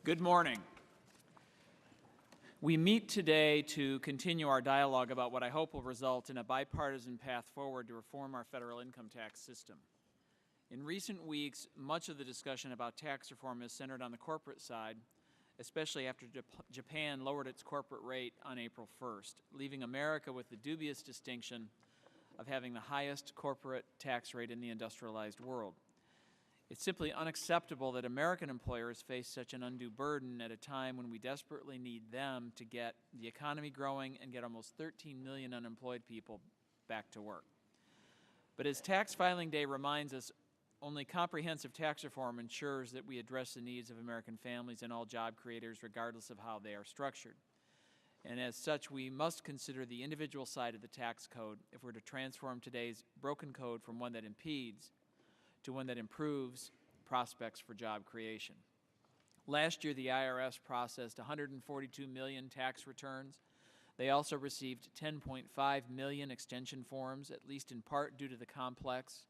Good morning. We meet today to continue our dialogue about what I hope will result in a bipartisan path forward to reform our federal income tax system. In recent weeks, much of the discussion about tax reform is centered on the corporate side, especially after Japan lowered its corporate rate on April 1st, leaving America with the dubious distinction of having the highest corporate tax rate in the industrialized world. It's simply unacceptable that American employers face such an undue burden at a time when we desperately need them to get the economy growing and get almost 13 million unemployed people back to work. But as tax filing day reminds us, only comprehensive tax reform ensures that we address the needs of American families and all job creators regardless of how they are structured. And as such, we must consider the individual side of the tax code if we're to transform today's broken code from one that impedes to one that improves prospects for job creation. Last year, the IRS processed 142 million tax returns. They also received 10.5 million extension forms, at least in part due to the complex,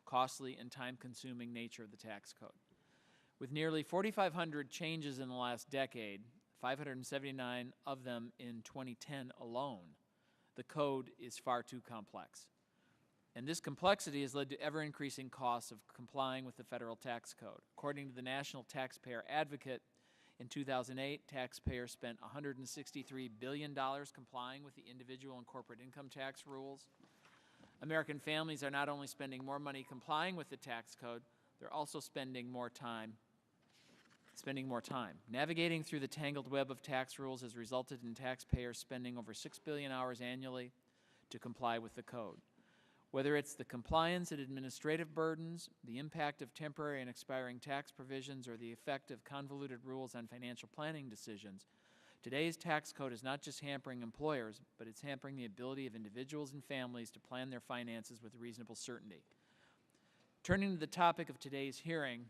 costly, and time-consuming nature of the tax code. With nearly 4,500 changes in the last decade, 579 of them in 2010 alone, the code is far too complex. And this complexity has led to ever-increasing costs of complying with the federal tax code. According to the National Taxpayer Advocate, in 2008, taxpayers spent $163 billion complying with the individual and corporate income tax rules. American families are not only spending more money complying with the tax code, they're also spending more time. Navigating through the tangled web of tax rules has resulted in taxpayers spending over 6 billion hours annually to comply with the code. Whether it's the compliance and administrative burdens, the impact of temporary and expiring tax provisions, or the effect of convoluted rules on financial planning decisions, today's tax code is not just hampering employers, but it's hampering the ability of individuals and families to plan their finances with reasonable certainty. Turning to the topic of today's hearing,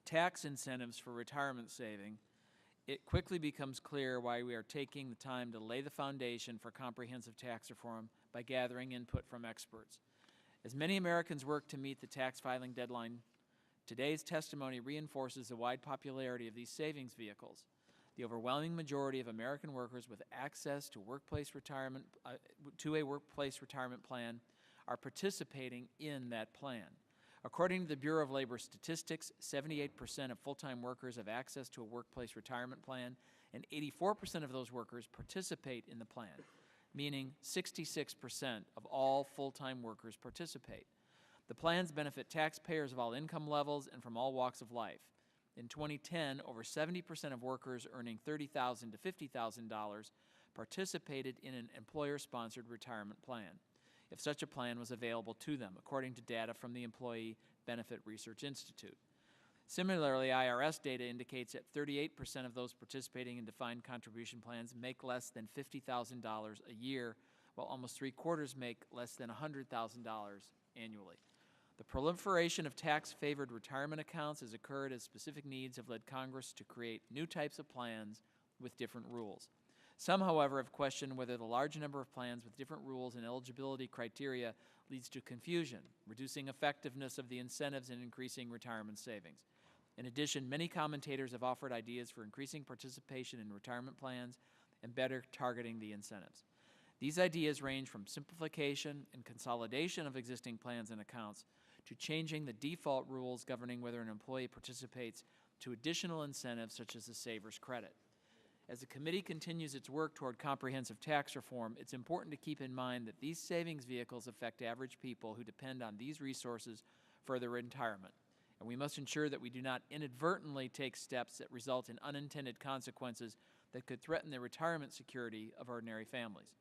tax incentives for retirement saving, it quickly becomes clear why we are taking the time to lay the foundation for comprehensive tax reform by gathering input from experts. As many Americans work to meet the tax filing deadline, today's testimony reinforces the wide popularity of these savings vehicles. The overwhelming majority of American workers with access to a workplace retirement plan are participating in that plan. According to the Bureau of Labor Statistics, 78% of full-time workers have access to a workplace retirement plan, and 84% of those workers participate in the plan, meaning 66% of all full-time workers participate. The plans benefit taxpayers of all income levels and from all walks of life. In 2010, over 70% of workers earning $30,000 to $50,000 participated in an employer-sponsored retirement plan, if such a plan was available to them, according to data from the Employee Benefit Research Institute. Similarly, IRS data indicates that 38% of those participating in defined contribution plans make less than $50,000 a year, while almost three-quarters make less than $100,000 annually. The proliferation of tax-favored retirement accounts has occurred as specific needs have led Congress to create new types of plans with different rules. Some, however, have questioned whether the large number of plans with different rules and eligibility criteria leads to confusion, reducing effectiveness of the incentives and increasing retirement savings. In addition, many commentators have offered ideas for increasing participation in retirement plans and better targeting the incentives. These ideas range from simplification and consolidation of existing plans and accounts to changing the default rules governing whether an employee participates to additional incentives such as the saver's credit. As the committee continues its work toward comprehensive tax reform, it's important to keep in mind that these savings vehicles affect average people who depend on these resources for their retirement, and we must ensure that we do not inadvertently take steps that result in unintended consequences that could threaten the retirement security of ordinary families.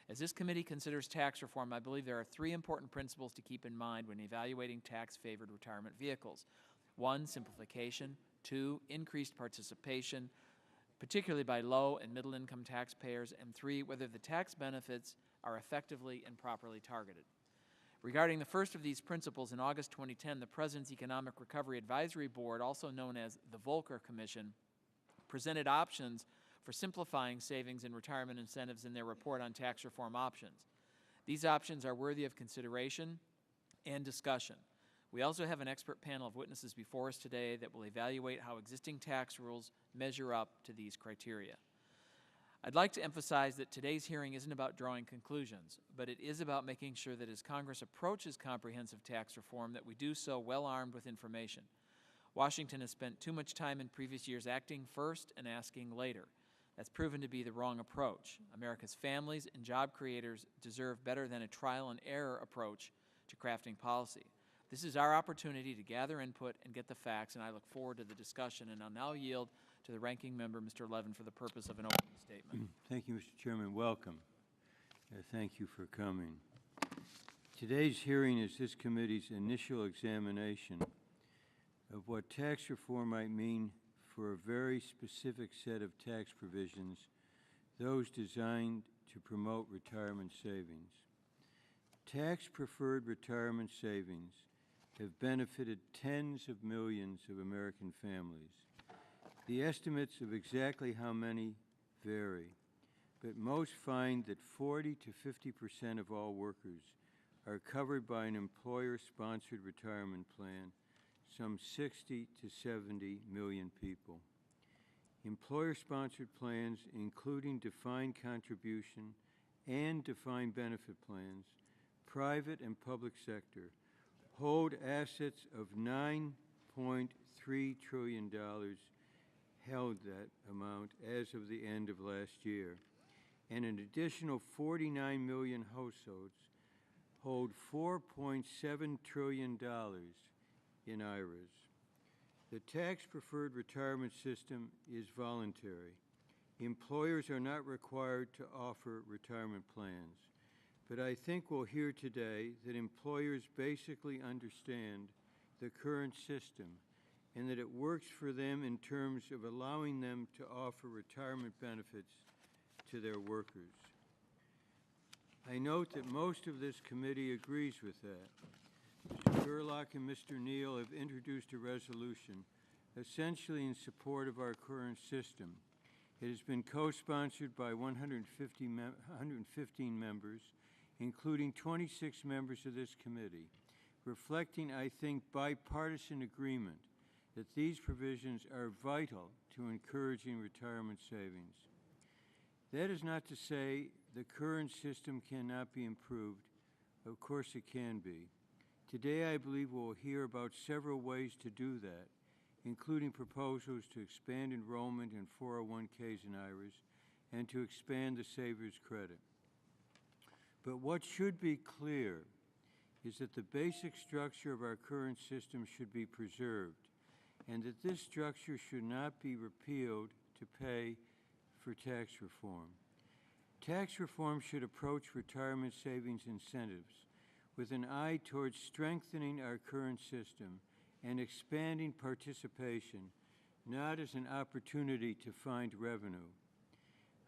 As this committee considers tax reform, I believe there are three important principles to keep in mind when evaluating tax-favored retirement vehicles. 1, simplification. 2, increased participation, particularly by low and middle income taxpayers, and 3, whether the tax benefits are effectively and properly targeted. Regarding the first of these principles, in August 2010, the President's Economic Recovery Advisory Board, also known as the Volcker Commission, presented options for simplifying savings and retirement incentives in their report on tax reform options. These options are worthy of consideration and discussion. We also have an expert panel of witnesses before us today that will evaluate how existing tax rules measure up to these criteria. I'd like to emphasize that today's hearing isn't about drawing conclusions, but it is about making sure that as Congress approaches comprehensive tax reform, that we do so well armed with information. Washington has spent too much time in previous years acting first and asking later. That's proven to be the wrong approach. America's families and job creators deserve better than a trial and error approach to crafting policy. This is our opportunity to gather input and get the facts, and I look forward to the discussion. And I'll now yield to the ranking member, Mr. Levin, for the purpose of an opening statement. Thank you, Mr. Chairman. Welcome. Thank you for coming. Today's hearing is this committee's initial examination of what tax reform might mean for a very specific set of tax provisions, those designed to promote retirement savings. Tax-preferred retirement savings have benefited tens of millions of American families. The estimates of exactly how many vary, but most find that 40 to 50% of all workers are covered by an employer-sponsored retirement plan, some 60 to 70 million people. Employer-sponsored plans, including defined contribution and defined benefit plans, private and public sector, hold assets of $9.3 trillion, held that amount as of the end of last year, and an additional 49 million households hold $4.7 trillion in IRAs. The tax-preferred retirement system is voluntary. Employers are not required to offer retirement plans. But I think we'll hear today that employers basically understand the current system and that it works for them in terms of allowing them to offer retirement benefits to their workers. I note that most of this committee agrees with that. Mr. Gerlach and Mr. Neal have introduced a resolution essentially in support of our current system. It has been co-sponsored by 115 members, including 26 members of this committee, reflecting, I think, bipartisan agreement that these provisions are vital to encouraging retirement savings. That is not to say the current system cannot be improved. Of course it can be. Today, I believe we'll hear about several ways to do that, including proposals to expand enrollment in 401ks and IRAs and to expand the Saver's Credit. But what should be clear is that the basic structure of our current system should be preserved and that this structure should not be repealed to pay for tax reform. Tax reform should approach retirement savings incentives with an eye towards strengthening our current system and expanding participation, not as an opportunity to find revenue.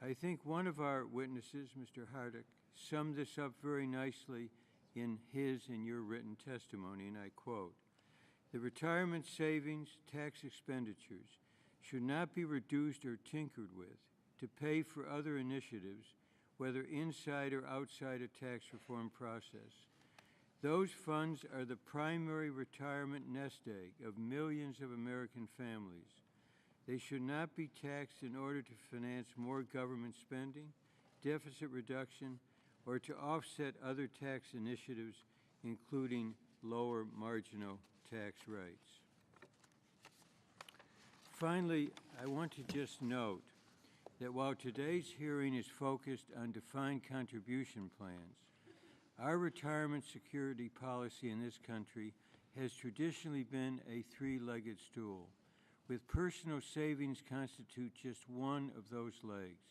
I think one of our witnesses, Mr. Hardick, summed this up very nicely in his and your written testimony, and I quote, "The retirement savings tax expenditures should not be reduced or tinkered with to pay for other initiatives, whether inside or outside a tax reform process. Those funds are the primary retirement nest egg of millions of American families. They should not be taxed in order to finance more government spending, deficit reduction, or to offset other tax initiatives, including lower marginal tax rates." Finally, I want to just note that while today's hearing is focused on defined contribution plans, our retirement security policy in this country has traditionally been a three-legged stool, with personal savings constitute just one of those legs.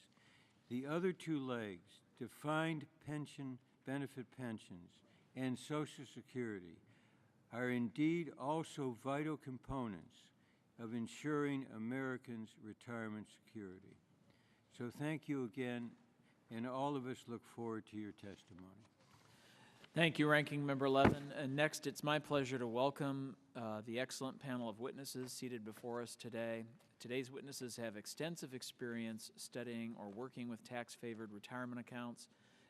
The other two legs, defined benefit pensions and Social Security, are indeed also vital components of ensuring Americans' retirement security. So thank you again, and all of us look forward to your testimony. Thank you, Ranking Member Levin. And next, it's my pleasure to welcome the excellent panel of witnesses seated before us today. Today's witnesses have extensive experience studying or working with tax-favored retirement accounts,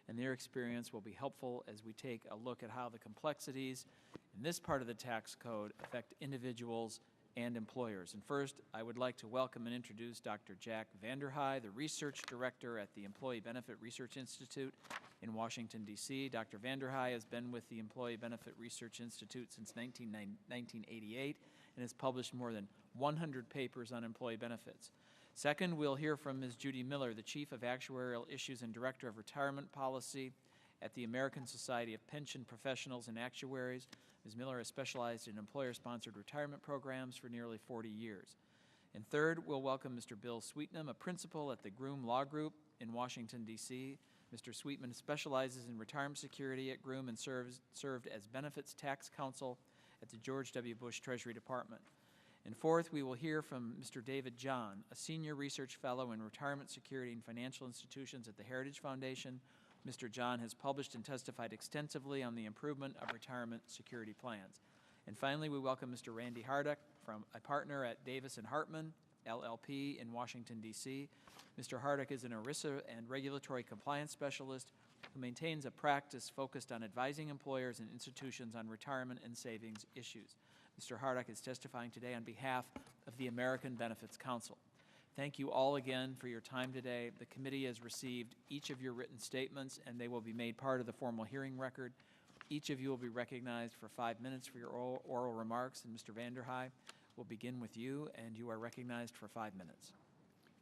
and their experience will be helpful as we take a look at how the complexities and in this part of the tax code affect individuals and employers. And first, I would like to welcome and introduce Dr. Jack Vanderhei, the Research Director at the Employee Benefit Research Institute in Washington, D.C. Dr. Vanderhei has been with the Employee Benefit Research Institute since 1988 and has published more than 100 papers on employee benefits. Second, we'll hear from Ms. Judy Miller, the Chief of Actuarial Issues and Director of Retirement Policy at the American Society of Pension Professionals and Actuaries. Ms. Miller has specialized in employer-sponsored retirement programs for nearly 40 years. And third, we'll welcome Mr. Bill Sweetnam, a principal at the Groom Law Group in Washington, D.C. Mr. Sweetnam specializes in retirement security at Groom and served as benefits tax counsel at the George W. Bush Treasury Department. And fourth, we will hear from Mr. David John, a senior research fellow in retirement security and financial institutions at the Heritage Foundation. Mr. John has published and testified extensively on the improvement of retirement security plans. And finally, we welcome Mr. Randy Hardick, from a partner at Davis & Hartman, LLP in Washington, D.C. Mr. Hardick is an ERISA and regulatory compliance specialist who maintains a practice focused on advising employers and institutions on retirement and savings issues. Mr. Hardick is testifying today on behalf of the American Benefits Council. Thank you all again for your time today. The committee has received each of your written statements, and they will be made part of the formal hearing record. Each of you will be recognized for 5 minutes for your oral remarks, and Mr. Vanderhei, we'll begin with you, and you are recognized for 5 minutes.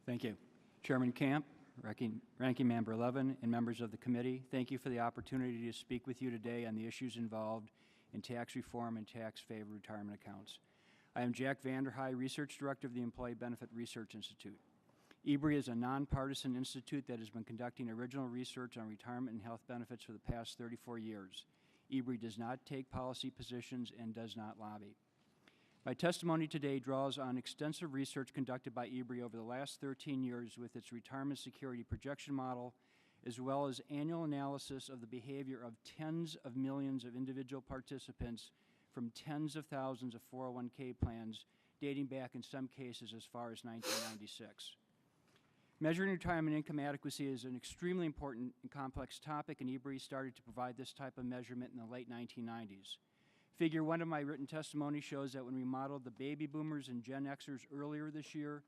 Thank you. Chairman Camp, Ranking Member Levin, and members of the committee, thank you for the opportunity to speak with you today on the issues involved in tax reform and tax-favored retirement accounts. I am Jack Vanderhei, Research Director of the Employee Benefit Research Institute. EBRI is a nonpartisan institute that has been conducting original research on retirement and health benefits for the past 34 years. EBRI does not take policy positions and does not lobby. My testimony today draws on extensive research conducted by EBRI over the last 13 years with its retirement security projection model, as well as annual analysis of the behavior of tens of millions of individual participants from tens of thousands of 401k plans, dating back in some cases as far as 1996. Measuring retirement income adequacy is an extremely important and complex topic, and EBRI started to provide this type of measurement in the late 1990s. Figure 1 of my written testimony shows that when we modeled the baby boomers and Gen Xers earlier this year,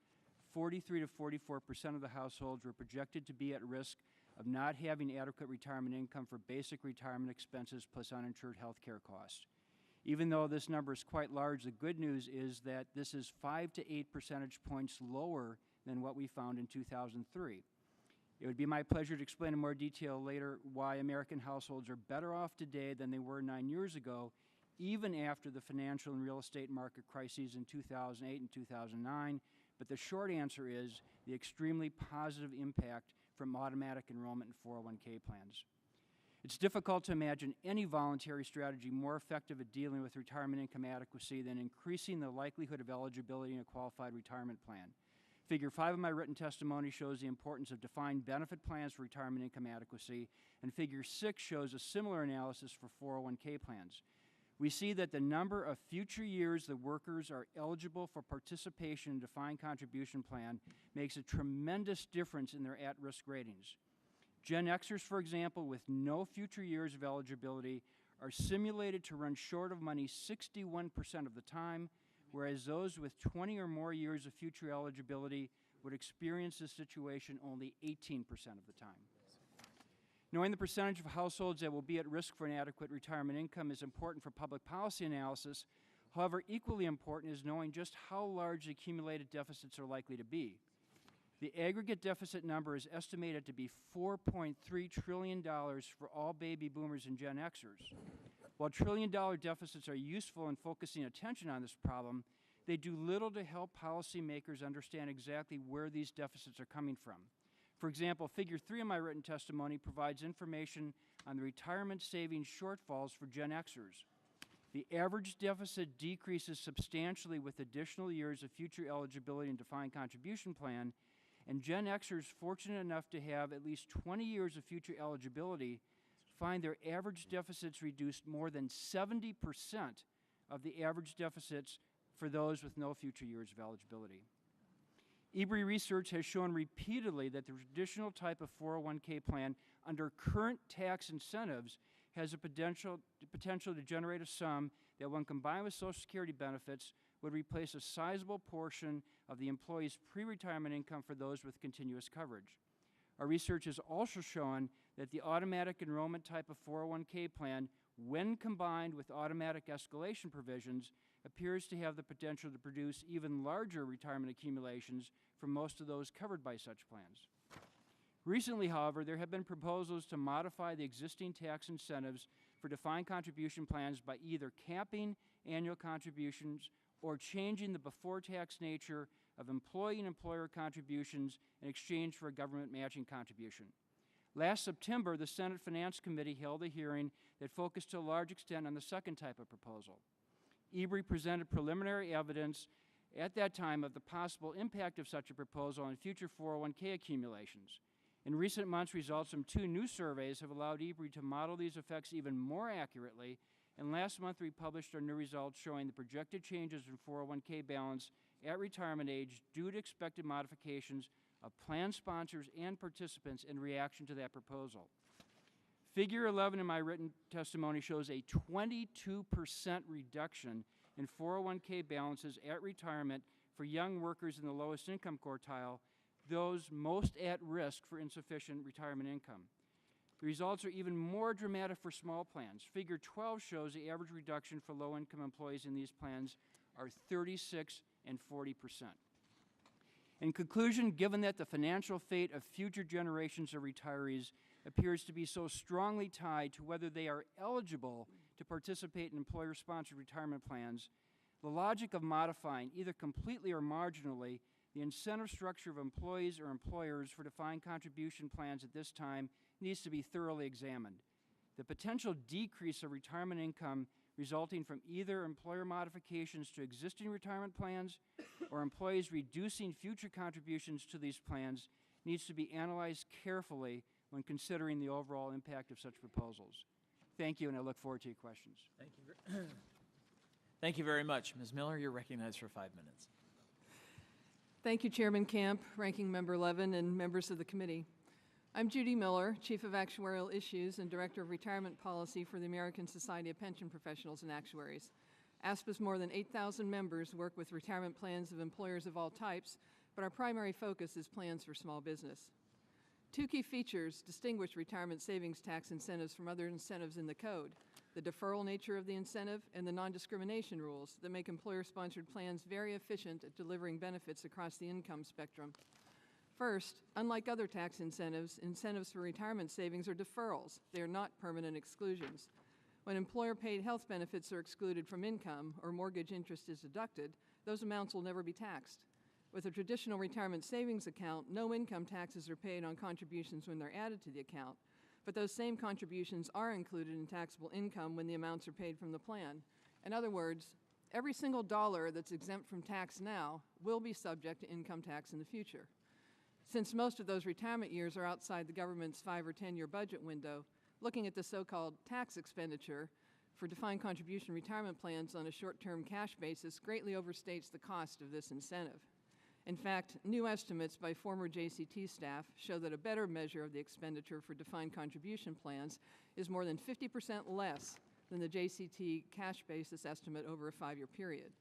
43 to 44% of the households were projected to be at risk of not having adequate retirement income for basic retirement expenses plus uninsured health care costs. Even though this number is quite large, the good news is that this is 5 to 8 percentage points lower than what we found in 2003. It would be my pleasure to explain in more detail later why American households are better off today than they were 9 years ago, even after the financial and real estate market crises in 2008 and 2009. But the short answer is the extremely positive impact from automatic enrollment in 401k plans. It's difficult to imagine any voluntary strategy more effective at dealing with retirement income adequacy than increasing the likelihood of eligibility in a qualified retirement plan. Figure 5 of my written testimony shows the importance of defined benefit plans for retirement income adequacy, and Figure 6 shows a similar analysis for 401k plans. We see that the number of future years the workers are eligible for participation in a defined contribution plan makes a tremendous difference in their at-risk ratings. Gen Xers, for example, with no future years of eligibility are simulated to run short of money 61% of the time, whereas those with 20 or more years of future eligibility would experience this situation only 18% of the time. Knowing the percentage of households that will be at risk for inadequate retirement income is important for public policy analysis. However, equally important is knowing just how large the accumulated deficits are likely to be. The aggregate deficit number is estimated to be $4.3 trillion for all baby boomers and Gen Xers. While trillion-dollar deficits are useful in focusing attention on this problem, they do little to help policymakers understand exactly where these deficits are coming from. For example, Figure 3 of my written testimony provides information on the retirement savings shortfalls for Gen Xers. The average deficit decreases substantially with additional years of future eligibility in defined contribution plan, and Gen Xers fortunate enough to have at least 20 years of future eligibility find their average deficits reduced more than 70% of the average deficits for those with no future years of eligibility. EBRI research has shown repeatedly that the traditional type of 401k plan under current tax incentives has a potential to generate a sum that when combined with Social Security benefits would replace a sizable portion of the employee's pre-retirement income for those with continuous coverage. Our research has also shown that the automatic enrollment type of 401k plan, when combined with automatic escalation provisions, appears to have the potential to produce even larger retirement accumulations for most of those covered by such plans. Recently, however, there have been proposals to modify the existing tax incentives for defined contribution plans by either capping annual contributions or changing the before-tax nature of employee and employer contributions in exchange for a government matching contribution. Last September, the Senate Finance Committee held a hearing that focused to a large extent on the second type of proposal. EBRI presented preliminary evidence at that time of the possible impact of such a proposal on future 401k accumulations. In recent months, results from 2 new surveys have allowed EBRI to model these effects even more accurately, and last month we published our new results showing the projected changes in 401k balance at retirement age due to expected modifications of plan sponsors and participants in reaction to that proposal. Figure 11 in my written testimony shows a 22% reduction in 401k balances at retirement for young workers in the lowest income quartile, those most at risk for insufficient retirement income. The results are even more dramatic for small plans. Figure 12 shows the average reduction for low-income employees in these plans are 36 and 40%. In conclusion, given that the financial fate of future generations of retirees appears to be so strongly tied to whether they are eligible to participate in employer-sponsored retirement plans, the logic of modifying, either completely or marginally, the incentive structure of employees or employers for defined contribution plans at this time needs to be thoroughly examined. The potential decrease of retirement income resulting from either employer modifications to existing retirement plans or employees reducing future contributions to these plans needs to be analyzed carefully when considering the overall impact of such proposals. Thank you, and I look forward to your questions. Thank you. Thank you very much. Ms. Miller, you're recognized for 5 minutes. Thank you, Chairman Camp, Ranking Member Levin, and members of the committee. I'm Judy Miller, Chief of Actuarial Issues and Director of Retirement Policy for the American Society of Pension Professionals and Actuaries. ASPA's more than 8,000 members work with retirement plans of employers of all types, but our primary focus is plans for small business. 2 key features distinguish retirement savings tax incentives from other incentives in the code: the deferral nature of the incentive and the non-discrimination rules that make employer-sponsored plans very efficient at delivering benefits across the income spectrum. First, unlike other tax incentives, incentives for retirement savings are deferrals. They are not permanent exclusions. When employer-paid health benefits are excluded from income or mortgage interest is deducted, those amounts will never be taxed. With a traditional retirement savings account, no income taxes are paid on contributions when they're added to the account, but those same contributions are included in taxable income when the amounts are paid from the plan. In other words, every single dollar that's exempt from tax now will be subject to income tax in the future. Since most of those retirement years are outside the government's 5 or 10-year budget window, looking at the so-called tax expenditure for defined contribution retirement plans on a short-term cash basis greatly overstates the cost of this incentive. In fact, new estimates by former JCT staff show that a better measure of the expenditure for defined contribution plans is more than 50% less than the JCT cash basis estimate over a 5-year period.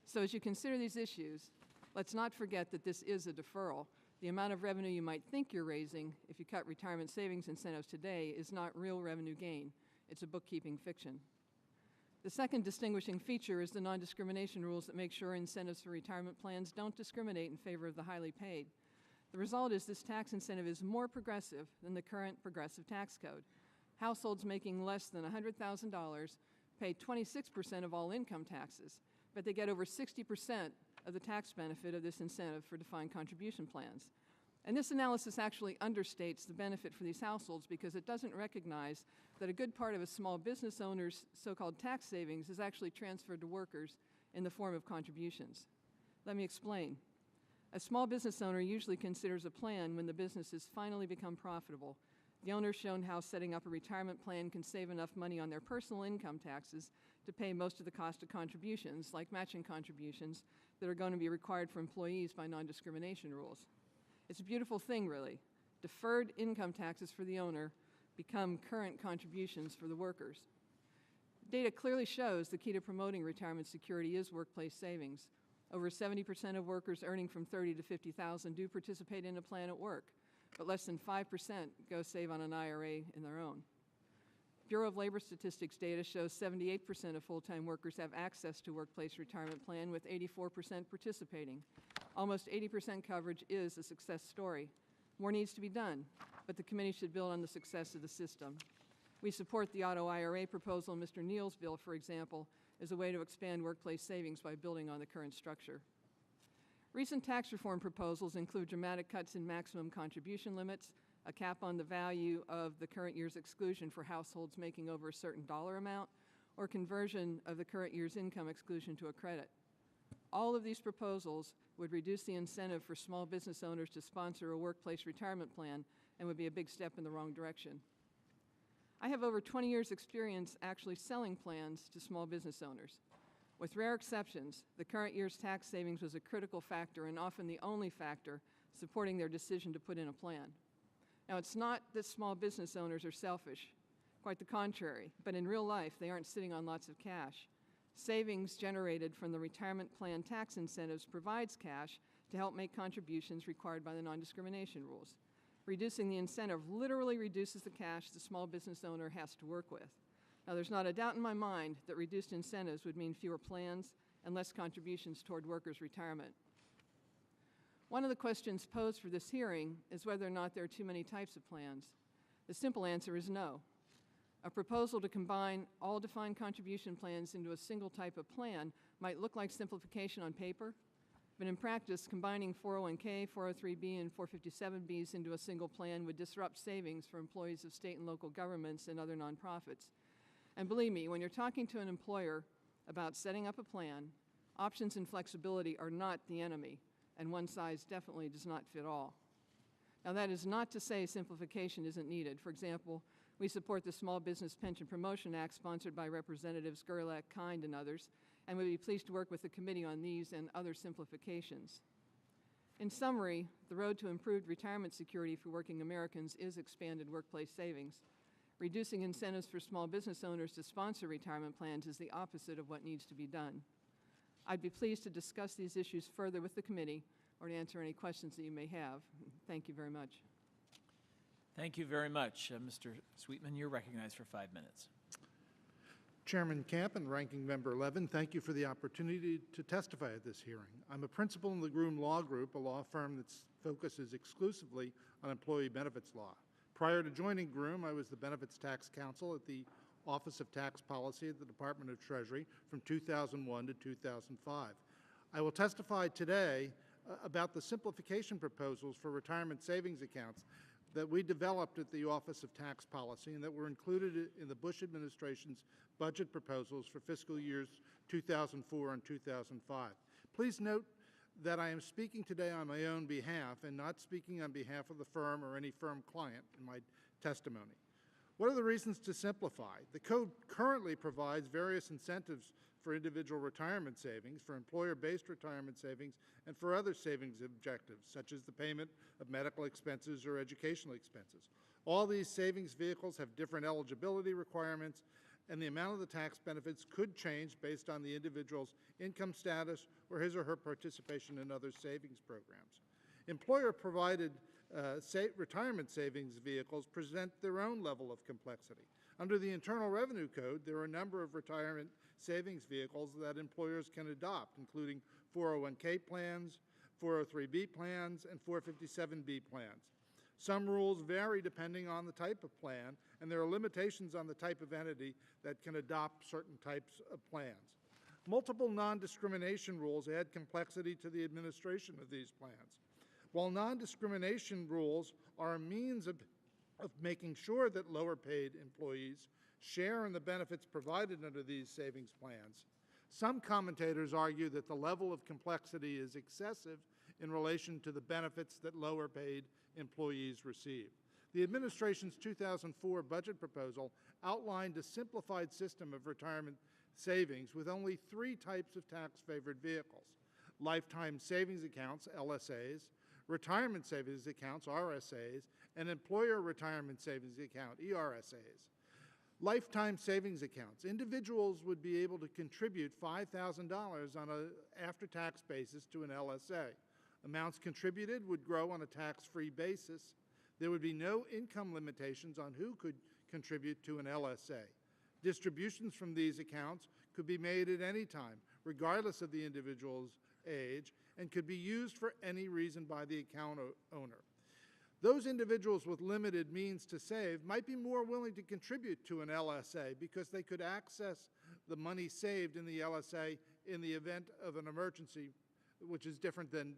So as you consider these issues, let's not forget that this is a deferral. The amount of revenue you might think you're raising if you cut retirement savings incentives today is not real revenue gain. It's a bookkeeping fiction. The second distinguishing feature is the non-discrimination rules that make sure incentives for retirement plans don't discriminate in favor of the highly paid. The result is this tax incentive is more progressive than the current progressive tax code. Households making less than $100,000 pay 26% of all income taxes, but they get over 60% of the tax benefit of this incentive for defined contribution plans. And this analysis actually understates the benefit for these households because it doesn't recognize that a good part of a small business owner's so-called tax savings is actually transferred to workers in the form of contributions. Let me explain. A small business owner usually considers a plan when the business has finally become profitable. The owner's shown how setting up a retirement plan can save enough money on their personal income taxes to pay most of the cost of contributions, like matching contributions, that are going to be required for employees by non-discrimination rules. It's a beautiful thing, really. Deferred income taxes for the owner become current contributions for the workers. Data clearly shows the key to promoting retirement security is workplace savings. Over 70% of workers earning from $30,000 to $50,000 do participate in a plan at work, but less than 5% go save on an IRA in their own. Bureau of Labor Statistics data shows 78% of full-time workers have access to workplace retirement plan, with 84% participating. Almost 80% coverage is a success story. More needs to be done, but the committee should build on the success of the system. We support the auto IRA proposal in Mr. Neal's bill, for example, as a way to expand workplace savings by building on the current structure. Recent tax reform proposals include dramatic cuts in maximum contribution limits, a cap on the value of the current year's exclusion for households making over a certain dollar amount, or conversion of the current year's income exclusion to a credit. All of these proposals would reduce the incentive for small business owners to sponsor a workplace retirement plan and would be a big step in the wrong direction. I have over 20 years' experience actually selling plans to small business owners. With rare exceptions, the current year's tax savings was a critical factor and often the only factor supporting their decision to put in a plan. Now, it's not that small business owners are selfish, quite the contrary, but in real life, they aren't sitting on lots of cash. Savings generated from the retirement plan tax incentives provides cash to help make contributions required by the non-discrimination rules. Reducing the incentive literally reduces the cash the small business owner has to work with. Now, there's not a doubt in my mind that reduced incentives would mean fewer plans and less contributions toward workers' retirement. One of the questions posed for this hearing is whether or not there are too many types of plans. The simple answer is no. A proposal to combine all defined contribution plans into a single type of plan might look like simplification on paper, but in practice, combining 401k, 403b, and 457bs into a single plan would disrupt savings for employees of state and local governments and other nonprofits. And believe me, when you're talking to an employer about setting up a plan, options and flexibility are not the enemy, and one size definitely does not fit all. Now, that is not to say simplification isn't needed. For example, we support the Small Business Pension Promotion Act sponsored by Representatives Gerlach, Kind, and others, and we'd be pleased to work with the committee on these and other simplifications. In summary, the road to improved retirement security for working Americans is expanded workplace savings. Reducing incentives for small business owners to sponsor retirement plans is the opposite of what needs to be done. I'd be pleased to discuss these issues further with the committee or to answer any questions that you may have. Thank you very much. Thank you very much. Mr. Sweetman, you're recognized for 5 minutes. Chairman Camp and Ranking Member Levin, thank you for the opportunity to testify at this hearing. I'm a principal in the Groom Law Group, a law firm that focuses exclusively on employee benefits law. Prior to joining Groom, I was the Benefits Tax Counsel at the Office of Tax Policy at the Department of Treasury from 2001 to 2005. I will testify today about the simplification proposals for retirement savings accounts that we developed at the Office of Tax Policy and that were included in the Bush administration's budget proposals for fiscal years 2004 and 2005. Please note that I am speaking today on my own behalf and not speaking on behalf of the firm or any firm client in my testimony. What are the reasons to simplify? The code currently provides various incentives for individual retirement savings, for employer-based retirement savings, and for other savings objectives, such as the payment of medical expenses or educational expenses. All these savings vehicles have different eligibility requirements, and the amount of the tax benefits could change based on the individual's income status or his or her participation in other savings programs. Employer-provided retirement savings vehicles present their own level of complexity. Under the Internal Revenue Code, there are a number of retirement savings vehicles that employers can adopt, including 401k plans, 403b plans, and 457b plans. Some rules vary depending on the type of plan, and there are limitations on the type of entity that can adopt certain types of plans. Multiple non-discrimination rules add complexity to the administration of these plans. While non-discrimination rules are a means of making sure that lower-paid employees share in the benefits provided under these savings plans, some commentators argue that the level of complexity is excessive in relation to the benefits that lower-paid employees receive. The administration's 2004 budget proposal outlined a simplified system of retirement savings with only 3 types of tax-favored vehicles: lifetime savings accounts, LSAs, retirement savings accounts, RSAs, and employer retirement savings account, ERSAs. Lifetime savings accounts. Individuals would be able to contribute $5,000 on an after-tax basis to an LSA. Amounts contributed would grow on a tax-free basis. There would be no income limitations on who could contribute to an LSA. Distributions from these accounts could be made at any time, regardless of the individual's age, and could be used for any reason by the account owner. Those individuals with limited means to save might be more willing to contribute to an LSA because they could access the money saved in the LSA in the event of an emergency, which is different than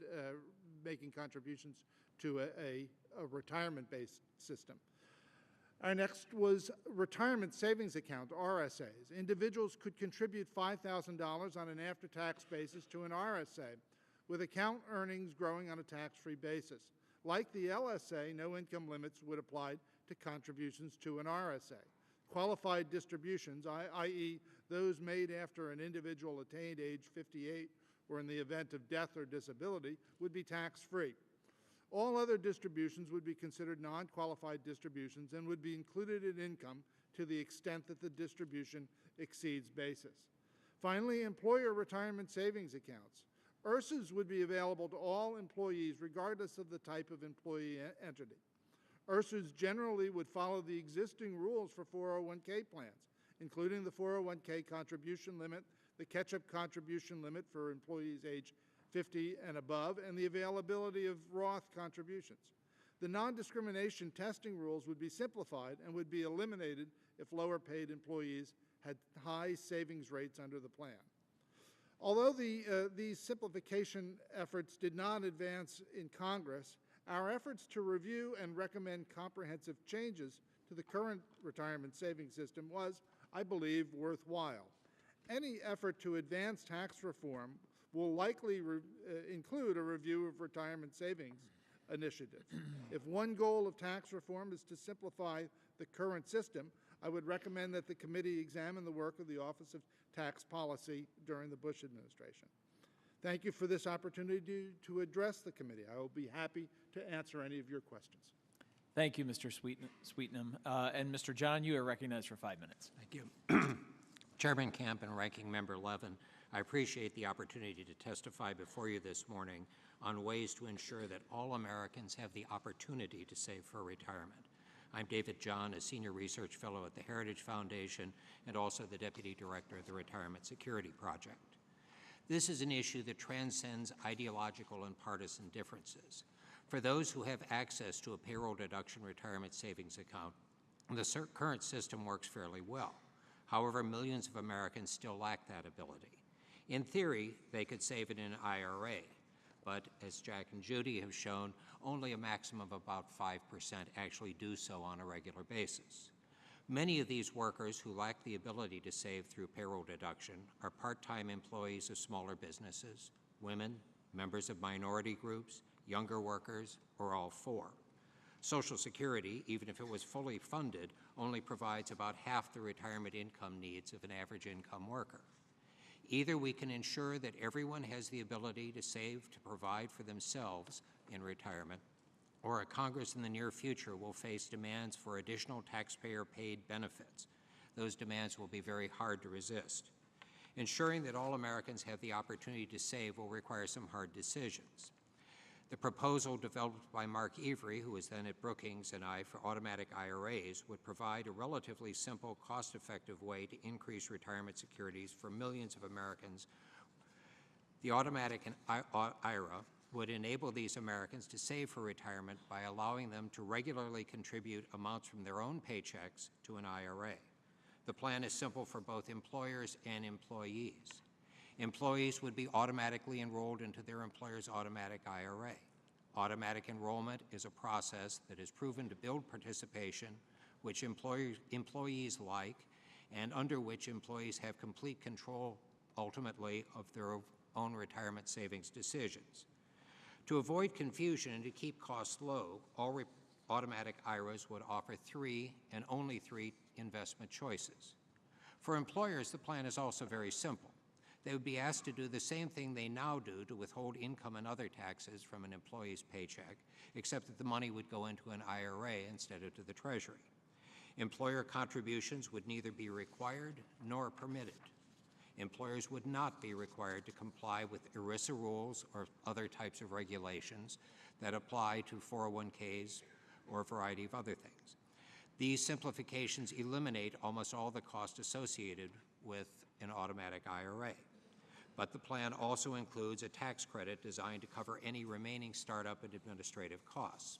making contributions to a retirement-based system. Our next was retirement savings account, RSAs. Individuals could contribute $5,000 on an after-tax basis to an RSA, with account earnings growing on a tax-free basis. Like the LSA, no income limits would apply to contributions to an RSA. Qualified distributions, i.e. those made after an individual attained age 58 or in the event of death or disability, would be tax-free. All other distributions would be considered non-qualified distributions and would be included in income to the extent that the distribution exceeds basis. Finally, employer retirement savings accounts. IRSAs would be available to all employees regardless of the type of employee entity. IRSAs generally would follow the existing rules for 401k plans, including the 401k contribution limit, the catch-up contribution limit for employees age 50 and above, and the availability of Roth contributions. The non-discrimination testing rules would be simplified and would be eliminated if lower-paid employees had high savings rates under the plan. Although these simplification efforts did not advance in Congress, our efforts to review and recommend comprehensive changes to the current retirement savings system was, I believe, worthwhile. Any effort to advance tax reform will likely include a review of retirement savings initiatives. If one goal of tax reform is to simplify the current system, I would recommend that the committee examine the work of the Office of Tax Policy during the Bush administration. Thank you for this opportunity to address the committee. I will be happy to answer any of your questions. Thank you, Mr. Sweetnam. And Mr. John, you are recognized for 5 minutes. Thank you. Chairman Camp and Ranking Member Levin, I appreciate the opportunity to testify before you this morning on ways to ensure that all Americans have the opportunity to save for retirement. I'm David John, a Senior Research Fellow at the Heritage Foundation and also the Deputy Director of the Retirement Security Project. This is an issue that transcends ideological and partisan differences. For those who have access to a payroll deduction retirement savings account, the current system works fairly well. However, millions of Americans still lack that ability. In theory, they could save it in an IRA, but as Jack and Judy have shown, only a maximum of about 5% actually do so on a regular basis. Many of these workers who lack the ability to save through payroll deduction are part-time employees of smaller businesses, women, members of minority groups, younger workers, or all four. Social Security, even if it was fully funded, only provides about half the retirement income needs of an average income worker. Either we can ensure that everyone has the ability to save to provide for themselves in retirement, or a Congress in the near future will face demands for additional taxpayer-paid benefits. Those demands will be very hard to resist. Ensuring that all Americans have the opportunity to save will require some hard decisions. The proposal developed by Mark Avery, who was then at Brookings, and I for automatic IRAs would provide a relatively simple, cost-effective way to increase retirement securities for millions of Americans. The automatic IRA would enable these Americans to save for retirement by allowing them to regularly contribute amounts from their own paychecks to an IRA. The plan is simple for both employers and employees. Employees would be automatically enrolled into their employer's automatic IRA. Automatic enrollment is a process that is proven to build participation, which employees like, and under which employees have complete control, ultimately, of their own retirement savings decisions. To avoid confusion and to keep costs low, all automatic IRAs would offer 3 and only 3 investment choices. For employers, the plan is also very simple. They would be asked to do the same thing they now do to withhold income and other taxes from an employee's paycheck, except that the money would go into an IRA instead of to the Treasury. Employer contributions would neither be required nor permitted. Employers would not be required to comply with ERISA rules or other types of regulations that apply to 401ks or a variety of other things. These simplifications eliminate almost all the cost associated with an automatic IRA. But the plan also includes a tax credit designed to cover any remaining startup and administrative costs.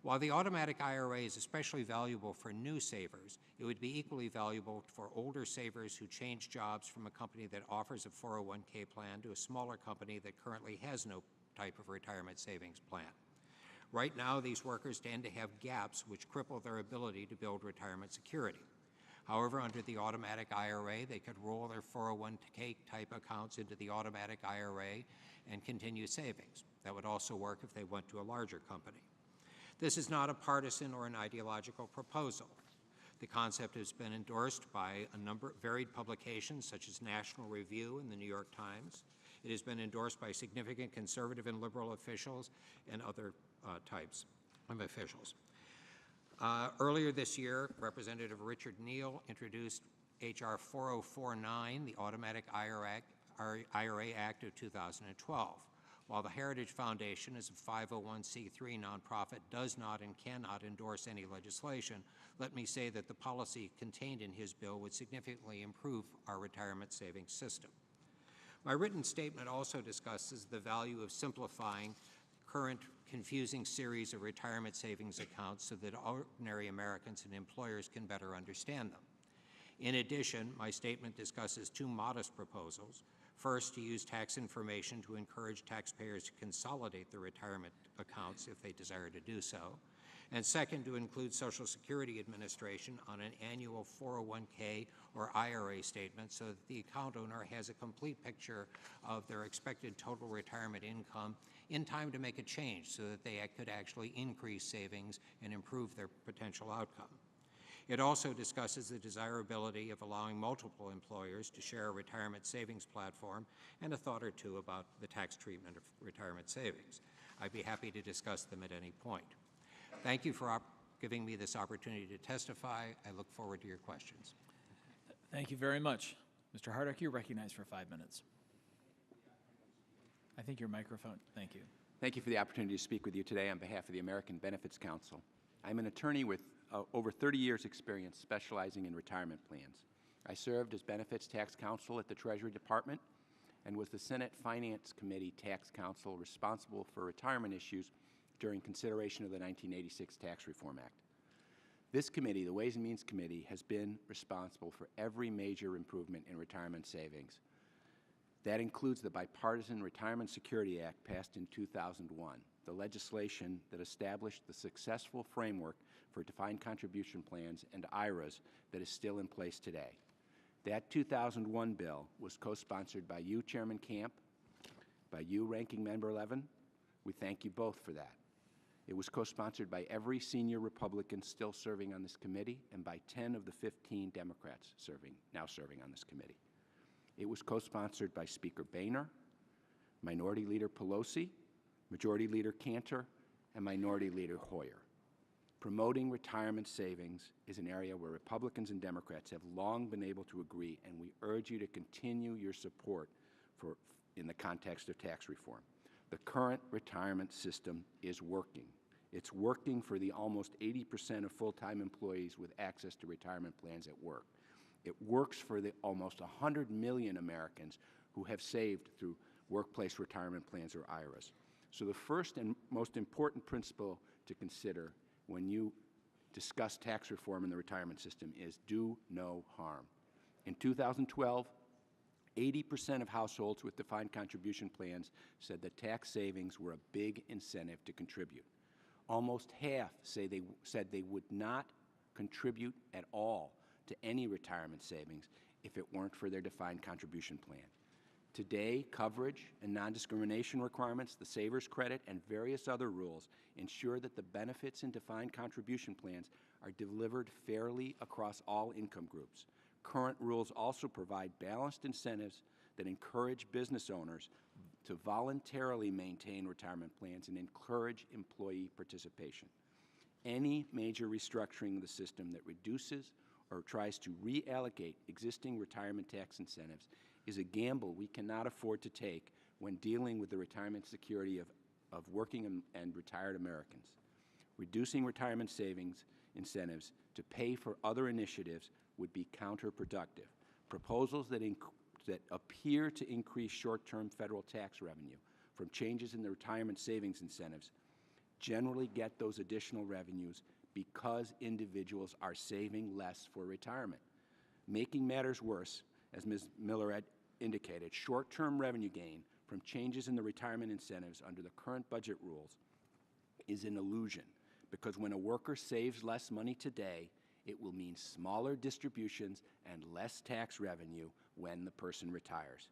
While the automatic IRA is especially valuable for new savers, it would be equally valuable for older savers who change jobs from a company that offers a 401k plan to a smaller company that currently has no type of retirement savings plan. Right now, these workers tend to have gaps which cripple their ability to build retirement security. However, under the automatic IRA, they could roll their 401k type accounts into the automatic IRA and continue savings. That would also work if they went to a larger company. This is not a partisan or an ideological proposal. The concept has been endorsed by a number of varied publications such as National Review and the New York Times. It has been endorsed by significant conservative and liberal officials and other types of officials. Earlier this year, Representative Richard Neal introduced H.R. 4049, the Automatic IRA Act of 2012. While the Heritage Foundation, as a 501c3 nonprofit, does not and cannot endorse any legislation, let me say that the policy contained in his bill would significantly improve our retirement savings system. My written statement also discusses the value of simplifying current confusing series of retirement savings accounts so that ordinary Americans and employers can better understand them. In addition, my statement discusses two modest proposals. First, to use tax information to encourage taxpayers to consolidate their retirement accounts if they desire to do so. And second, to include Social Security Administration on an annual 401k or IRA statement so that the account owner has a complete picture of their expected total retirement income in time to make a change so that they could actually increase savings and improve their potential outcome. It also discusses the desirability of allowing multiple employers to share a retirement savings platform and a thought or two about the tax treatment of retirement savings. I'd be happy to discuss them at any point. Thank you for giving me this opportunity to testify. I look forward to your questions. Thank you very much. Mr. Hardock, you're recognized for 5 minutes. I think your microphone, thank you. Thank you for the opportunity to speak with you today on behalf of the American Benefits Council. I'm an attorney with over 30 years' experience specializing in retirement plans. I served as Benefits Tax Counsel at the Treasury Department and was the Senate Finance Committee Tax Counsel responsible for retirement issues during consideration of the 1986 Tax Reform Act. This committee, the Ways and Means Committee, has been responsible for every major improvement in retirement savings. That includes the Bipartisan Retirement Security Act passed in 2001, the legislation that established the successful framework for defined contribution plans and IRAs that is still in place today. That 2001 bill was co-sponsored by you, Chairman Camp, by you, Ranking Member Levin. We thank you both for that. It was co-sponsored by every senior Republican still serving on this committee and by 10 of the 15 Democrats now serving on this committee. It was co-sponsored by Speaker Boehner, Minority Leader Pelosi, Majority Leader Cantor, and Minority Leader Hoyer. Promoting retirement savings is an area where Republicans and Democrats have long been able to agree, and we urge you to continue your support in the context of tax reform. The current retirement system is working. It's working for the almost 80% of full-time employees with access to retirement plans at work. It works for the almost 100 million Americans who have saved through workplace retirement plans or IRAs. So the first and most important principle to consider when you discuss tax reform in the retirement system is do no harm. In 2012, 80% of households with defined contribution plans said that tax savings were a big incentive to contribute. Almost half said they would not contribute at all to any retirement savings if it weren't for their defined contribution plan. Today, coverage and non-discrimination requirements, the Savers Credit, and various other rules ensure that the benefits in defined contribution plans are delivered fairly across all income groups. Current rules also provide balanced incentives that encourage business owners to voluntarily maintain retirement plans and encourage employee participation. Any major restructuring of the system that reduces or tries to reallocate existing retirement tax incentives is a gamble we cannot afford to take when dealing with the retirement security of working and retired Americans. Reducing retirement savings incentives to pay for other initiatives would be counterproductive. Proposals that appear to increase short-term federal tax revenue from changes in the retirement savings incentives generally get those additional revenues because individuals are saving less for retirement. Making matters worse, as Ms. Miller had indicated, short-term revenue gain from changes in the retirement incentives under the current budget rules is an illusion, because when a worker saves less money today, it will mean smaller distributions and less tax revenue when the person retires.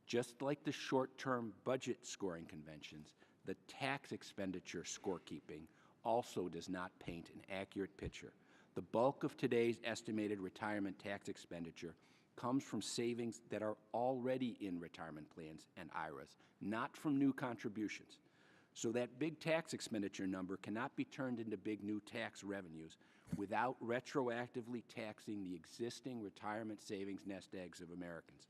Just like the short-term budget scoring conventions, the tax expenditure scorekeeping also does not paint an accurate picture. The bulk of today's estimated retirement tax expenditure comes from savings that are already in retirement plans and IRAs, not from new contributions. So that big tax expenditure number cannot be turned into big new tax revenues without retroactively taxing the existing retirement savings nest eggs of Americans.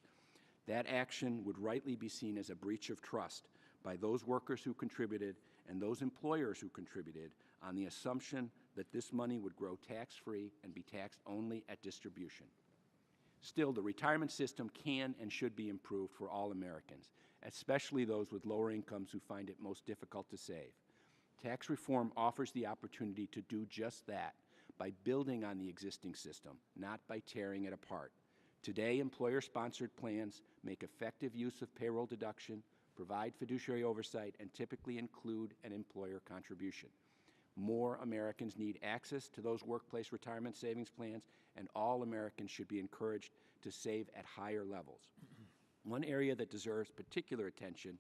That action would rightly be seen as a breach of trust by those workers who contributed and those employers who contributed on the assumption that this money would grow tax-free and be taxed only at distribution. Still, the retirement system can and should be improved for all Americans, especially those with lower incomes who find it most difficult to save. Tax reform offers the opportunity to do just that by building on the existing system, not by tearing it apart. Today, employer-sponsored plans make effective use of payroll deduction, provide fiduciary oversight, and typically include an employer contribution. More Americans need access to those workplace retirement savings plans, and all Americans should be encouraged to save at higher levels. One area that deserves particular attention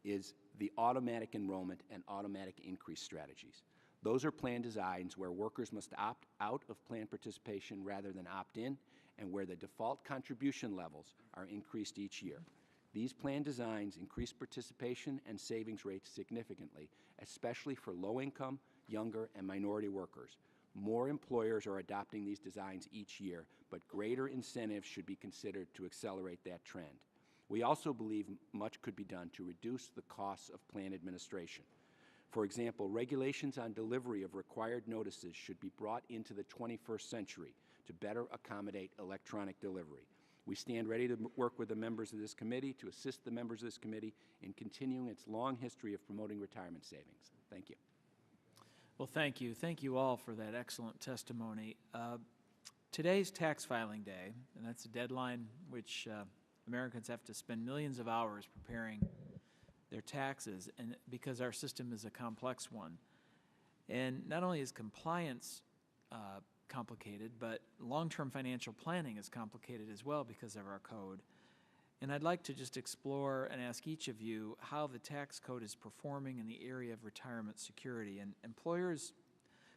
is the automatic enrollment and automatic increase strategies. Those are plan designs where workers must opt out of plan participation rather than opt in, and where the default contribution levels are increased each year. These plan designs increase participation and savings rates significantly, especially for low-income, younger, and minority workers. More employers are adopting these designs each year, but greater incentives should be considered to accelerate that trend. We also believe much could be done to reduce the costs of plan administration. For example, regulations on delivery of required notices should be brought into the 21st century to better accommodate electronic delivery. We stand ready to work with the members of this committee to assist the members of this committee in continuing its long history of promoting retirement savings. Thank you. Well, thank you. Thank you all for that excellent testimony. Today's tax filing day, and that's a deadline which Americans have to spend millions of hours preparing their taxes, and because our system is a complex one. And not only is compliance complicated, but long-term financial planning is complicated as well because of our code. And I'd like to just explore and ask each of you how the tax code is performing in the area of retirement security. And employers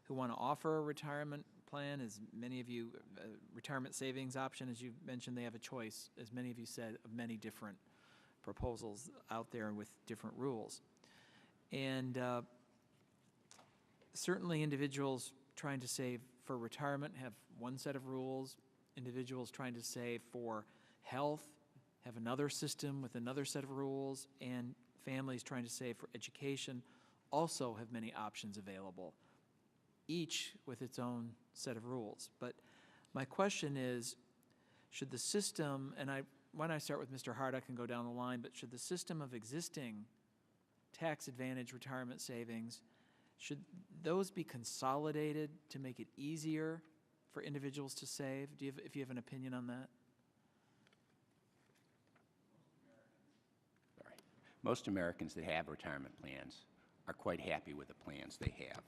who want to offer a retirement plan, as many of you, retirement savings option, as you mentioned, they have a choice, as many of you said, of many different proposals out there with different rules. And certainly individuals trying to save for retirement have one set of rules. Individuals trying to save for health have another system with another set of rules, and families trying to save for education also have many options available, each with its own set of rules. But my question is, should the system, and why don't I start with Mr. Hart, I can go down the line, but should the system of existing tax advantage retirement savings, should those be consolidated to make it easier for individuals to save? If you have an opinion on that? Sorry. Most Americans that have retirement plans are quite happy with the plans they have.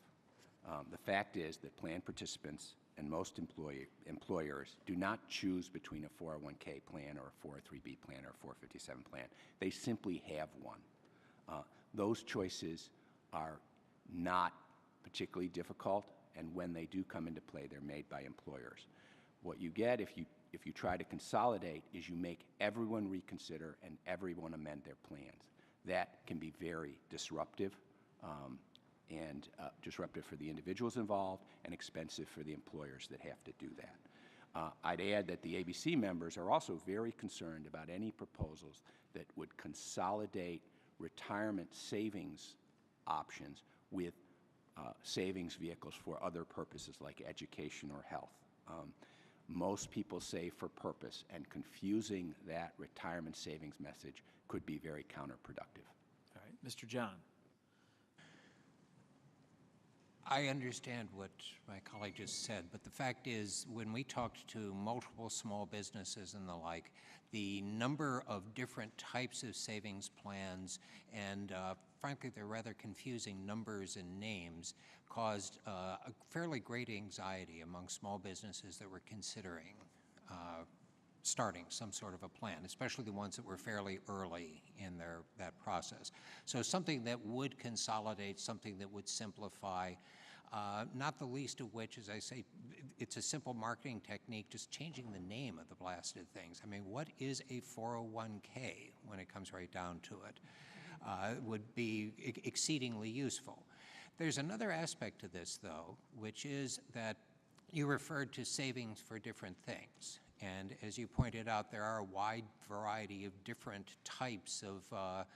The fact is that plan participants and most employers do not choose between a 401k plan or a 403b plan or a 457 plan. They simply have one. Those choices are not particularly difficult, and when they do come into play, they're made by employers. What you get if you try to consolidate is you make everyone reconsider and everyone amend their plans. That can be very disruptive. and disruptive for the individuals involved and expensive for the employers that have to do that. I'd add that the ABC members are also very concerned about any proposals that would consolidate retirement savings options with savings vehicles for other purposes like education or health. Most people save for purpose, and confusing that retirement savings message could be very counterproductive. All right, Mr. John. I understand what my colleague just said, but the fact is, when we talked to multiple small businesses and the like, the number of different types of savings plans and, frankly, they're rather confusing numbers and names caused a fairly great anxiety among small businesses that were considering starting some sort of a plan, especially the ones that were fairly early in that process. So something that would consolidate, something that would simplify, not the least of which, as I say, it's a simple marketing technique, just changing the name of the blasted things. I mean, what is a 401k when it comes right down to it? Would be exceedingly useful. There's another aspect to this, though, which is that you referred to savings for different things. And as you pointed out, there are a wide variety of different types of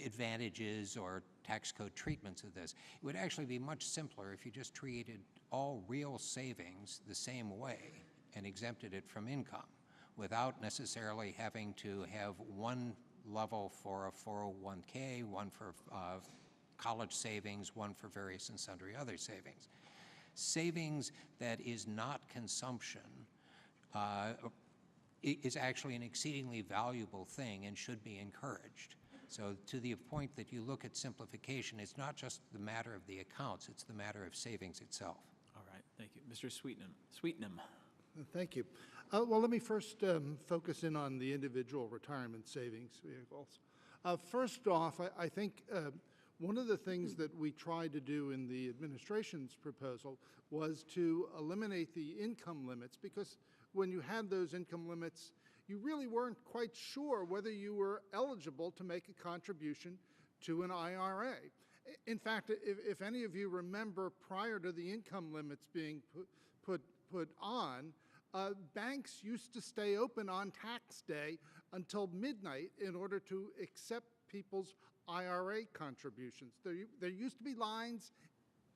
advantages or tax code treatments of this. It would actually be much simpler if you just treated all real savings the same way and exempted it from income without necessarily having to have one level for a 401k, one for college savings, one for various and sundry other savings. Savings that is not consumption is actually an exceedingly valuable thing and should be encouraged. So to the point that you look at simplification, it's not just the matter of the accounts, it's the matter of savings itself. All right, thank you. Mr. Sweetnam. Thank you. Well, let me first focus in on the individual retirement savings vehicles. First off, I think one of the things that we tried to do in the administration's proposal was to eliminate the income limits, because when you had those income limits, you really weren't quite sure whether you were eligible to make a contribution to an IRA. In fact, if any of you remember, prior to the income limits being put on, banks used to stay open on tax day until midnight in order to accept people's IRA contributions. There used to be lines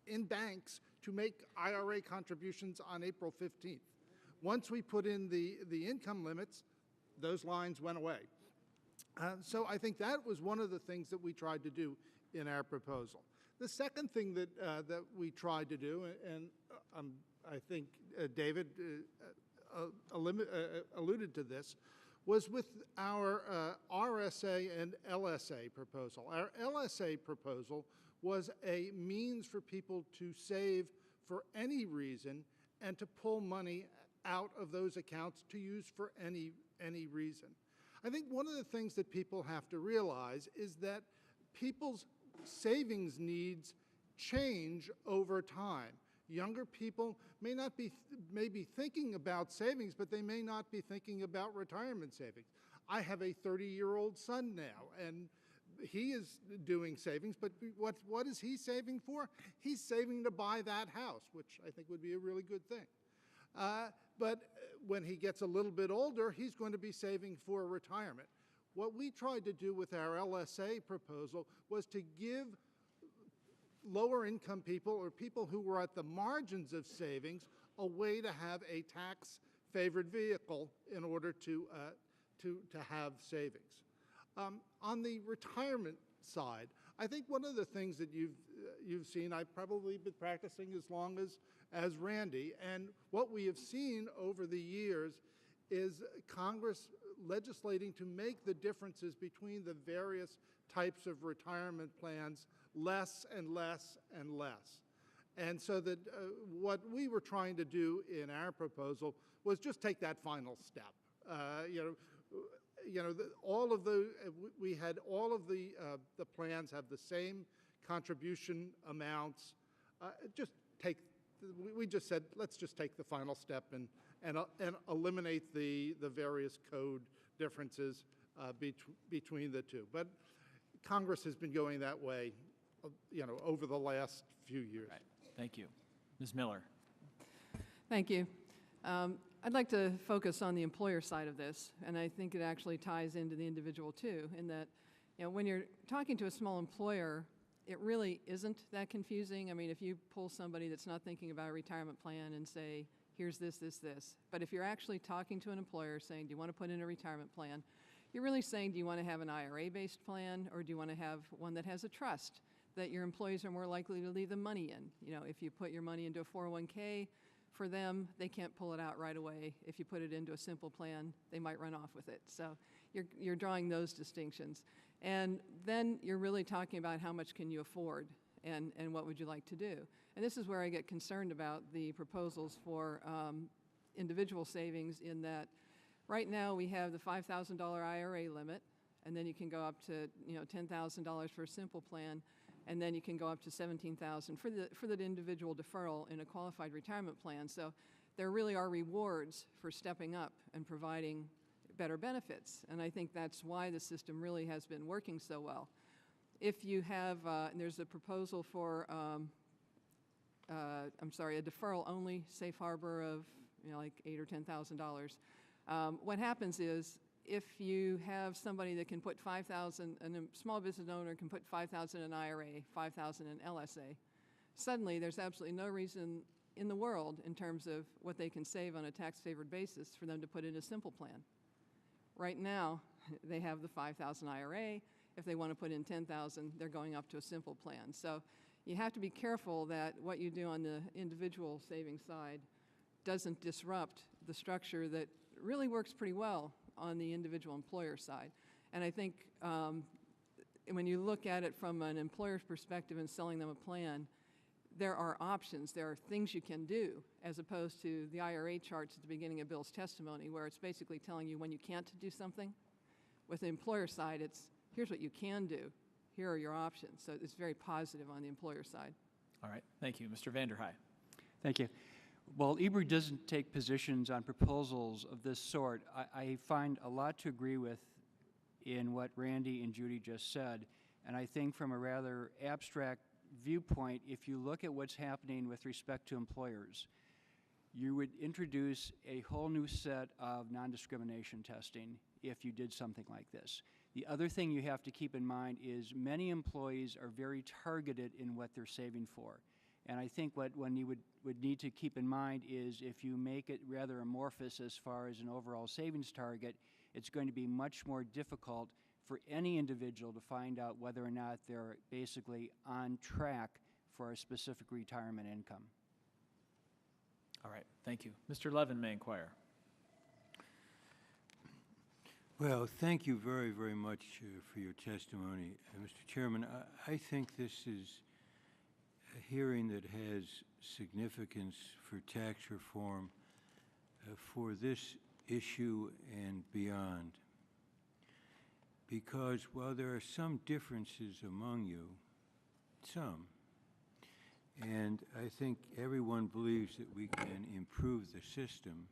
in banks to make IRA contributions on April 15th. Once we put in the income limits, those lines went away. So I think that was one of the things that we tried to do in our proposal. The second thing that we tried to do, and I think David alluded to this, was with our RSA and LSA proposal. Our LSA proposal was a means for people to save for any reason and to pull money out of those accounts to use for any reason. I think one of the things that people have to realize is that people's savings needs change over time. Younger people may be thinking about savings, but they may not be thinking about retirement savings. I have a 30-year-old son now, and he is doing savings, but what is he saving for? He's saving to buy that house, which I think would be a really good thing. But when he gets a little bit older, he's going to be saving for retirement. What we tried to do with our LSA proposal was to give lower income people or people who were at the margins of savings a way to have a tax-favored vehicle in order to have savings. On the retirement side, I think one of the things that you've seen, I've probably been practicing as long as Randy, and what we have seen over the years is Congress legislating to make the differences between the various types of retirement plans less and less and less. And so that what we were trying to do in our proposal was just take that final step. We had all of the plans have the same contribution amounts. We just said, let's just take the final step and eliminate the various code differences between the two. But Congress has been going that way over the last few years. Right. Thank you. Ms. Miller. Thank you. I'd like to focus on the employer side of this, and I think it actually ties into the individual too, in that, when you're talking to a small employer, it really isn't that confusing. I mean, if you pull somebody that's not thinking about a retirement plan and say, here's this, this, this, but if you're actually talking to an employer saying, do you want to put in a retirement plan, you're really saying, do you want to have an IRA-based plan, or do you want to have one that has a trust that your employees are more likely to leave the money in? If you put your money into a 401k, for them, they can't pull it out right away. If you put it into a simple plan, they might run off with it. So you're drawing those distinctions. And then you're really talking about how much can you afford and what would you like to do. And this is where I get concerned about the proposals for individual savings, in that right now we have the $5,000 IRA limit, and then you can go up to $10,000 for a simple plan, and then you can go up to $17,000 for the individual deferral in a qualified retirement plan. So there really are rewards for stepping up and providing better benefits, and I think that's why the system really has been working so well. If you have, there's a proposal for, a deferral-only safe harbor of like $8,000 or $10,000. What happens is, if you have somebody that can put $5,000, and a small business owner can put $5,000 in IRA, $5,000 in LSA, suddenly there's absolutely no reason in the world, in terms of what they can save on a tax-favored basis, for them to put in a simple plan. Right now, they have the $5,000 IRA. If they want to put in $10,000, they're going up to a simple plan. So you have to be careful that what you do on the individual savings side doesn't disrupt the structure that really works pretty well on the individual employer side. And I think when you look at it from an employer's perspective and selling them a plan, there are options, there are things you can do, as opposed to the IRA charts at the beginning of Bill's testimony, where it's basically telling you when you can't do something. With the employer side, it's here's what you can do, here are your options. So it's very positive on the employer side. All right. Thank you. Mr. Vanderhei. Thank you. Well, EBRI doesn't take positions on proposals of this sort. I find a lot to agree with in what Randy and Judy just said, and I think from a rather abstract viewpoint, if you look at what's happening with respect to employers, you would introduce a whole new set of non-discrimination testing if you did something like this. The other thing you have to keep in mind is many employees are very targeted in what they're saving for. And I think what one you would need to keep in mind is, if you make it rather amorphous as far as an overall savings target, it's going to be much more difficult for any individual to find out whether or not they're basically on track for a specific retirement income. All right. Thank you. Mr. Levin may inquire. Well, thank you very, very much for your testimony. Mr. Chairman, I think this is a hearing that has significance for tax reform for this issue and beyond. Because while there are some differences among you, and I think everyone believes that we can improve the system,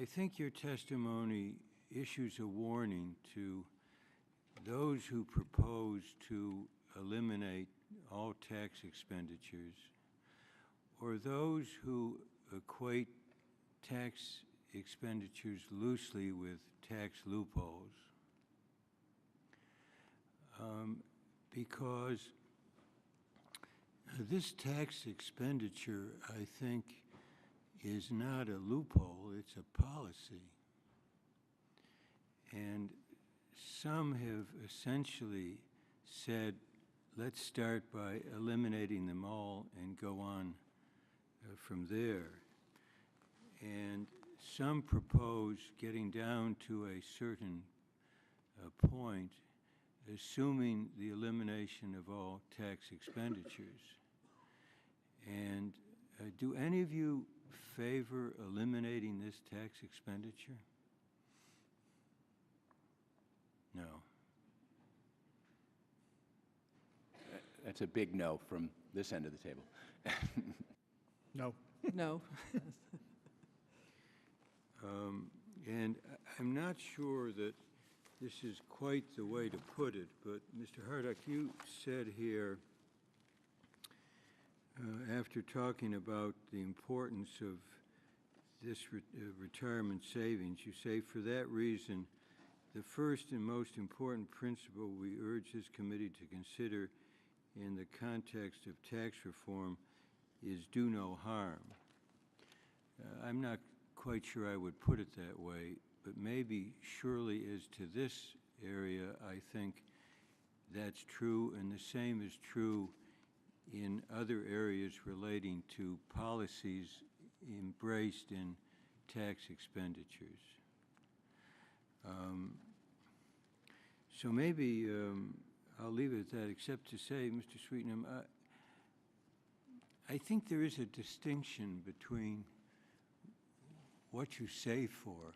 I think your testimony issues a warning to those who propose to eliminate all tax expenditures, or those who equate tax expenditures loosely with tax loopholes. Because this tax expenditure, I think, is not a loophole, it's a policy. And some have essentially said, let's start by eliminating them all and go on from there. And some propose getting down to a certain point, assuming the elimination of all tax expenditures. And do any of you favor eliminating this tax expenditure? No. That's a big no from this end of the table. No. No. And I'm not sure that this is quite the way to put it, but Mr. Hardock, you said here, after talking about the importance of this retirement savings, you say, for that reason, the first and most important principle we urge this committee to consider in the context of tax reform is do no harm. I'm not quite sure I would put it that way, but maybe surely as to this area, I think that's true, and the same is true in other areas relating to policies embraced in tax expenditures. So maybe I'll leave it at that, except to say, Mr. Sweetnam, I think there is a distinction between what you save for,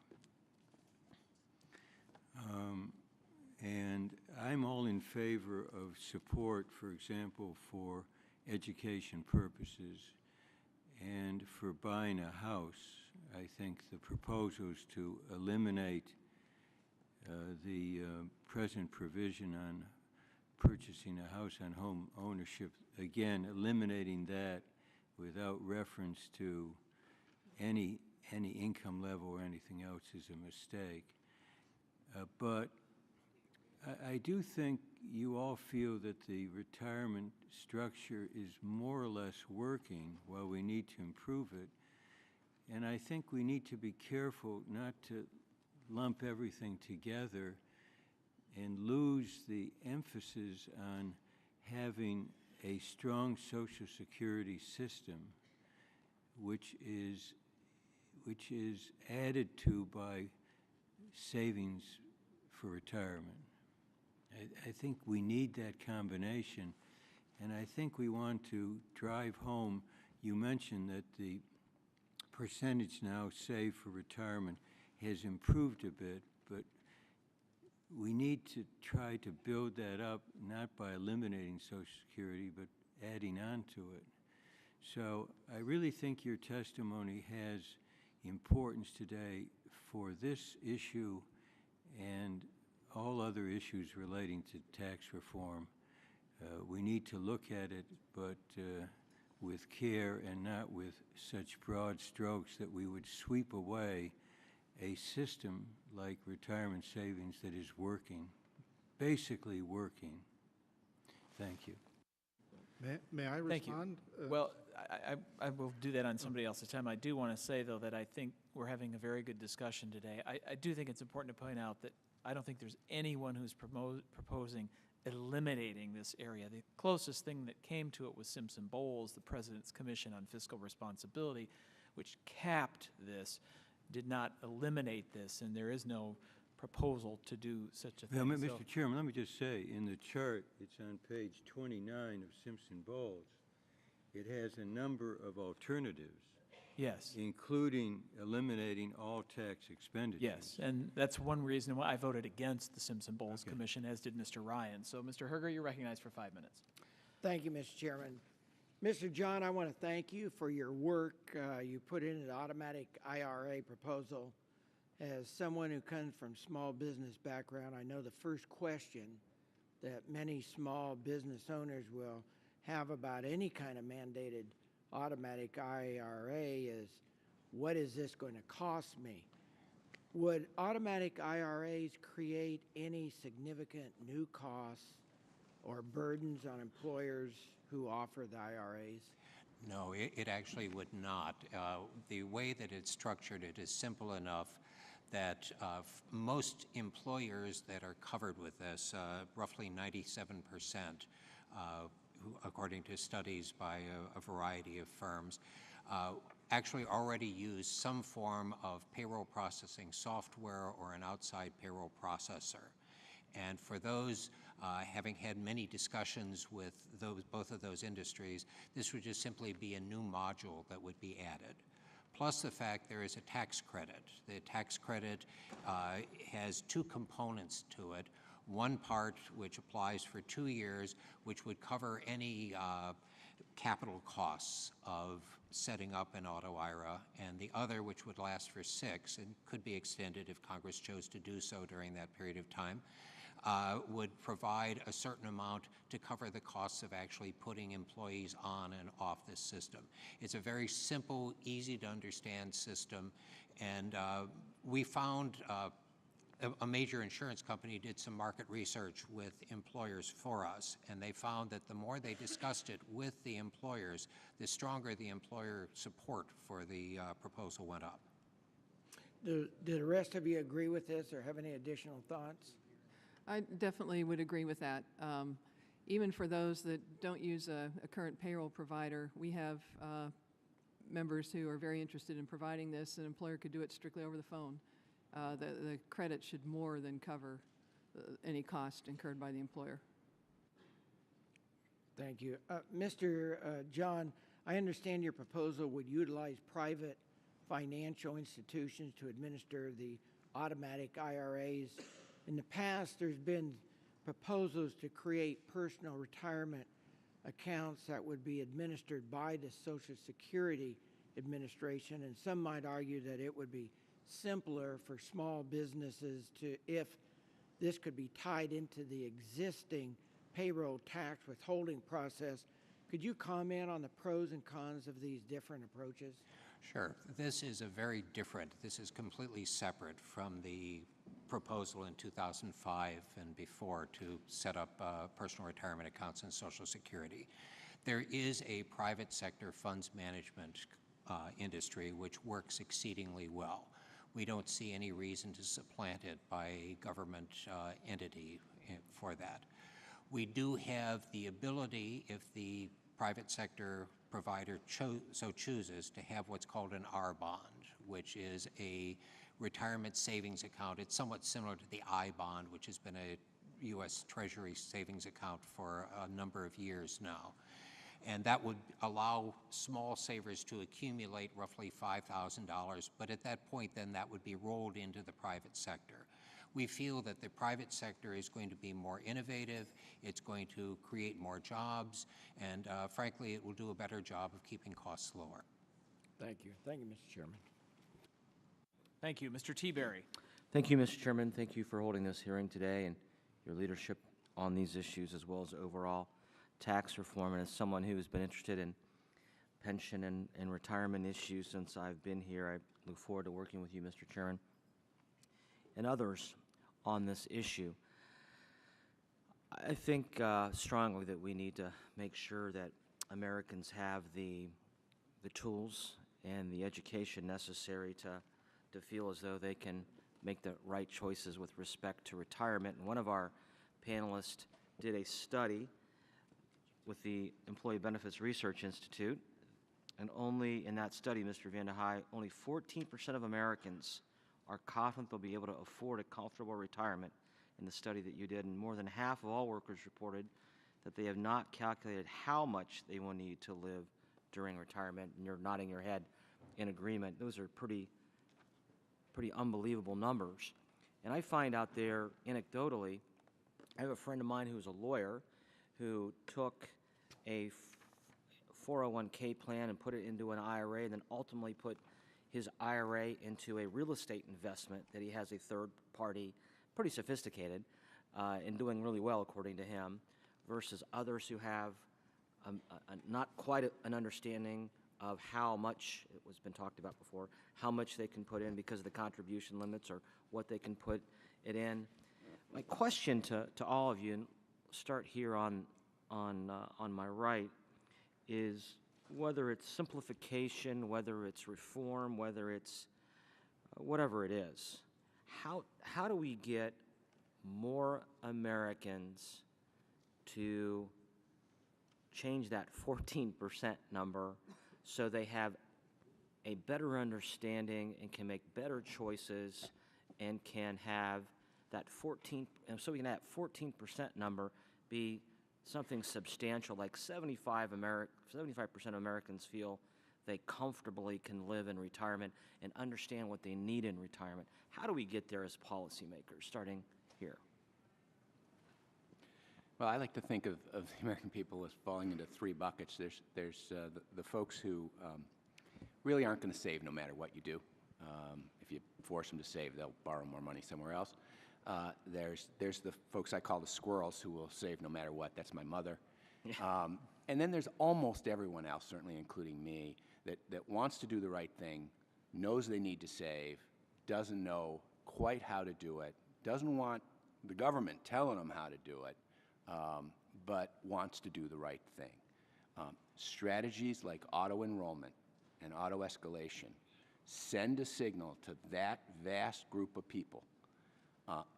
and I'm all in favor of support, for example, for education purposes and for buying a house. I think the proposals to eliminate the present provision on purchasing a house on home ownership, again, eliminating that without reference to any income level or anything else is a mistake. But I do think you all feel that the retirement structure is more or less working, while we need to improve it. And I think we need to be careful not to lump everything together and lose the emphasis on having a strong Social Security system, which is added to by savings for retirement. I think we need that combination, and I think we want to drive home. You mentioned that the percentage now saved for retirement has improved a bit, but we need to try to build that up, not by eliminating Social Security, but adding on to it. So I really think your testimony has importance today for this issue and all other issues relating to tax reform. We need to look at it, but with care and not with such broad strokes that we would sweep away a system like retirement savings that is working, basically working. Thank you. May I Thank you. respond? Well, I will do that on somebody else's time. I do want to say, though, that I think we're having a very good discussion today. I do think it's important to point out that I don't think there's anyone who's proposing eliminating this area. The closest thing that came to it was Simpson-Bowles, the President's Commission on Fiscal Responsibility, which capped this, did not eliminate this, and there is no proposal to do such a thing. Well, Mr. Chairman, let me just say, in the chart, it's on page 29 of Simpson-Bowles, it has a number of alternatives. Yes. Including eliminating all tax expenditures. Yes, and that's one reason why I voted against the Simpson-Bowles Commission, as did Mr. Ryan. So, Mr. Herger, you're recognized for 5 minutes. Thank you, Mr. Chairman. Mr. John, I want to thank you for your work. You put in an automatic IRA proposal. As someone who comes from small business background, I know the first question that many small business owners will have about any kind of mandated automatic IRA is, what is this going to cost me? Would automatic IRAs create any significant new costs or burdens on employers who offer the IRAs? No, it actually would not. The way that it's structured, it is simple enough that most employers that are covered with this, roughly 97%, according to studies by a variety of firms, actually already use some form of payroll processing software or an outside payroll processor. And for those, having had many discussions with both of those industries, this would just simply be a new module that would be added. Plus the fact there is a tax credit. The tax credit has two components to it. One part which applies for 2 years, which would cover any capital costs of setting up an auto IRA, and the other which would last for 6 and could be extended if Congress chose to do so during that period of time, would provide a certain amount to cover the costs of actually putting employees on and off this system. It's a very simple, easy to understand system, and we found a major insurance company did some market research with employers for us, and they found that the more they discussed it with the employers, the stronger the employer support for the proposal went up. Do the rest of you agree with this or have any additional thoughts? I definitely would agree with that. Even for those that don't use a current payroll provider, we have members who are very interested in providing this. An employer could do it strictly over the phone. The credit should more than cover any cost incurred by the employer. Thank you. Mr. John, I understand your proposal would utilize private financial institutions to administer the automatic IRAs. In the past, there's been proposals to create personal retirement accounts that would be administered by the Social Security Administration, and some might argue that it would be simpler for small businesses to, if this could be tied into the existing payroll tax withholding process. Could you comment on the pros and cons of these different approaches? Sure. This is this is completely separate from the proposal in 2005 and before to set up personal retirement accounts in Social Security. There is a private sector funds management industry which works exceedingly well. We don't see any reason to supplant it by a government entity for that. We do have the ability, if the private sector provider so chooses, to have what's called an R bond, which is a retirement savings account. It's somewhat similar to the I bond, which has been a U.S. Treasury savings account for a number of years now. And that would allow small savers to accumulate roughly $5,000, but at that point then that would be rolled into the private sector. We feel that the private sector is going to be more innovative, it's going to create more jobs, and frankly it will do a better job of keeping costs lower. Thank you. Thank you, Mr. Chairman. Thank you. Mr. Teaberry. Thank you, Mr. Chairman. Thank you for holding this hearing today and your leadership on these issues as well as overall tax reform. And as someone who has been interested in pension and retirement issues since I've been here, I look forward to working with you, Mr. Chairman, and others on this issue. I think strongly that we need to make sure that Americans have the tools and the education necessary to feel as though they can make the right choices with respect to retirement. And one of our panelists did a study with the Employee Benefits Research Institute, and only in that study, Mr. Van der Heij, only 14% of Americans are confident they'll be able to afford a comfortable retirement in the study that you did, and more than half of all workers reported that they have not calculated how much they will need to live during retirement, and you're nodding your head in agreement. Those are pretty unbelievable numbers. And I find out there anecdotally, I have a friend of mine who's a lawyer who took a 401k plan and put it into an IRA, and then ultimately put his IRA into a real estate investment that he has a third party, pretty sophisticated, and doing really well according to him, versus others who have not quite an understanding of how much, it was been talked about before, how much they can put in because of the contribution limits or what they can put it in. My question to all of you, and start here on my right, is whether it's simplification, whether it's reform, whether it's whatever it is, how do we get more Americans to change that 14% number so they have a better understanding and can make better choices and can have that 14%, so we can have 14% number be something substantial, like 75% of Americans feel they comfortably can live in retirement and understand what they need in retirement. How do we get there as policymakers, starting here? Well, I like to think of the American people as falling into three buckets. There's the folks who really aren't going to save no matter what you do. If you force them to save, they'll borrow more money somewhere else. There's the folks I call the squirrels who will save no matter what. That's my mother. And then there's almost everyone else, certainly including me, that wants to do the right thing, knows they need to save, doesn't know quite how to do it, doesn't want the government telling them how to do it, but wants to do the right thing. Strategies like auto-enrollment and auto-escalation send a signal to that vast group of people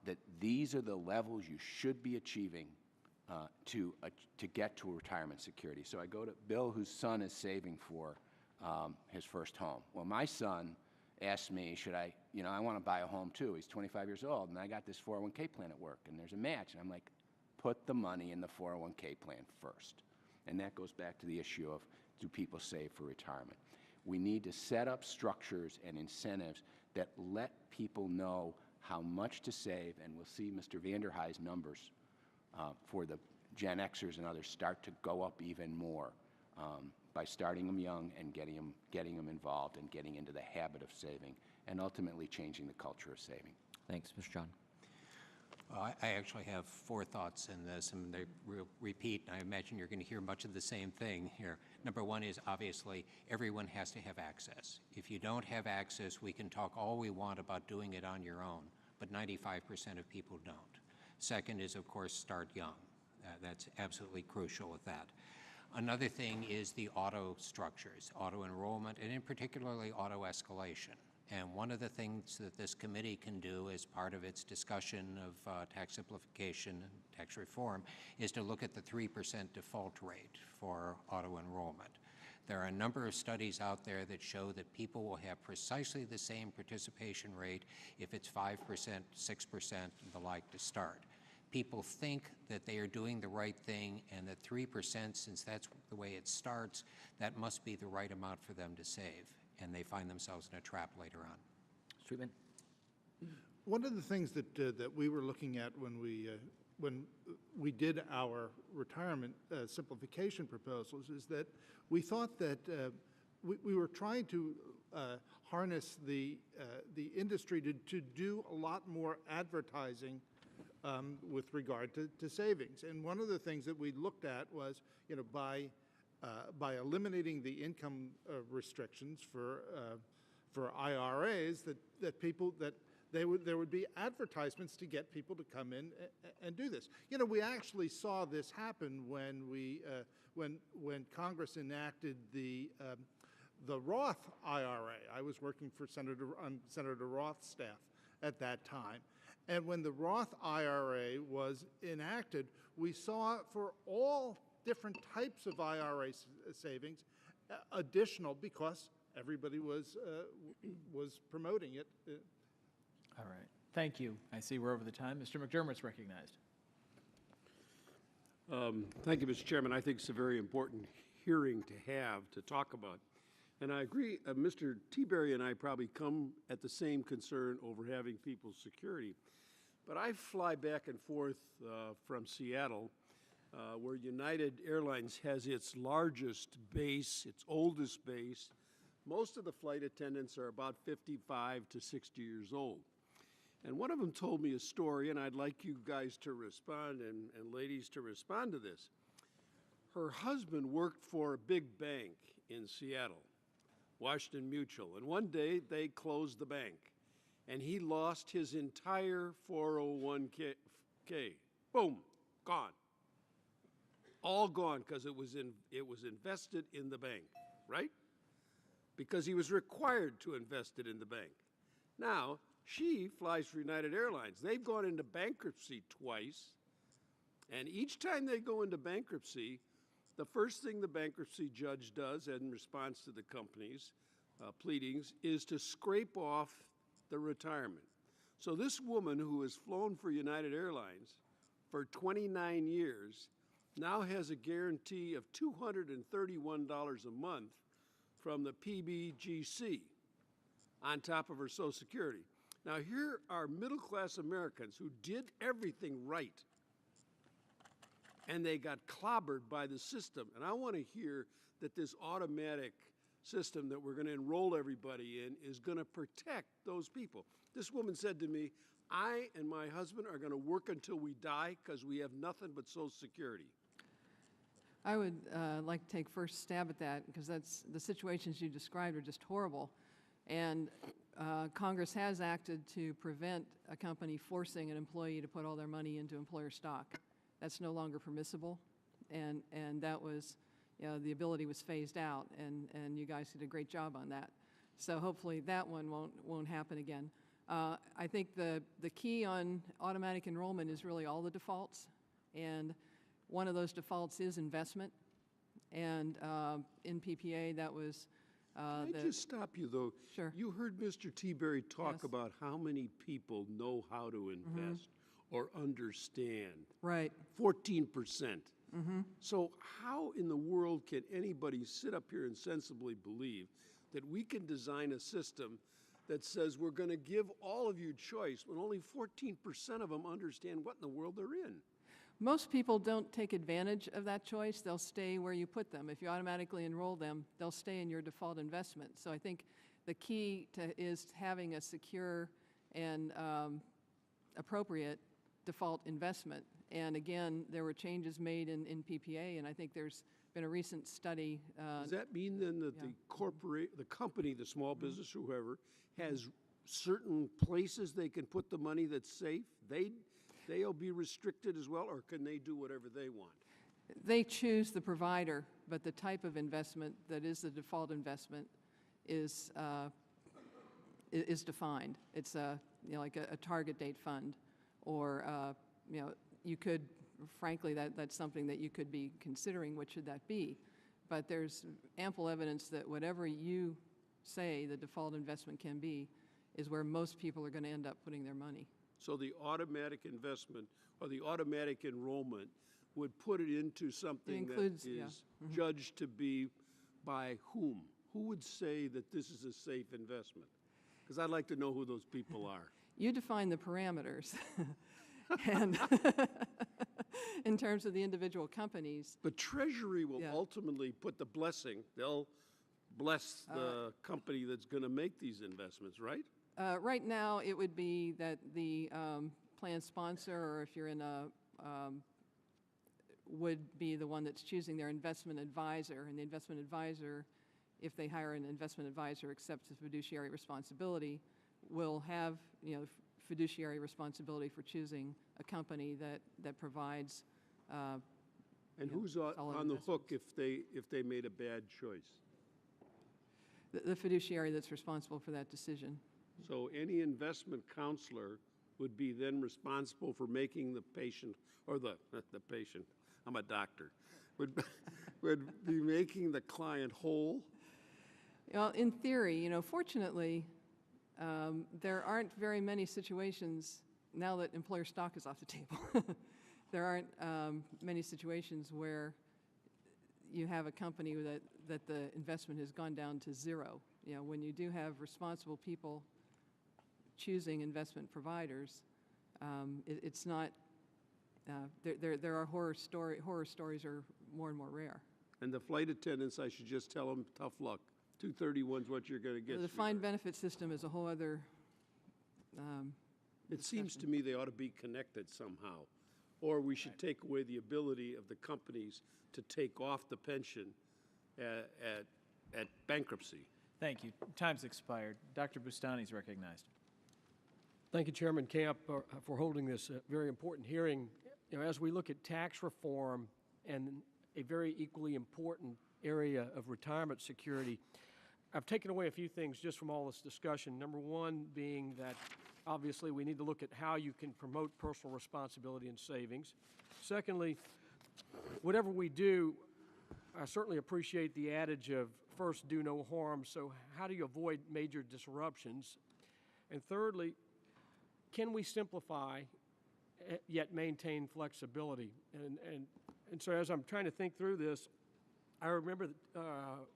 that these are the levels you should be achieving to get to a retirement security. So I go to Bill, whose son is saving for his first home. Well, my son asked me, should I, I want to buy a home too. He's 25 years old, and I got this 401k plan at work, and there's a match. And I'm like, put the money in the 401k plan first. And that goes back to the issue of, do people save for retirement? We need to set up structures and incentives that let people know how much to save, and we'll see Mr. Vanderhei's numbers for the Gen Xers and others start to go up even more by starting them young and getting them involved and getting into the habit of saving and ultimately changing the culture of saving. Thanks, Mr. John. I actually have four thoughts in this, and they repeat, and I imagine you're going to hear much of the same thing here. Number one is, obviously, everyone has to have access. If you don't have access, we can talk all we want about doing it on your own, but 95% of people don't. Second is, of course, start young. That's absolutely crucial with that. Another thing is the auto structures, auto enrollment, and in particularly auto escalation. And one of the things that this committee can do as part of its discussion of tax simplification and tax reform is to look at the 3% default rate for auto enrollment. There are a number of studies out there that show that people will have precisely the same participation rate if it's 5%, 6%, and the like to start. People think that they are doing the right thing, and that 3%, since that's the way it starts, that must be the right amount for them to save, and they find themselves in a trap later on. Streetman? One of the things that we were looking at when we did our retirement simplification proposals is that we thought that we were trying to harness the industry to do a lot more advertising with regard to savings. And one of the things that we looked at was, by eliminating the income restrictions for IRAs, there would be advertisements to get people to come in and do this. We actually saw this happen when Congress enacted the Roth IRA. I was working for Senator Roth's staff at that time. And when the Roth IRA was enacted, we saw for all different types of IRA savings additional, because everybody was promoting it. All right. Thank you. I see we're over the time. Mr. McDermott's recognized. Thank you, Mr. Chairman. I think it's a very important hearing to have to talk about. And I agree, Mr. Teaberry and I probably come at the same concern over having people's security. But I fly back and forth from Seattle, where United Airlines has its largest base, its oldest base. Most of the flight attendants are about 55 to 60 years old. And one of them told me a story, and I'd like you guys to respond and ladies to respond to this. Her husband worked for a big bank in Seattle, Washington Mutual, and one day they closed the bank, and he lost his entire 401k. Boom, gone. All gone because it was invested in the bank, right? Because he was required to invest it in the bank. Now, she flies for United Airlines. They've gone into bankruptcy twice, and each time they go into bankruptcy, the first thing the bankruptcy judge does in response to the company's pleadings is to scrape off the retirement. So this woman who has flown for United Airlines for 29 years now has a guarantee of $231 a month from the PBGC on top of her Social Security. Now, here are middle-class Americans who did everything right, and they got clobbered by the system. And I want to hear that this automatic system that we're going to enroll everybody in is going to protect those people. This woman said to me, I and my husband are going to work until we die because we have nothing but Social Security. I would like to take first stab at that, because that's, the situations you described are just horrible. And Congress has acted to prevent a company forcing an employee to put all their money into employer stock. That's no longer permissible, and that was, you know, the ability was phased out, and you guys did a great job on that. So hopefully that one won't happen again. I think the key on automatic enrollment is really all the defaults, and one of those defaults is investment. And in PPA, that was Can I just stop you, though? Sure. You heard Mr. T-Berry talk Yes. about how many people know how to invest or understand. right. 14%. So how in the world can anybody sit up here and sensibly believe that we can design a system that says we're going to give all of you choice when only 14% of them understand what in the world they're in? Most people don't take advantage of that choice. They'll stay where you put them. If you automatically enroll them, they'll stay in your default investment. So I think the key is having a secure and appropriate default investment. And again, there were changes made in PPA, and I think there's been a recent study. Does that mean then that yeah. the company, the small business, or whoever, has certain places they can put the money that's safe? They'll be restricted as well, or can they do whatever they want? They choose the provider, but the type of investment that is the default investment is defined. It's like a target date fund, or you could, frankly, that's something that you could be considering. What should that be? But there's ample evidence that whatever you say the default investment can be is where most people are going to end up putting their money. So the automatic investment or the automatic enrollment would put it into something includes, that yeah. is judged to be by whom? Who would say that this is a safe investment? Because I'd like to know who those people are. You define the parameters, and in terms of the individual companies. But Treasury will Yeah. ultimately put the blessing. They'll bless the company that's going to make these investments, right? Right now, it would be that the plan sponsor, or if you're in a, would be the one that's choosing their investment advisor, and the investment advisor, if they hire an investment advisor, accepts the fiduciary responsibility, will have, fiduciary responsibility for choosing a company that provides. And who's on the hook if they made a bad choice? The fiduciary that's responsible for that decision. So any investment counselor would be then responsible for making the patient, or the patient, I'm a doctor, would be making the client whole? Well, in theory, fortunately, there aren't very many situations, now that employer stock is off the table, there aren't many situations where you have a company that the investment has gone down to zero. When you do have responsible people choosing investment providers, it's not, there are horror stories are more and more rare. And the flight attendants, I should just tell them, tough luck. 231 is what you're going to get. The defined benefit system is a whole other It seems to me they ought to be connected somehow. Or we should take away the ability of the companies to take off the pension at bankruptcy. Thank you. Time's expired. Dr. Bustani is recognized. Thank you, Chairman Camp, for holding this very important hearing. As we look at tax reform and a very equally important area of retirement security, I've taken away a few things just from all this discussion. Number one being that obviously we need to look at how you can promote personal responsibility and savings. Secondly, whatever we do, I certainly appreciate the adage of first do no harm, so how do you avoid major disruptions? And thirdly, can we simplify yet maintain flexibility? And so as I'm trying to think through this, I remember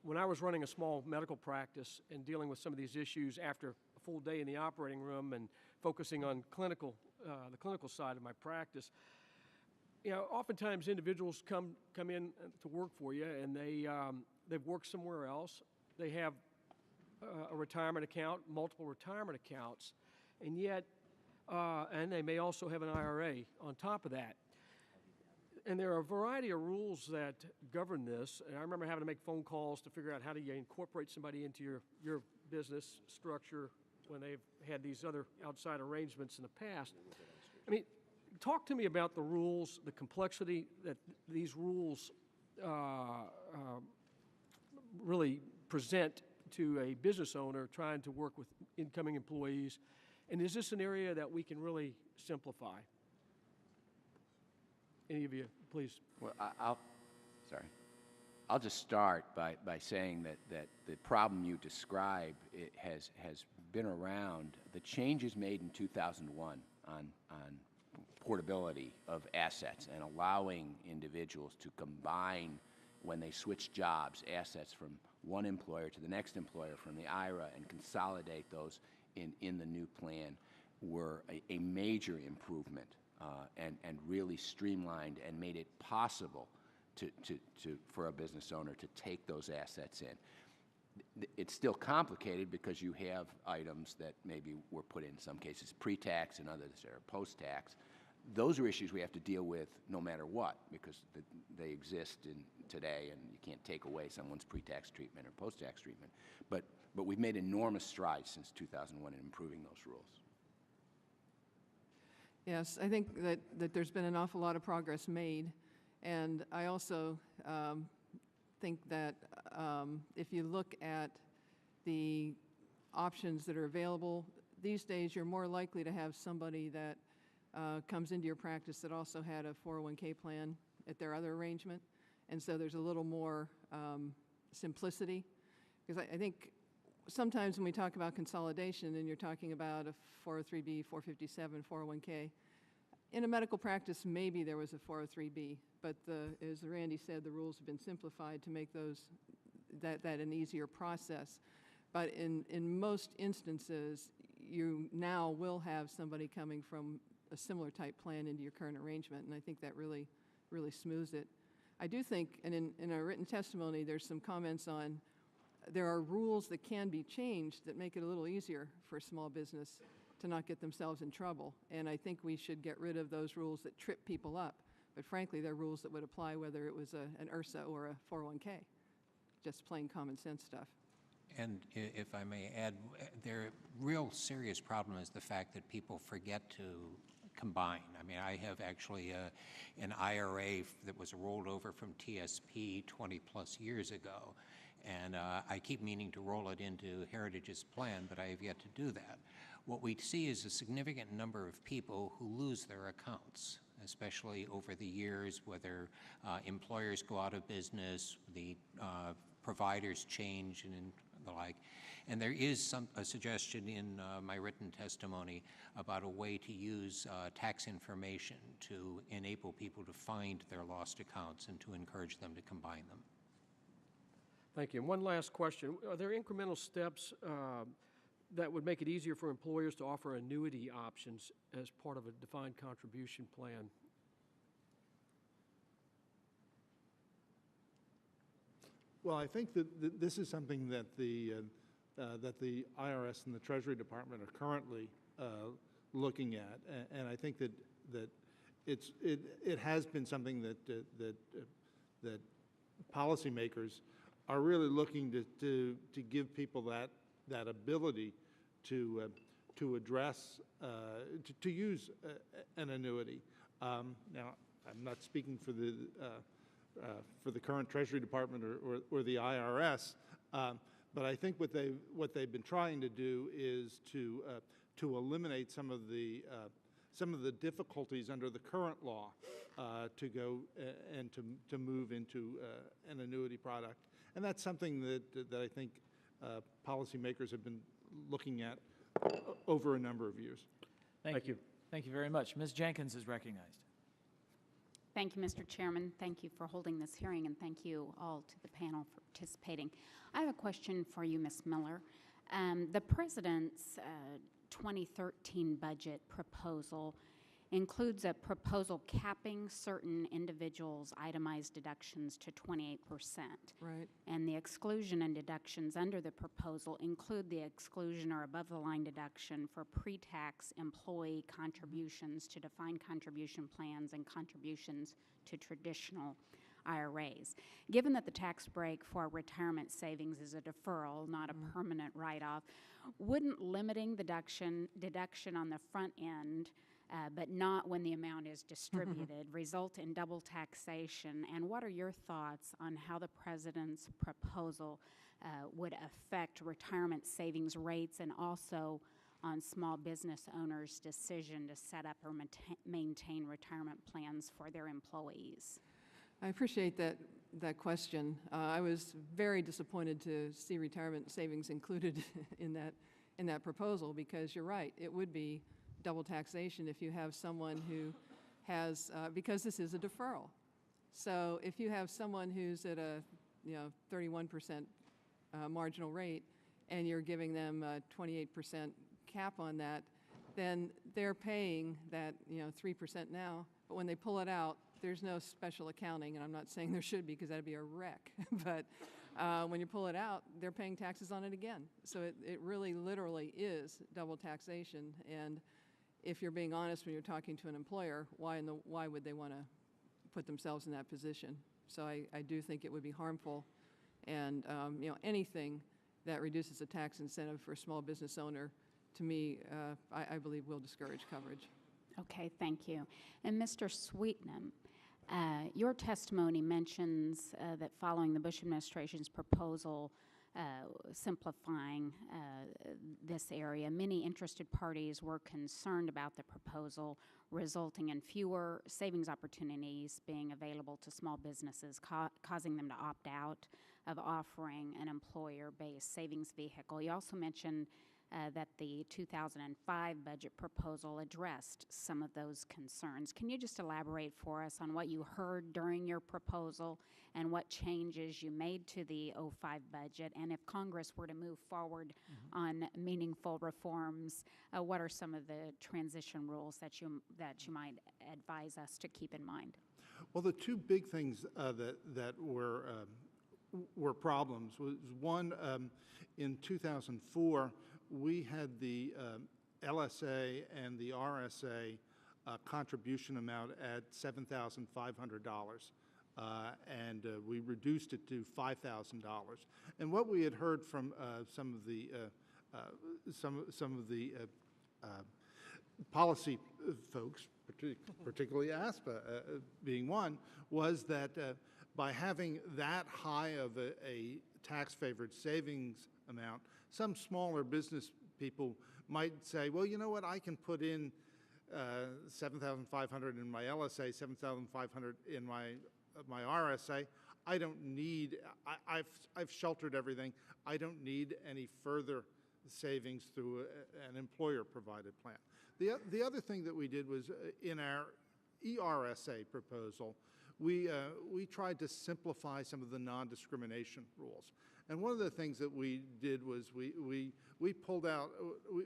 when I was running a small medical practice and dealing with some of these issues after a full day in the operating room and focusing on the clinical side of my practice, oftentimes individuals come in to work for you, and they've worked somewhere else. They have a retirement account, multiple retirement accounts, and yet, and they may also have an IRA on top of that. And there are a variety of rules that govern this. And I remember having to make phone calls to figure out how do you incorporate somebody into your business structure when they've had these other outside arrangements in the past. I mean, talk to me about the rules, the complexity that these rules really present to a business owner trying to work with incoming employees. And is this an area that we can really simplify? Any of you, please. Well, I'll just start by saying that the problem you describe has been around. The changes made in 2001 on portability of assets and allowing individuals to combine, when they switch jobs, assets from one employer to the next employer from the IRA and consolidate those in the new plan were a major improvement. And really streamlined and made it possible for a business owner to take those assets in. It's still complicated because you have items that maybe were put in some cases pre-tax and others are post-tax. Those are issues we have to deal with no matter what, because they exist today, and you can't take away someone's pre-tax treatment or post-tax treatment. But we've made enormous strides since 2001 in improving those rules. Yes, I think that there's been an awful lot of progress made, and I also think that if you look at the options that are available these days, you're more likely to have somebody that comes into your practice that also had a 401k plan at their other arrangement, and so there's a little more simplicity, because I think sometimes when we talk about consolidation and you're talking about a 403B, 457, 401k, in a medical practice, maybe there was a 403B, but as Randy said, the rules have been simplified to make that an easier process. But in most instances, you now will have somebody coming from a similar type plan into your current arrangement, and I think that really smooths it. I do think, and in our written testimony, there's some comments on there are rules that can be changed that make it a little easier for a small business to not get themselves in trouble. And I think we should get rid of those rules that trip people up. But frankly, they're rules that would apply whether it was an IRSA or a 401k, just plain common sense stuff. And if I may add, their real serious problem is the fact that people forget to combine. I mean, I have actually an IRA that was rolled over from TSP 20 plus years ago. And I keep meaning to roll it into Heritage's plan, but I have yet to do that. What we see is a significant number of people who lose their accounts, especially over the years, whether employers go out of business, the providers change, and the like. And there is a suggestion in my written testimony about a way to use tax information to enable people to find their lost accounts and to encourage them to combine them. Thank you. And one last question. Are there incremental steps that would make it easier for employers to offer annuity options as part of a defined contribution plan? Well, I think that this is something that the IRS and the Treasury Department are currently looking at, and I think that it has been something that policymakers are really looking to give people that ability to address to use an annuity. Now, I'm not speaking for the current Treasury Department or the IRS, but I think what they've been trying to do is to eliminate some of the difficulties under the current law to go and to move into an annuity product. And that's something that I think policymakers have been looking at over a number of years. Thank you. Thank you very much. Ms. Jenkins is recognized. Thank you, Mr. Chairman. Thank you for holding this hearing, and thank you all to the panel for participating. I have a question for you, Ms. Miller. The President's 2013 budget proposal includes a proposal capping certain individuals' itemized deductions to 28%. Right. And the exclusion and deductions under the proposal include the exclusion or above-the-line deduction for pre-tax employee contributions to defined contribution plans and contributions to traditional IRAs. Given that the tax break for retirement savings is a deferral, not a permanent write-off, wouldn't limiting the deduction on the front end but not when the amount is distributed, result in double taxation? And what are your thoughts on how the President's proposal would affect retirement savings rates and also on small business owners' decision to set up or maintain retirement plans for their employees? I appreciate that question. I was very disappointed to see retirement savings included in that proposal, because you're right, it would be double taxation if you have someone who has, because this is a deferral. So if you have someone who's at a 31% marginal rate and you're giving them a 28% cap on that, then they're paying that 3% now, but when they pull it out, there's no special accounting, and I'm not saying there should be because that'd be a wreck, but when you pull it out, they're paying taxes on it again. So it really literally is double taxation, and if you're being honest when you're talking to an employer, why would they want to put themselves in that position? So I do think it would be harmful, and anything that reduces the tax incentive for a small business owner, to me, I believe will discourage coverage. Okay, thank you. And Mr. Sweetnam, your testimony mentions that following the Bush administration's proposal simplifying this area, many interested parties were concerned about the proposal, resulting in fewer savings opportunities being available to small businesses, causing them to opt out of offering an employer-based savings vehicle. You also mentioned that the 2005 budget proposal addressed some of those concerns. Can you just elaborate for us on what you heard during your proposal and what changes you made to the 05 budget? And if Congress were to move forward on meaningful reforms, what are some of the transition rules that you might advise us to keep in mind? Well, the two big things that were problems was one, in 2004, we had the LSA and the RSA contribution amount at $7,500, and we reduced it to $5,000. And what we had heard from some of the policy folks, particularly ASPA being one, was that by having that high of a tax-favored savings amount, some smaller business people might say, well, you know what, I can put in $7,500 in my LSA, $7,500 in my RSA. I don't need, I've sheltered everything. I don't need any further savings through an employer-provided plan. The other thing that we did was in our ERSA proposal, we tried to simplify some of the non-discrimination rules. And one of the things that we did was we pulled out,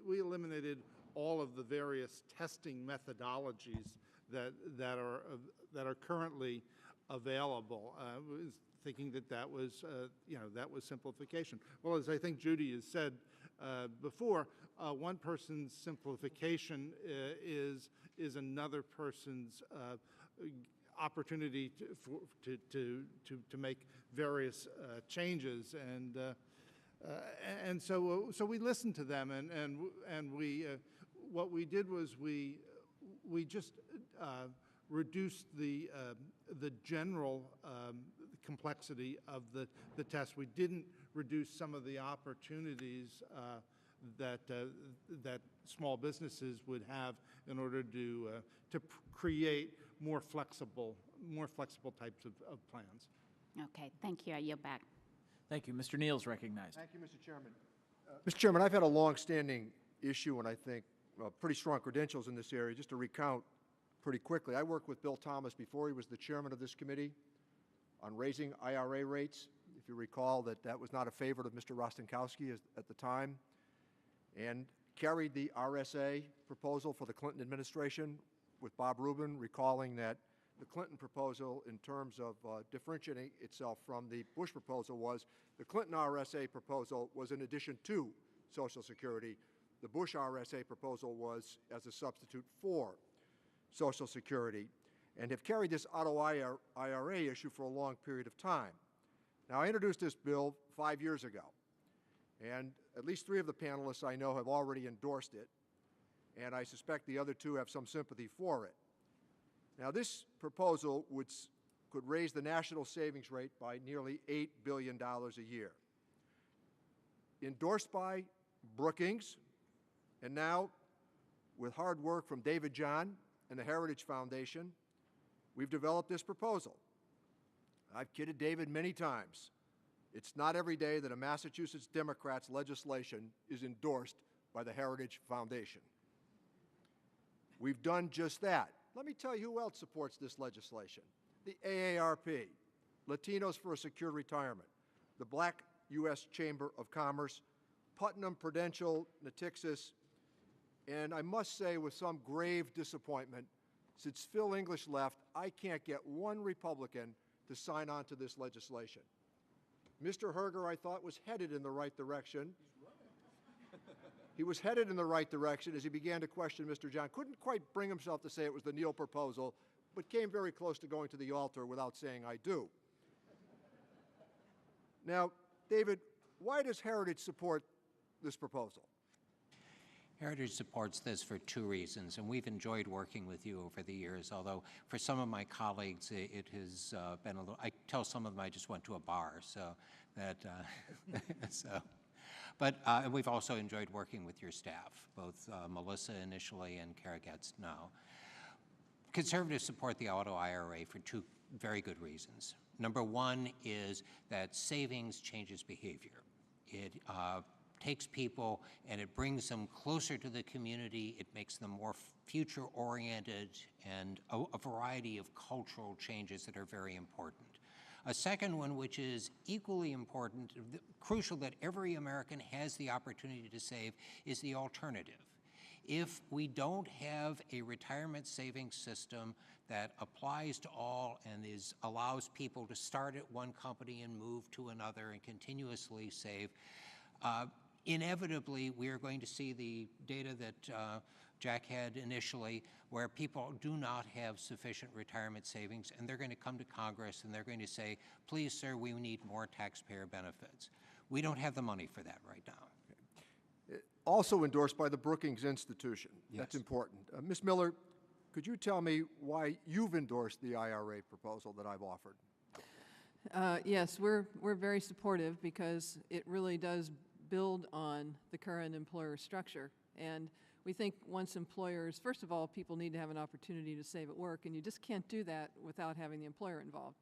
we eliminated all of the various testing methodologies that are currently available, thinking that was that was simplification. Well, as I think Judy has said before, one person's simplification is another person's opportunity to make various changes, and so we listened to them, and we what we did was we just reduced the general complexity of the test. We didn't reduce some of the opportunities that small businesses would have in order to create more flexible types of plans. Okay, thank you. I yield back. Thank you. Mr. Neal's recognized. Thank you, Mr. Chairman. Mr. Chairman, I've had a long-standing issue and I think pretty strong credentials in this area. Just to recount pretty quickly, I worked with Bill Thomas before he was the chairman of this committee on raising IRA rates. If you recall, that was not a favorite of Mr. Rostenkowski at the time, and carried the RSA proposal for the Clinton administration with Bob Rubin, recalling that the Clinton proposal, in terms of differentiating itself from the Bush proposal, was the Clinton RSA proposal was in addition to Social Security. The Bush RSA proposal was as a substitute for Social Security, and have carried this auto IRA issue for a long period of time. Now, I introduced this bill 5 years ago, and at least 3 of the panelists I know have already endorsed it, and I suspect the other 2 have some sympathy for it. Now, this proposal could raise the national savings rate by nearly $8 billion a year. Endorsed by Brookings, and now, with hard work from David John and the Heritage Foundation, we've developed this proposal. I've kidded David many times. It's not every day that a Massachusetts Democrat's legislation is endorsed by the Heritage Foundation. We've done just that. Let me tell you who else supports this legislation. The AARP, Latinos for a Secure Retirement, the Black U.S. Chamber of Commerce, Putnam, Prudential, Natixis, and I must say with some grave disappointment, since Phil English left, I can't get one Republican to sign on to this legislation. Mr. Herger, I thought, was headed in the right direction. He was headed in the right direction as he began to question Mr. John. Couldn't quite bring himself to say it was the Neal proposal, but came very close to going to the altar without saying, I do. Now, David, why does Heritage support this proposal? Heritage supports this for 2 reasons, and we've enjoyed working with you over the years, although for some of my colleagues it has been a little, I tell some of them I just went to a bar, so that, and we've also enjoyed working with your staff, both Melissa initially and Kara Getz now. Conservatives support the auto IRA for 2 very good reasons. Number 1 is that savings changes behavior. It takes people and it brings them closer to the community. It makes them more future-oriented and a variety of cultural changes that are very important. A second one, which is equally important, crucial that every American has the opportunity to save, is the alternative. If we don't have a retirement savings system that applies to all and allows people to start at one company and move to another and continuously save, inevitably, we are going to see the data that Jack had initially, where people do not have sufficient retirement savings, and they're going to come to Congress and they're going to say, please, sir, we need more taxpayer benefits. We don't have the money for that right now. Also endorsed by the Brookings Institution. Yes. That's important. Ms. Miller, could you tell me why you've endorsed the IRA proposal that I've offered? Yes, we're very supportive because it really does build on the current employer structure. And we think once employers, first of all, people need to have an opportunity to save at work, and you just can't do that without having the employer involved.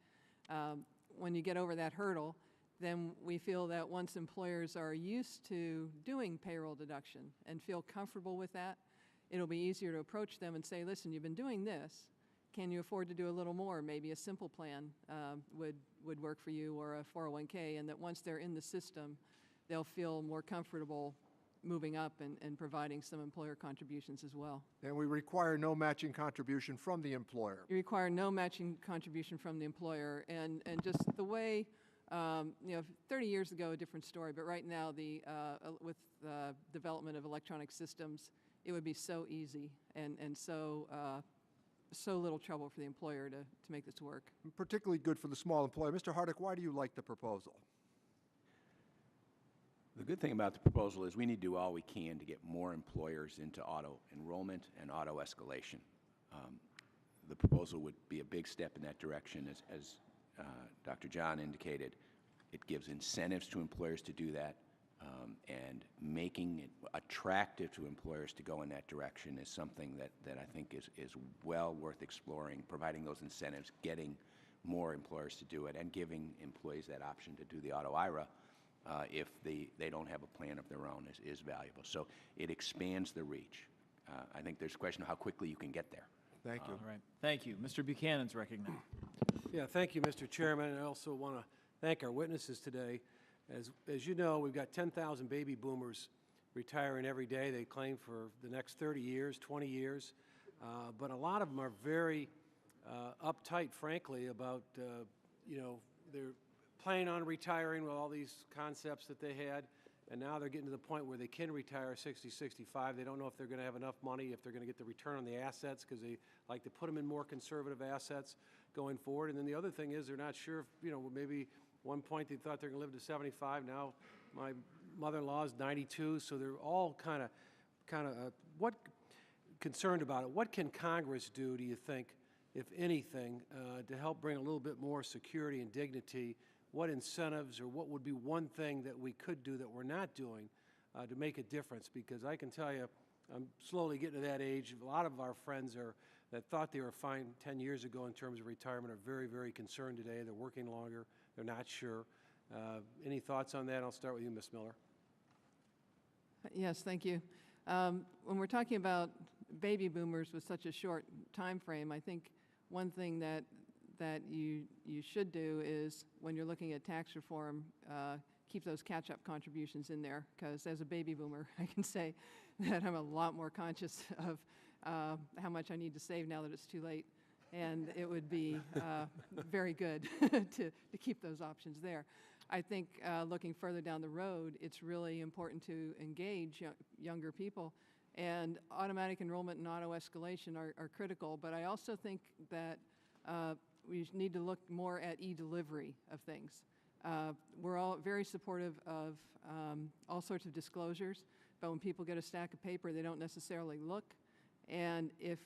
When you get over that hurdle, then we feel that once employers are used to doing payroll deduction and feel comfortable with that, it'll be easier to approach them and say, listen, you've been doing this. Can you afford to do a little more? Maybe a simple plan would work for you, or a 401k, and that once they're in the system, they'll feel more comfortable moving up and providing some employer contributions as well. And we require no matching contribution from the employer. You require no matching contribution from the employer, and just the way, 30 years ago, a different story, but right now, with the development of electronic systems, it would be so easy and so little trouble for the employer to make this work. Particularly good for the small employer. Mr. Hardick, why do you like the proposal? The good thing about the proposal is we need to do all we can to get more employers into auto enrollment and auto escalation. The proposal would be a big step in that direction. As Dr. John indicated, it gives incentives to employers to do that, and making it attractive to employers to go in that direction is something that I think is well worth exploring, providing those incentives, getting more employers to do it, and giving employees that option to do the auto IRA if they don't have a plan of their own is valuable. So it expands the reach. I think there's a question of how quickly you can get there. Thank you. All right. Thank you. Mr. Buchanan's recognized. Yeah, thank you, Mr. Chairman. And I also want to thank our witnesses today. As you know, we've got 10,000 baby boomers retiring every day. They claim for the next 30 years, 20 years. But a lot of them are very uptight, frankly, about, they're planning on retiring with all these concepts that they had, and now they're getting to the point where they can retire 60, 65. They don't know if they're going to have enough money, if they're going to get the return on the assets, because they like to put them in more conservative assets going forward. And then the other thing is they're not sure if, maybe one point they thought they're going to live to 75. Now my mother-in-law is 92, so they're all kind of what concerned about it. What can Congress do, do you think, if anything, to help bring a little bit more security and dignity? What incentives, or what would be one thing that we could do that we're not doing to make a difference? Because I can tell you, I'm slowly getting to that age. A lot of our friends that thought they were fine 10 years ago in terms of retirement are very, very concerned today. They're working longer. They're not sure. Any thoughts on that? I'll start with you, Ms. Miller. Yes, thank you. When we're talking about baby boomers with such a short time frame, I think one thing that you should do is, when you're looking at tax reform, keep those catch-up contributions in there, because as a baby boomer, I can say that I'm a lot more conscious of how much I need to save now that it's too late, and it would be very good to keep those options there. I think looking further down the road, it's really important to engage younger people, and automatic enrollment and auto escalation are critical, but I also think that we need to look more at e-delivery of things. We're all very supportive of all sorts of disclosures, but when people get a stack of paper, they don't necessarily look. And if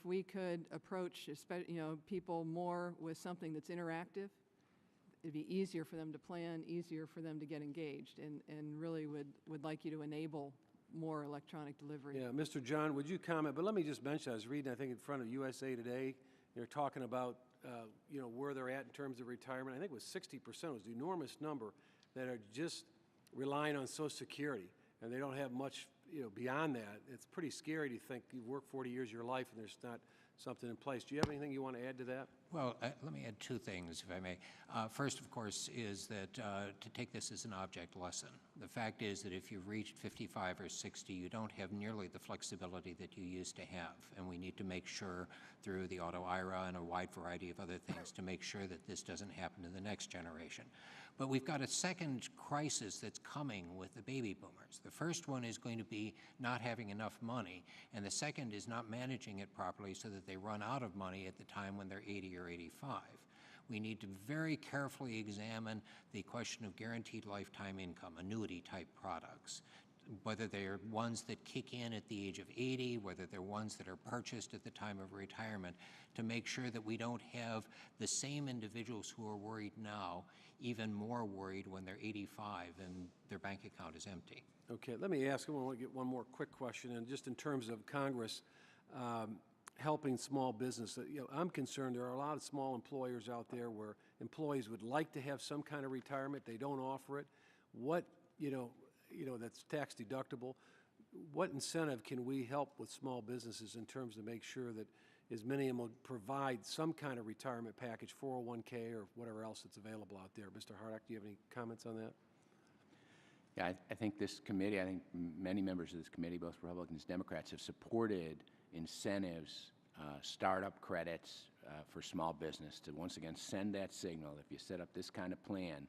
we could approach people more with something that's interactive, it'd be easier for them to plan, easier for them to get engaged, and really would like you to enable more electronic delivery. Yeah, Mr. John, would you comment? But let me just mention, I was reading, I think, in front of USA Today, they're talking about where they're at in terms of retirement. I think it was 60%. It was an enormous number that are just relying on Social Security, and they don't have much beyond that. It's pretty scary to think you've worked 40 years of your life and there's not something in place. Do you have anything you want to add to that? Well, let me add two things, if I may. First, of course, is that to take this as an object lesson. The fact is that if you've reached 55 or 60, you don't have nearly the flexibility that you used to have, and we need to make sure through the auto IRA and a wide variety of other things to make sure that this doesn't happen to the next generation. But we've got a second crisis that's coming with the baby boomers. The first one is going to be not having enough money, and the second is not managing it properly so that they run out of money at the time when they're 80 or 85. We need to very carefully examine the question of guaranteed lifetime income, annuity-type products, whether they're ones that kick in at the age of 80, whether they're ones that are purchased at the time of retirement, to make sure that we don't have the same individuals who are worried now even more worried when they're 85 and their bank account is empty. Okay, let me ask, I want to get one more quick question, and just in terms of Congress helping small business, I'm concerned there are a lot of small employers out there where employees would like to have some kind of retirement, they don't offer it. What, that's tax deductible. What incentive can we help with small businesses in terms of make sure that as many of them will provide some kind of retirement package, 401k or whatever else that's available out there? Mr. Hardock, do you have any comments on that? Yeah, I think this committee, I think many members of this committee, both Republicans and Democrats, have supported incentives, startup credits for small business to once again send that signal. If you set up this kind of plan,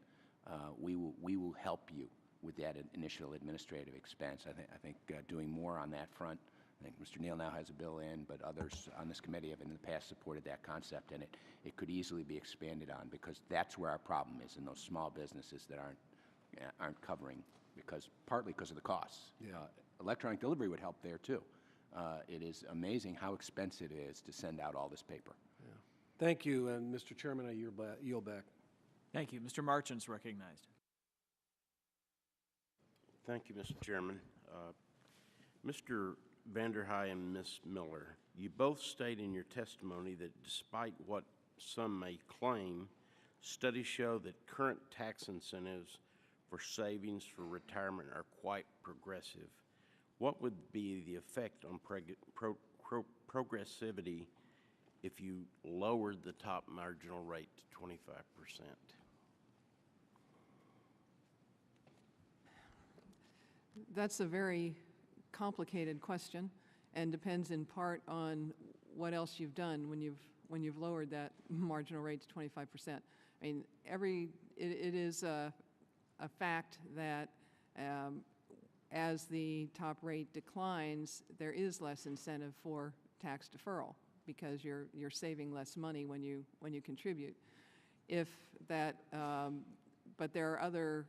we will help you with that initial administrative expense. I think doing more on that front. I think Mr. Neal now has a bill in, but others on this committee have in the past supported that concept, and it could easily be expanded on, because that's where our problem is, in those small businesses that aren't covering, partly because of the costs. Yeah. Electronic delivery would help there too. It is amazing how expensive it is to send out all this paper. Yeah. Thank you, and Mr. Chairman, I yield back. Thank you. Mr. Marchin's recognized. Thank you, Mr. Chairman. Mr. Vanderhei and Ms. Miller, you both state in your testimony that despite what some may claim, studies show that current tax incentives for savings for retirement are quite progressive. What would be the effect on progressivity if you lowered the top marginal rate to 25%? That's a very complicated question, and depends in part on what else you've done when you've lowered that marginal rate to 25%. I mean, it is a fact that as the top rate declines, there is less incentive for tax deferral because you're saving less money when you contribute. If that, but there are other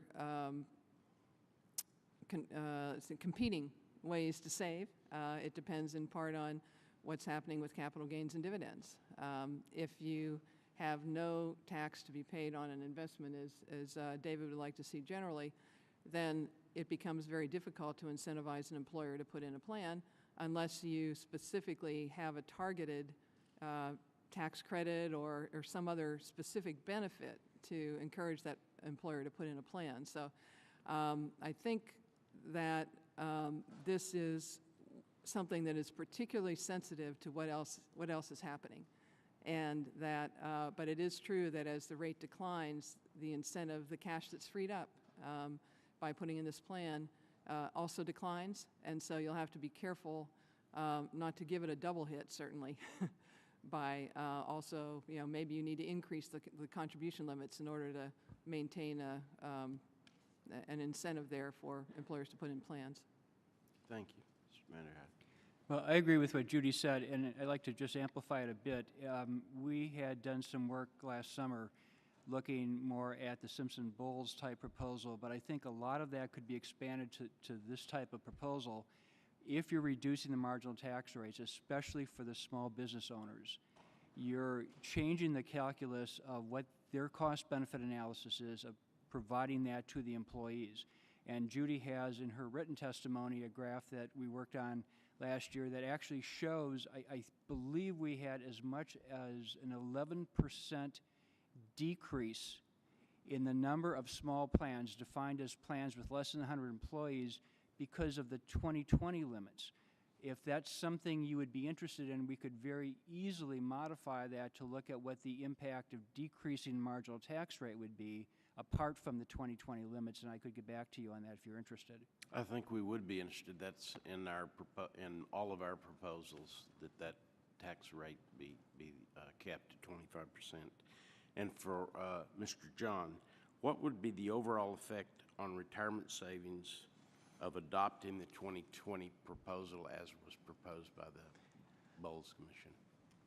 competing ways to save. It depends in part on what's happening with capital gains and dividends. If you have no tax to be paid on an investment, as David would like to see generally, then it becomes very difficult to incentivize an employer to put in a plan unless you specifically have a targeted tax credit or some other specific benefit to encourage that employer to put in a plan. So I think that this is something that is particularly sensitive to what else is happening. And that, but it is true that as the rate declines, the incentive, the cash that's freed up by putting in this plan also declines. And so you'll have to be careful not to give it a double hit, certainly, by also, maybe you need to increase the contribution limits in order to maintain an incentive there for employers to put in plans. Thank you, Mr. Vanderhyde. Well, I agree with what Judy said, and I'd like to just amplify it a bit. We had done some work last summer looking more at the Simpson-Bowles type proposal, but I think a lot of that could be expanded to this type of proposal if you're reducing the marginal tax rates, especially for the small business owners. You're changing the calculus of what their cost-benefit analysis is of providing that to the employees. And Judy has in her written testimony a graph that we worked on last year that actually shows, I believe we had as much as an 11% decrease in the number of small plans, defined as plans with less than 100 employees, because of the 2020 limits. If that's something you would be interested in, we could very easily modify that to look at what the impact of decreasing marginal tax rate would be apart from the 2020 limits, and I could get back to you on that if you're interested. I think we would be interested. That's in in all of our proposals, that tax rate be capped at 25%. And for Mr. John, what would be the overall effect on retirement savings of adopting the 2020 proposal as was proposed by the Bowles Commission?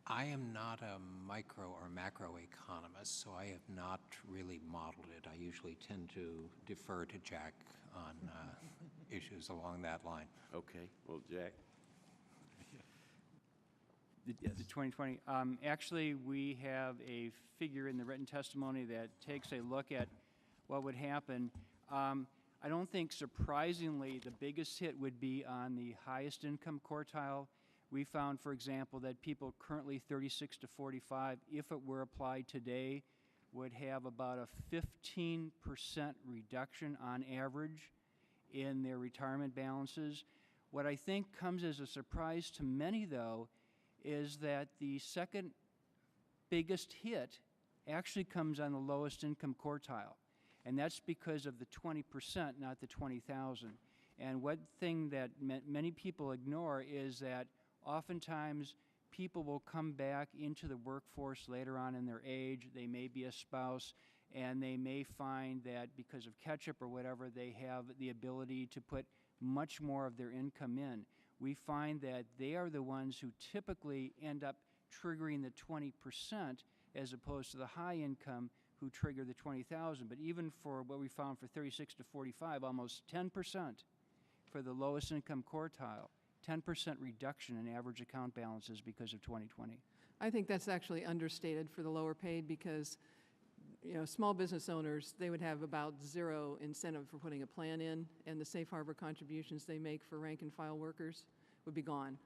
I am not a micro or macroeconomist, so I have not really modeled it. I usually tend to defer to Jack on issues along that line. Okay. Well, Jack? The 2020, actually, we have a figure in the written testimony that takes a look at what would happen. I don't think, surprisingly, the biggest hit would be on the highest income quartile. We found, for example, that people currently 36 to 45, if it were applied today, would have about a 15% reduction on average in their retirement balances. What I think comes as a surprise to many, though, is that the second biggest hit actually comes on the lowest income quartile. And that's because of the 20%, not the 20,000. And one thing that many people ignore is that oftentimes people will come back into the workforce later on in their age. They may be a spouse, and they may find that because of catch-up or whatever, they have the ability to put much more of their income in. We find that they are the ones who typically end up triggering the 20% as opposed to the high income who trigger the 20,000. But even for what we found for 36 to 45, almost 10% for the lowest income quartile, 10% reduction in average account balances because of 2020. I think that's actually understated for the lower paid because, small business owners, they would have about zero incentive for putting a plan in, and the safe harbor contributions they make for rank and file workers would be gone.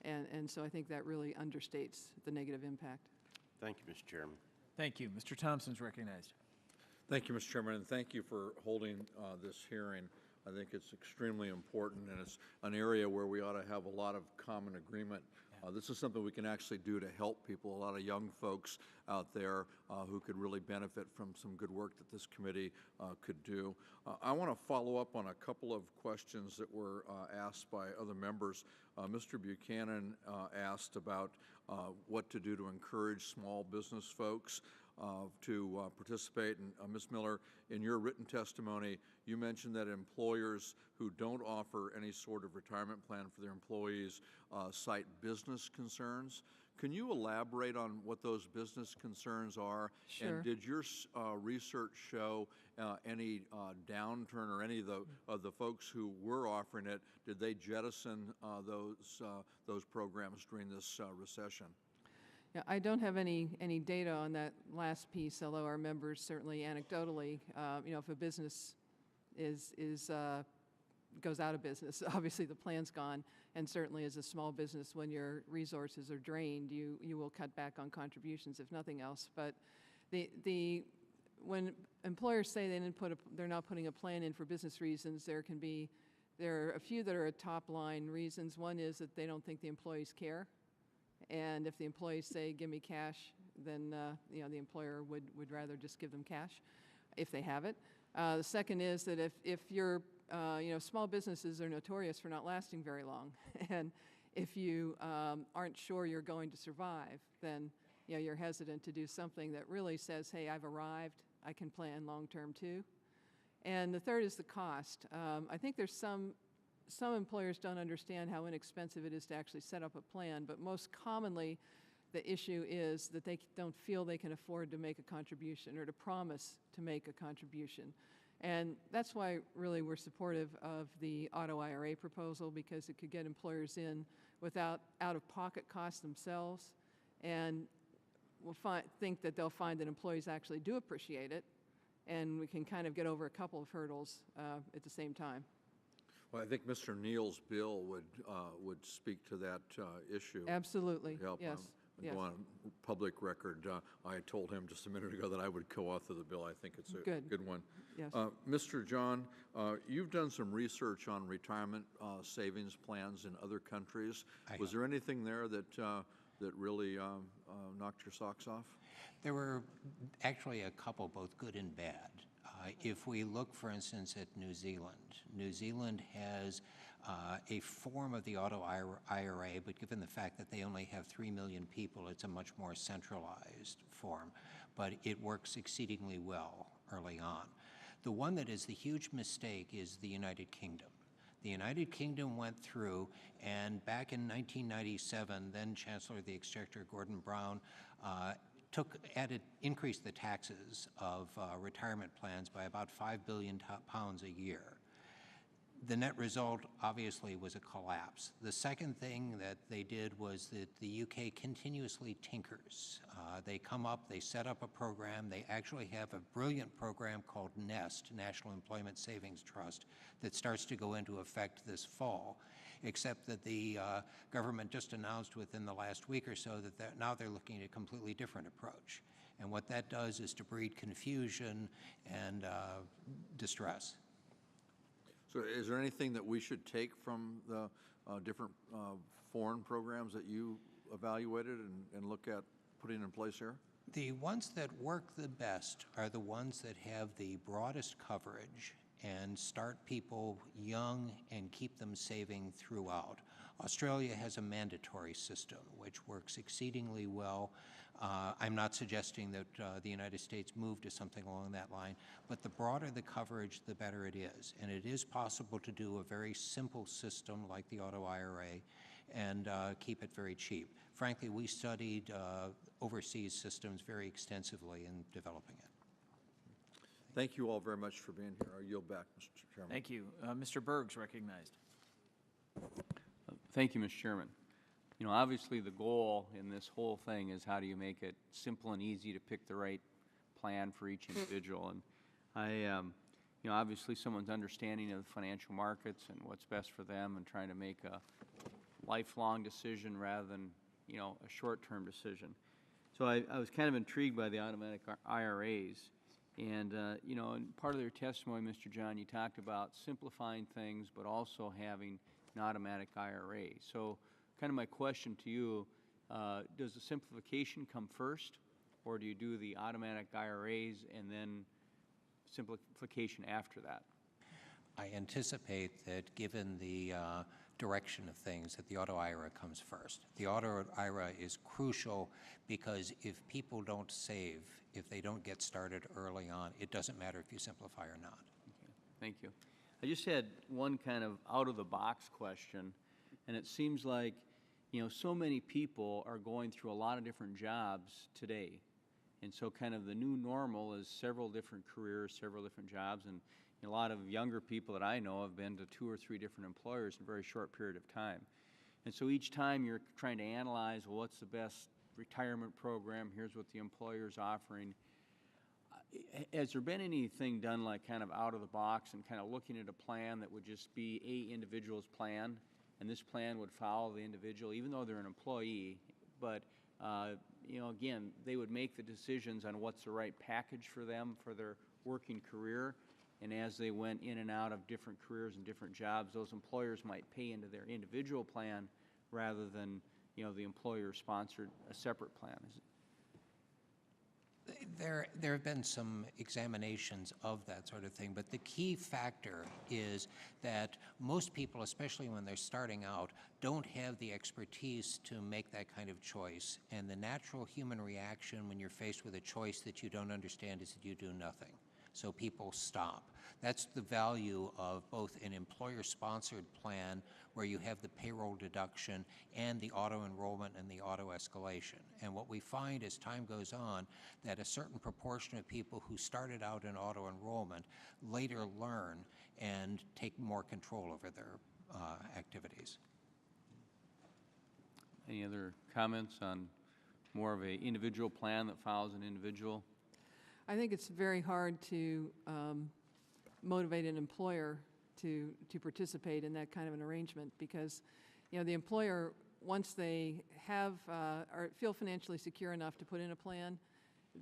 And so I think that really understates the negative impact. Thank you, Mr. Chairman. Thank you. Mr. Thompson's recognized. Thank you, Mr. Chairman, and thank you for holding this hearing. I think it's extremely important, and it's an area where we ought to have a lot of common agreement This is something we can actually do to help people, a lot of young folks out there who could really benefit from some good work that this committee could do. I want to follow up on a couple of questions that were asked by other members. Mr. Buchanan asked about what to do to encourage small business folks to participate. And Ms. Miller, in your written testimony, you mentioned that employers who don't offer any sort of retirement plan for their employees cite business concerns. Can you elaborate on what those business concerns are? Sure. And did your research show any downturn, or any of the folks who were offering it, did they jettison those programs during this recession? Yeah, I don't have any data on that last piece, although our members certainly anecdotally, if a business goes out of business, obviously the plan's gone, and certainly as a small business, when your resources are drained, you will cut back on contributions, if nothing else. But when employers say they're not putting a plan in for business reasons, there are a few that are top line reasons. One is that they don't think the employees care. And if the employees say, give me cash, then the employer would rather just give them cash if they have it. The second is that if you're, small businesses are notorious for not lasting very long. And if you aren't sure you're going to survive, then you're hesitant to do something that really says, hey, I've arrived, I can plan long term too. And the third is the cost. I think there's some employers don't understand how inexpensive it is to actually set up a plan, but most commonly the issue is that they don't feel they can afford to make a contribution or to promise to make a contribution. And that's why really we're supportive of the auto IRA proposal, because it could get employers in without out-of-pocket costs themselves, and we'll think that they'll find that employees actually do appreciate it, and we can kind of get over a couple of hurdles at the same time. Well, I think Mr. Neal's bill would speak to that issue. Absolutely, Help yes. Yes. Go on public record. I told him just a minute ago that I would co-author the bill. I think it's a good one. Yes. Mr. John, you've done some research on retirement savings plans in other countries. Was there anything there that really knocked your socks off? There were actually a couple, both good and bad. If we look, for instance, at New Zealand has a form of the auto IRA, but given the fact that they only have 3 million people, it's a much more centralized form, but it works exceedingly well early on. The one that is the huge mistake is the United Kingdom. The United Kingdom went through, and back in 1997, then Chancellor of the Exchequer, Gordon Brown, increased the taxes of retirement plans by about £5 billion a year. The net result, obviously, was a collapse. The second thing that they did was that the UK continuously tinkers. They come up, they set up a program. They actually have a brilliant program called NEST, National Employment Savings Trust, that starts to go into effect this fall, except that the government just announced within the last week or so that now they're looking at a completely different approach. And what that does is to breed confusion and distress. So is there anything that we should take from the different foreign programs that you evaluated and look at putting in place here? The ones that work the best are the ones that have the broadest coverage and start people young and keep them saving throughout. Australia has a mandatory system which works exceedingly well. I'm not suggesting that the United States move to something along that line, but the broader the coverage, the better it is. And it is possible to do a very simple system like the auto IRA and keep it very cheap. Frankly, we studied overseas systems very extensively in developing it. Thank you all very much for being here. I yield back, Mr. Chairman. Thank you. Mr. Berg's recognized. Thank you, Mr. Chairman. You know, obviously the goal in this whole thing is how do you make it simple and easy to pick the right plan for each individual. And I, obviously someone's understanding of the financial markets and what's best for them and trying to make a lifelong decision rather than, a short-term decision. So I was kind of intrigued by the automatic IRAs. And, in part of their testimony, Mr. John, you talked about simplifying things, but also having an automatic IRA. So kind of my question to you, does the simplification come first, or do you do the automatic IRAs and then simplification after that? I anticipate that given the direction of things, that the auto IRA comes first. The auto IRA is crucial because if people don't save, if they don't get started early on, it doesn't matter if you simplify or not. Okay, thank you. I just had one kind of out-of-the-box question, and it seems like, you know, so many people are going through a lot of different jobs today. And so kind of the new normal is several different careers, several different jobs, and a lot of younger people that I know have been to 2 or 3 different employers in a very short period of time. And so each time you're trying to analyze, well, what's the best retirement program? Here's what the employer's offering. Has there been anything done like kind of out of the box and kind of looking at a plan that would just be a individual's plan, and this plan would follow the individual, even though they're an employee, but you know, again, they would make the decisions on what's the right package for them for their working career, and as they went in and out of different careers and different jobs, those employers might pay into their individual plan rather than, you know, the employer sponsored a separate plan. There have been some examinations of that sort of thing, but the key factor is that most people, especially when they're starting out, don't have the expertise to make that kind of choice. And the natural human reaction when you're faced with a choice that you don't understand is that you do nothing. So people stop. That's the value of both an employer-sponsored plan where you have the payroll deduction and the auto-enrollment and the auto-escalation. And what we find as time goes on, that a certain proportion of people who started out in auto-enrollment later learn and take more control over their activities. Any other comments on more of an individual plan that follows an individual? I think it's very hard to motivate an employer to participate in that kind of an arrangement because, you know, the employer, once they have or feel financially secure enough to put in a plan,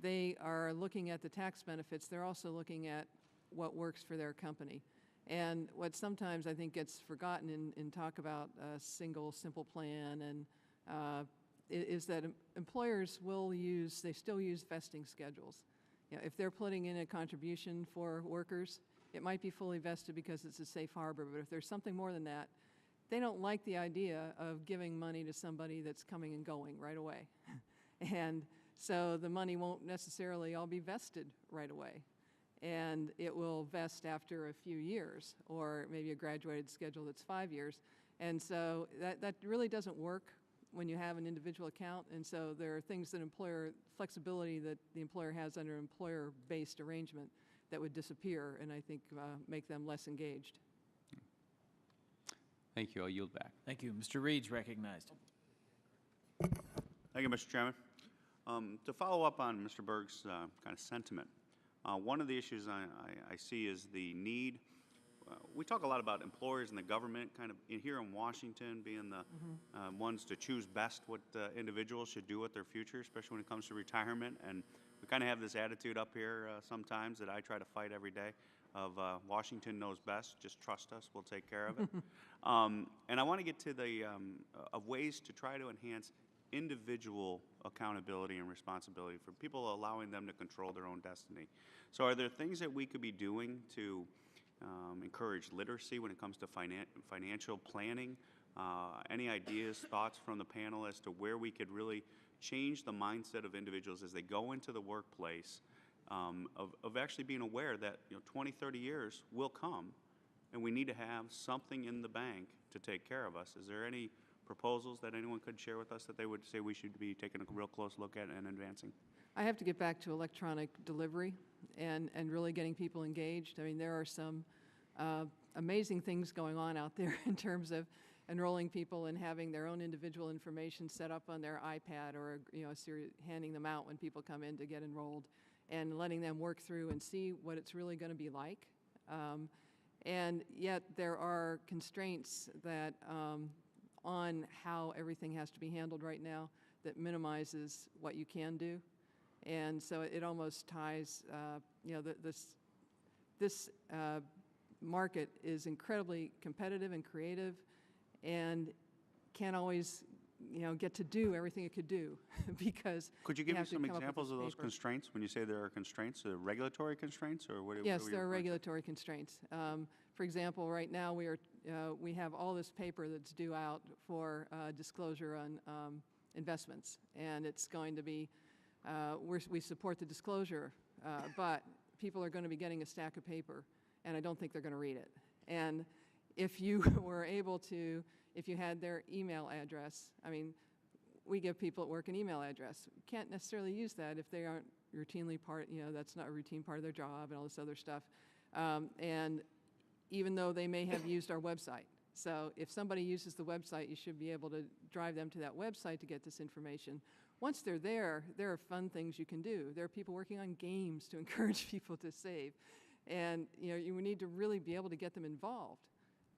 they are looking at the tax benefits. They're also looking at what works for their company. And what sometimes I think gets forgotten in talk about a single, simple plan and is that employers they still use vesting schedules. You know, if they're putting in a contribution for workers, it might be fully vested because it's a safe harbor, but if there's something more than that, they don't like the idea of giving money to somebody that's coming and going right away. And so the money won't necessarily all be vested right away. And it will vest after a few years, or maybe a graduated schedule that's 5 years. And so that really doesn't work when you have an individual account, and so there are things that flexibility that the employer has under an employer-based arrangement that would disappear, and I think make them less engaged. Thank you. I'll yield back. Thank you. Mr. Reed's recognized. Thank you, Mr. Chairman. To follow up on Mr. Berg's kind of sentiment, one of the issues I see is the need. We talk a lot about employers and the government kind of here in Washington being the ones to choose best what individuals should do with their future, especially when it comes to retirement. And we kind of have this attitude up here sometimes that I try to fight every day of Washington knows best, just trust us, we'll take care of it. And I want to get to the of ways to try to enhance individual accountability and responsibility for people, allowing them to control their own destiny. So are there things that we could be doing to encourage literacy when it comes to financial planning? Any ideas, thoughts from the panel as to where we could really change the mindset of individuals as they go into the workplace, of actually being aware that 20, 30 years will come and we need to have something in the bank to take care of us? Is there any proposals that anyone could share with us that they would say we should be taking a real close look at and advancing? I have to get back to electronic delivery and really getting people engaged. I mean, there are some amazing things going on out there in terms of enrolling people and having their own individual information set up on their iPad or handing them out when people come in to get enrolled and letting them work through and see what it's really going to be like. And yet there are constraints that on how everything has to be handled right now that minimizes what you can do. And so it almost ties, this market is incredibly competitive and creative and can't always, get to do everything it could do because Could you give me have to some come up with examples this of those paper. constraints? When you say there are constraints, regulatory constraints, or what? Yes, what there are referring to? regulatory constraints. For example, right now we have all this paper that's due out for disclosure on investments, and it's going to be we support the disclosure, but people are going to be getting a stack of paper, and I don't think they're going to read it. And if you were able to, if you had their email address, I mean, we give people at work an email address. You can't necessarily use that if they aren't routinely that's not a routine part of their job and all this other stuff. And even though they may have used our website. So if somebody uses the website, you should be able to drive them to that website to get this information. Once they're there are fun things you can do. There are people working on games to encourage people to save. And you need to really be able to get them involved.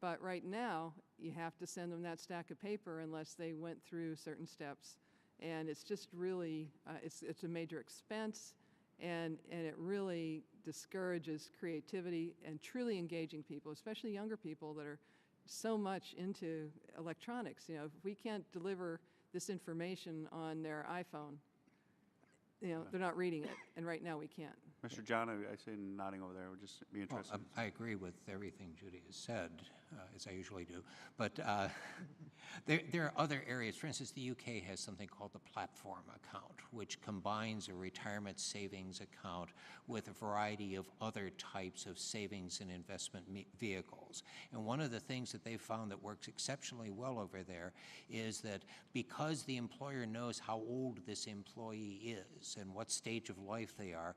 But right now, you have to send them that stack of paper unless they went through certain steps. And it's just really, it's a major expense, and it really discourages creativity and truly engaging people, especially younger people that are so much into electronics. If we can't deliver this information on their iPhone, they're not reading it, and right now we can't. Mr. John, I see him nodding over there. Would just be interested. Well, I agree with everything Judy has said, as I usually do. But there are other areas. For instance, the UK has something called the platform account, which combines a retirement savings account with a variety of other types of savings and investment vehicles. And one of the things that they found that works exceptionally well over there is that because the employer knows how old this employee is and what stage of life they are,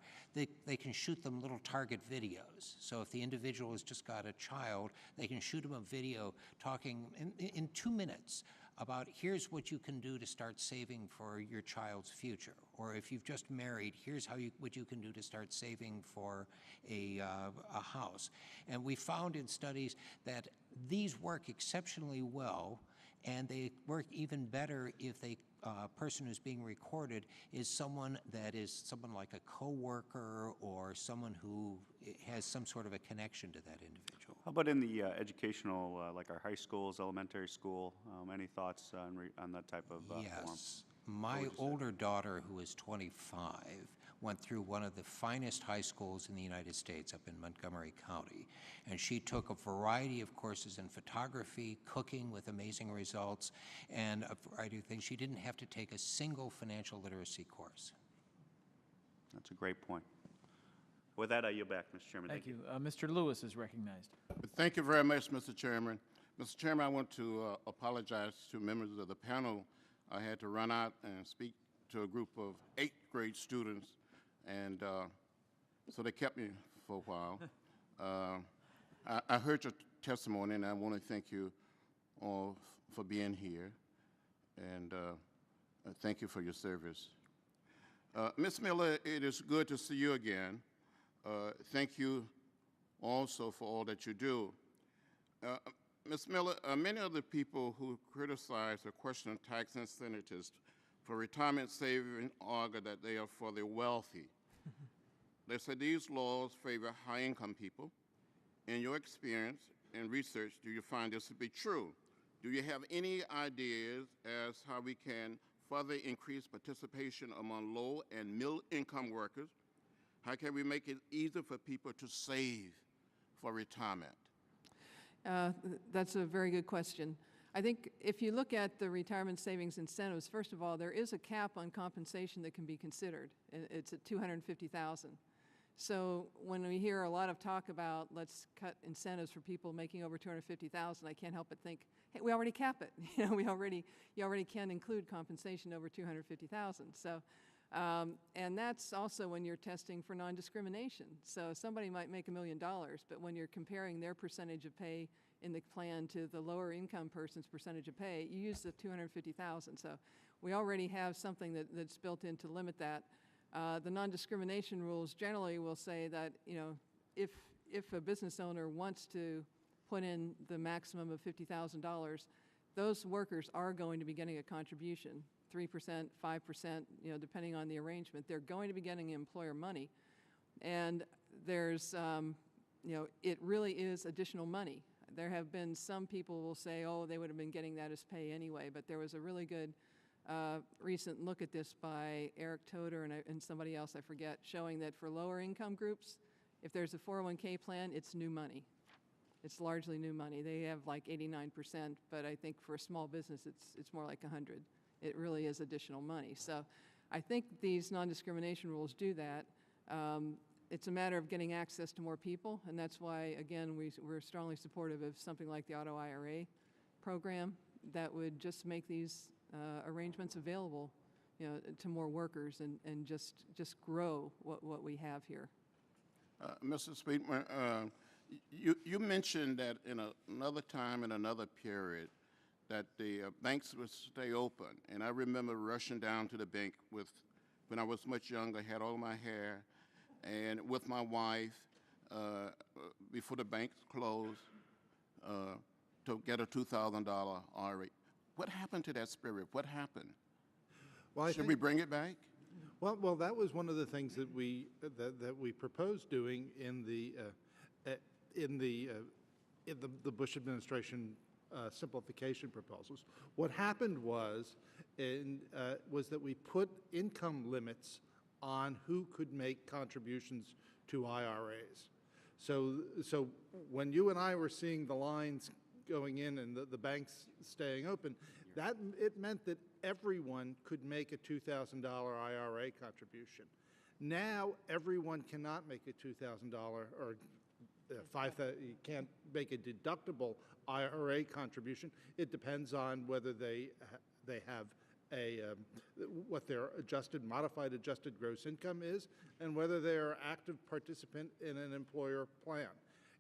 they can shoot them little target videos. So if the individual has just got a child, they can shoot them a video talking in 2 minutes about here's what you can do to start saving for your child's future. Or if you've just married, here's what you can do to start saving for a house. And we found in studies that these work exceptionally well, and they work even better if the person who's being recorded is someone like a coworker or someone who has some sort of a connection to that individual. How about in the educational, like our high schools, elementary school? Any thoughts on that type of form? Yes. My older daughter, who is 25, went through one of the finest high schools in the United States up in Montgomery County. And she took a variety of courses in photography, cooking with amazing results, and a variety of things. She didn't have to take a single financial literacy course. That's a great point. With that, I yield back, Mr. Chairman. Thank you. Mr. Lewis is recognized. Thank you very much, Mr. Chairman. Mr. Chairman, I want to apologize to members of the panel. I had to run out and speak to a group of 8th grade students, and so they kept me for a while. I heard your testimony, and I want to thank you all for being here, and thank you for your service. Ms. Miller, it is good to see you again. Thank you also for all that you do. Ms. Miller, many of the people who criticize or question tax incentives for retirement saving argue that they are for the wealthy. They say these laws favor high-income people. In your experience and research, do you find this to be true? Do you have any ideas as how we can further increase participation among low and middle-income workers? How can we make it easier for people to save for retirement? That's a very good question. I think if you look at the retirement savings incentives, first of all, there is a cap on compensation that can be considered. It's at $250,000. So when we hear a lot of talk about let's cut incentives for people making over $250,000, I can't help but think, hey, we already cap it. You already can include compensation over $250,000. So, and that's also when you're testing for non-discrimination. So somebody might make $1 million, but when you're comparing their percentage of pay in the plan to the lower income person's percentage of pay, you use the $250,000. So we already have something that's built in to limit that. The non-discrimination rules generally will say that, if a business owner wants to put in the maximum of $50,000, those workers are going to be getting a contribution, 3%, 5%, depending on the arrangement. They're going to be getting employer money. And there's, it really is additional money. There have been some people will say, oh, they would have been getting that as pay anyway, but there was a really good recent look at this by Eric Toder and somebody else, I forget, showing that for lower income groups, if there's a 401k plan, it's new money. It's largely new money. They have like 89%, but I think for a small business, it's more like 100. It really is additional money. So I think these non-discrimination rules do that. It's a matter of getting access to more people, and that's why, again, we're strongly supportive of something like the Auto IRA program that would just make these arrangements available, to more workers and just grow what we have here. Mr. Sweetman, you mentioned that in another time, in another period, that the banks would stay open. And I remember rushing down to the bank when I was much younger, had all my hair, and with my wife before the banks closed to get a $2,000 IRA. What happened to that spirit? What happened? Well, Should we bring it back? Well, that was one of the things that we proposed doing in the Bush administration simplification proposals. What happened was that we put income limits on who could make contributions to IRAs. So when you and I were seeing the lines going in and the banks staying open, it meant that everyone could make a $2,000 IRA contribution. Now everyone cannot make a $2,000 or you can't make a deductible IRA contribution. It depends on whether they have what their modified adjusted gross income is, and whether they are active participant in an employer plan.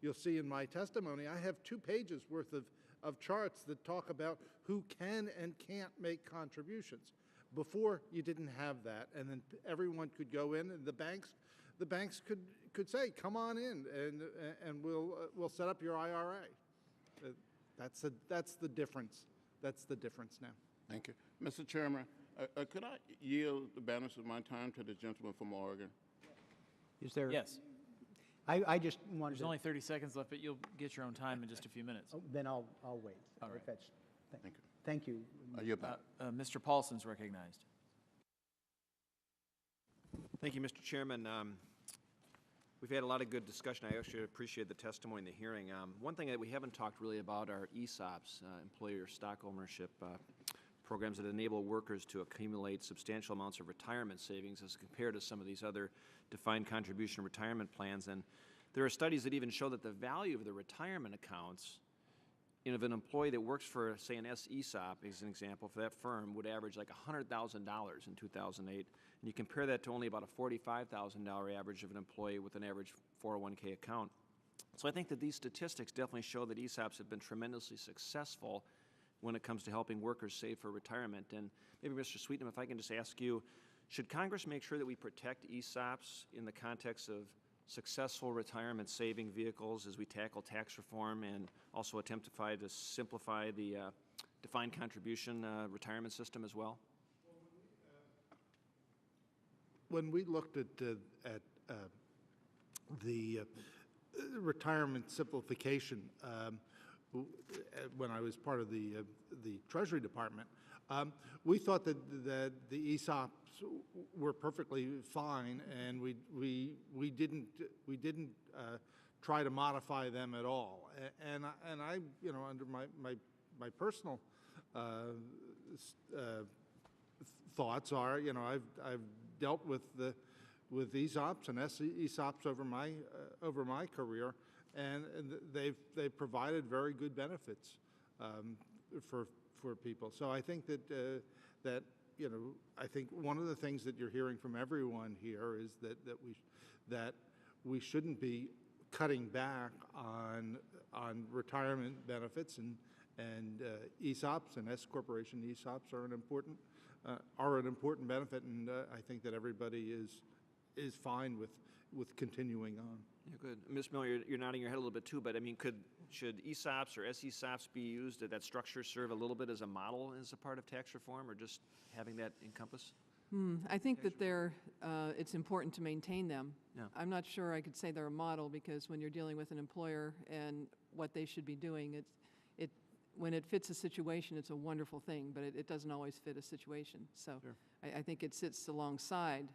You'll see in my testimony, I have 2 pages worth of charts that talk about who can and can't make contributions. Before, you didn't have that, and then everyone could go in, and the banks could say, come on in, and we'll set up your IRA. That's the difference. That's the difference now. Thank you. Mr. Chairman, could I yield the balance of my time to the gentleman from Oregon? Is there? Yes. I just wanted There's to. only 30 seconds left, but you'll get your own time in just a few minutes. Oh, then I'll wait. All right. Thank you. You're back. Mr. Paulson's recognized. Thank you, Mr. Chairman. We've had a lot of good discussion. I actually appreciate the testimony in the hearing. One thing that we haven't talked really about are ESOPs, employer stock ownership programs that enable workers to accumulate substantial amounts of retirement savings as compared to some of these other defined contribution retirement plans. And there are studies that even show that the value of the retirement accounts of an employee that works for, say, an ESOP, as an example, for that firm, would average like $100,000 in 2008. And you compare that to only about a $45,000 average of an employee with an average 401k account. So I think that these statistics definitely show that ESOPs have been tremendously successful when it comes to helping workers save for retirement. And maybe, Mr. Sweetnam, if I can just ask you, should Congress make sure that we protect ESOPs in the context of successful retirement saving vehicles as we tackle tax reform and also attempt to simplify the defined contribution retirement system as well? When we looked at the retirement simplification, when I was part of the Treasury Department, we thought that the ESOPs were perfectly fine, and we didn't try to modify them at all. And I under my personal thoughts are, I've dealt with ESOPs and ESOPs over my career, and they've provided very good benefits for people. So I think that I think one of the things that you're hearing from everyone here is that we shouldn't be cutting back on retirement benefits, and ESOPs and S corporation ESOPs are an important benefit, and I think that everybody is fine with continuing on. Yeah, good. Ms. Miller, you're nodding your head a little bit too, but I mean, should ESOPs or SESOPs be used? Did that structure serve a little bit as a model as a part of tax reform, or just having that encompass? I think that it's important to maintain them. Yeah. I'm not sure I could say they're a model, because when you're dealing with an employer and what they should be doing. When it fits a situation, it's a wonderful thing, but it doesn't always fit a situation. So I think it sits alongside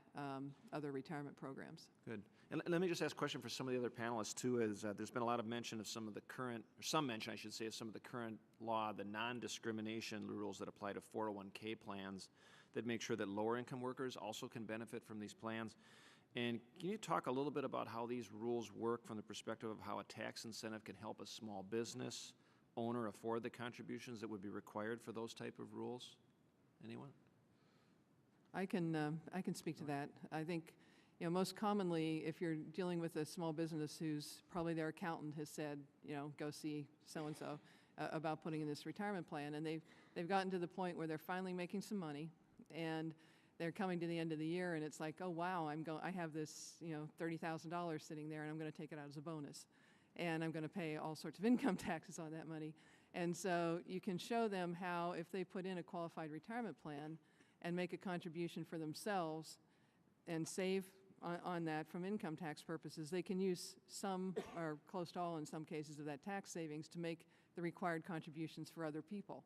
other retirement programs. Good. And let me just ask a question for some of the other panelists, too, is there's been a lot of mention of some of the current, or some mention, I should say, of some of the current law, the non-discrimination rules that apply to 401k plans that make sure that lower-income workers also can benefit from these plans. And can you talk a little bit about how these rules work from the perspective of how a tax incentive can help a small business owner afford the contributions that would be required for those type of rules? Anyone? I can speak to that. I think, most commonly, if you're dealing with a small business who's probably their accountant has said, go see so-and-so about putting in this retirement plan, and they've gotten to the point where they're finally making some money, and they're coming to the end of the year, and it's like, oh wow, I have this $30,000 sitting there, and I'm going to take it out as a bonus, and I'm going to pay all sorts of income taxes on that money. And so you can show them how, if they put in a qualified retirement plan and make a contribution for themselves and save on that from income tax purposes, they can use some, or close to all in some cases, of that tax savings to make the required contributions for other people.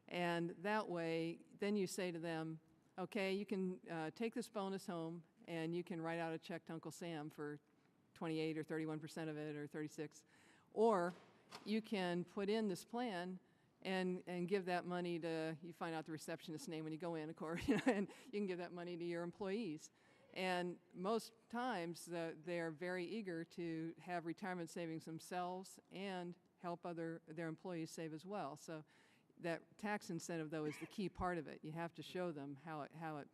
And that way, then you say to them, okay, you can take this bonus home, and you can write out a check to Uncle Sam for 28 or 31% of it, or 36, or you can put in this plan and give that money to, you find out the receptionist's name when you go in, of course, and you can give that money to your employees. And most times they're very eager to have retirement savings themselves and help their employees save as well. So that tax incentive, though, is the key part of it. You have to show them how it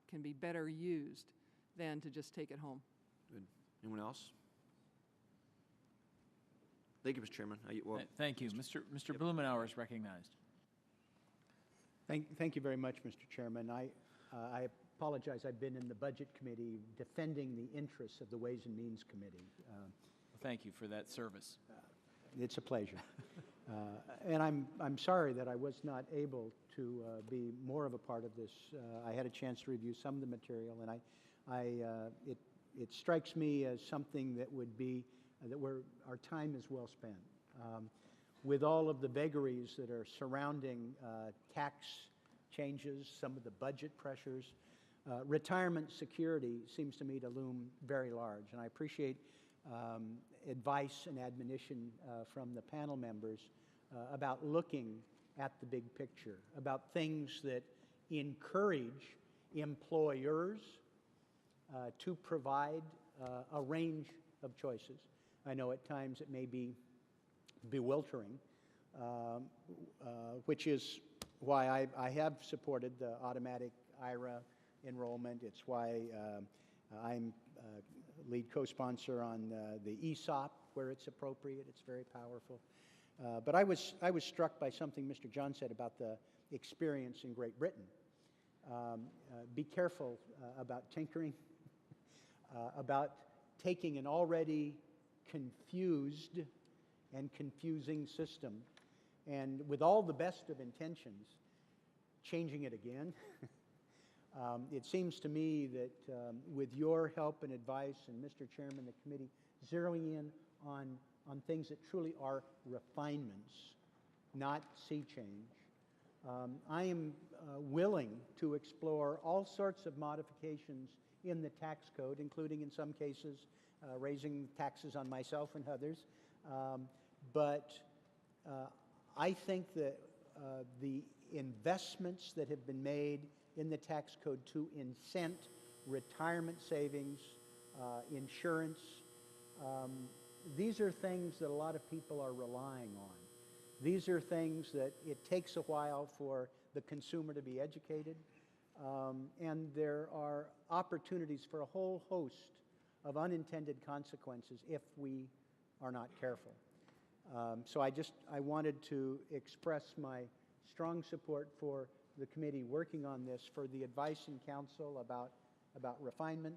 can be better used than to just take it home. Good. Anyone else? Thank you, Mr. Chairman. Thank you. Mr. Blumenauer is recognized. Thank you very much, Mr. Chairman. I apologize. I've been in the Budget Committee defending the interests of the Ways and Means Committee. Thank you for that service. It's a pleasure. And I'm sorry that I was not able to be more of a part of this. I had a chance to review some of the material, and it strikes me as something that would be our time is well spent. With all of the vagaries that are surrounding tax changes, some of the budget pressures, retirement security seems to me to loom very large. And I appreciate advice and admonition from the panel members about looking at the big picture, about things that encourage employers to provide a range of choices. I know at times it may be bewildering, which is why I have supported the automatic IRA enrollment. It's why I'm lead co-sponsor on the ESOP where it's appropriate. It's very powerful. But I was struck by something Mr. John said about the experience in Great Britain. Be careful about tinkering, about taking an already confused and confusing system, and with all the best of intentions, changing it again. It seems to me that with your help and advice, and Mr. Chairman, the committee, zeroing in on things that truly are refinements, not sea change, I am willing to explore all sorts of modifications in the tax code, including in some cases raising taxes on myself and others. But I think that the investments that have been made in the tax code to incent retirement savings, insurance, these are things that a lot of people are relying on. These are things that it takes a while for the consumer to be educated, and there are opportunities for a whole host of unintended consequences if we are not careful. So I wanted to express my strong support for the committee working on this, for the advice and counsel about refinement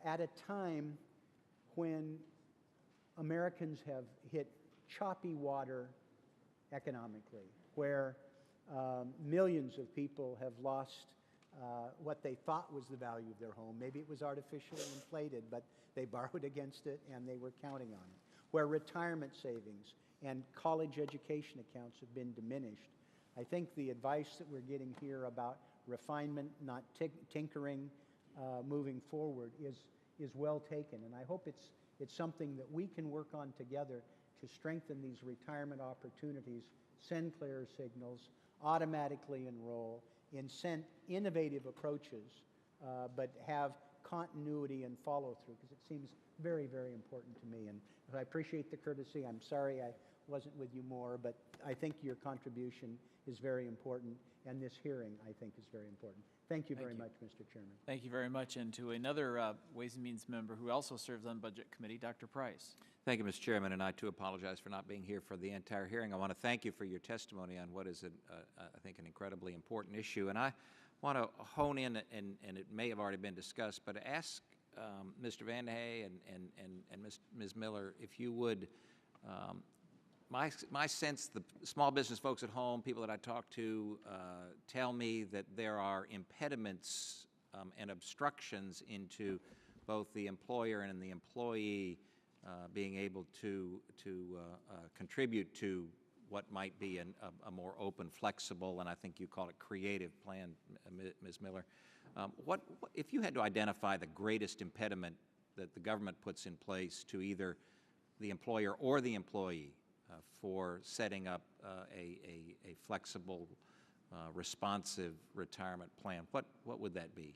at a time when Americans have hit choppy water economically, where millions of people have lost what they thought was the value of their home. Maybe it was artificially inflated, but they borrowed against it and they were counting on it. Where retirement savings and college education accounts have been diminished. I think the advice that we're getting here about refinement, not tinkering, moving forward is well taken. And I hope it's something that we can work on together to strengthen these retirement opportunities, send clear signals, automatically enroll, incent innovative approaches, but have continuity and follow through, because it seems very, very important to me. And I appreciate the courtesy. I'm sorry I wasn't with you more, but I think your contribution is very important, and this hearing, I think, is very important. Thank you very much, Mr. Chairman. Thank you very much. And to another Ways and Means member who also serves on Budget Committee, Dr. Price. Thank you, Mr. Chairman, and I too apologize for not being here for the entire hearing. I want to thank you for your testimony on what is, I think, an incredibly important issue. And I want to hone in, and it may have already been discussed, but ask Mr. Van Hay and Ms. Miller, if you would, my sense, the small business folks at home, people that I talk to, tell me that there are impediments and obstructions into both the employer and the employee being able to contribute to what might be a more open, flexible, and I think you call it creative plan, Ms. Miller. What if you had to identify the greatest impediment that the government puts in place to either the employer or the employee for setting up a flexible, responsive retirement plan, what would that be?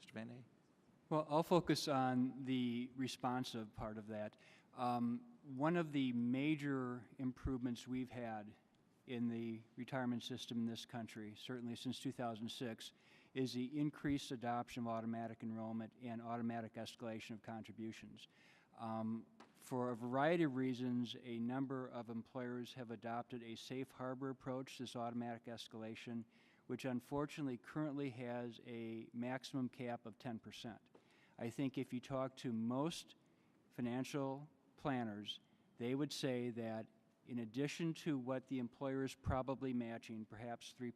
Mr. Van Hay? Well, I'll focus on the responsive part of that. One of the major improvements we've had in the retirement system in this country, certainly since 2006, is the increased adoption of automatic enrollment and automatic escalation of contributions. For a variety of reasons, a number of employers have adopted a safe harbor approach, this automatic escalation, which unfortunately currently has a maximum cap of 10%. I think if you talk to most financial planners, they would say that in addition to what the employer is probably matching, perhaps 3%,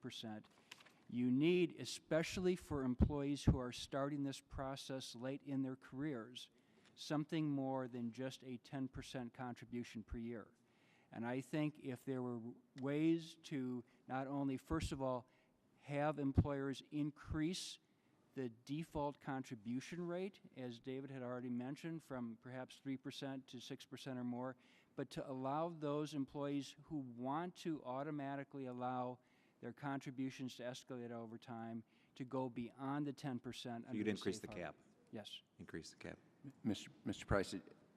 you need, especially for employees who are starting this process late in their careers, something more than just a 10% contribution per year. And I think if there were ways to not only, first of all, have employers increase the default contribution rate, as David had already mentioned, from perhaps 3% to 6% or more, but to allow those employees who want to automatically allow their contributions to escalate over time to go beyond the 10%. So you'd increase the cap? Yes. Increase the cap. Mr. Price,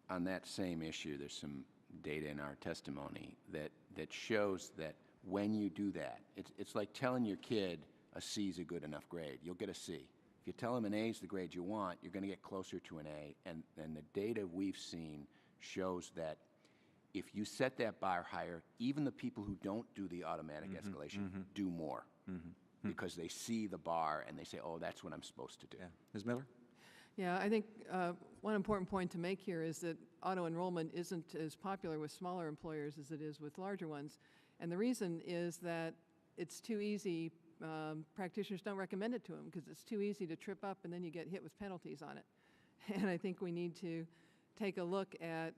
on that same issue, there's some data in our testimony that shows that when you do that, it's like telling your kid a C is a good enough grade. You'll get a C. If you tell them an A is the grade you want, you're going to get closer to an A. And the data we've seen shows that if you set that bar higher, even the people who don't do the automatic escalation do more because they see the bar and they say, oh, that's what I'm supposed to do. Yeah. Ms. Miller? Yeah, I think one important point to make here is that auto-enrollment isn't as popular with smaller employers as it is with larger ones. And the reason is that it's too easy. Practitioners don't recommend it to them because it's too easy to trip up and then you get hit with penalties on it. And I think we need to take a look at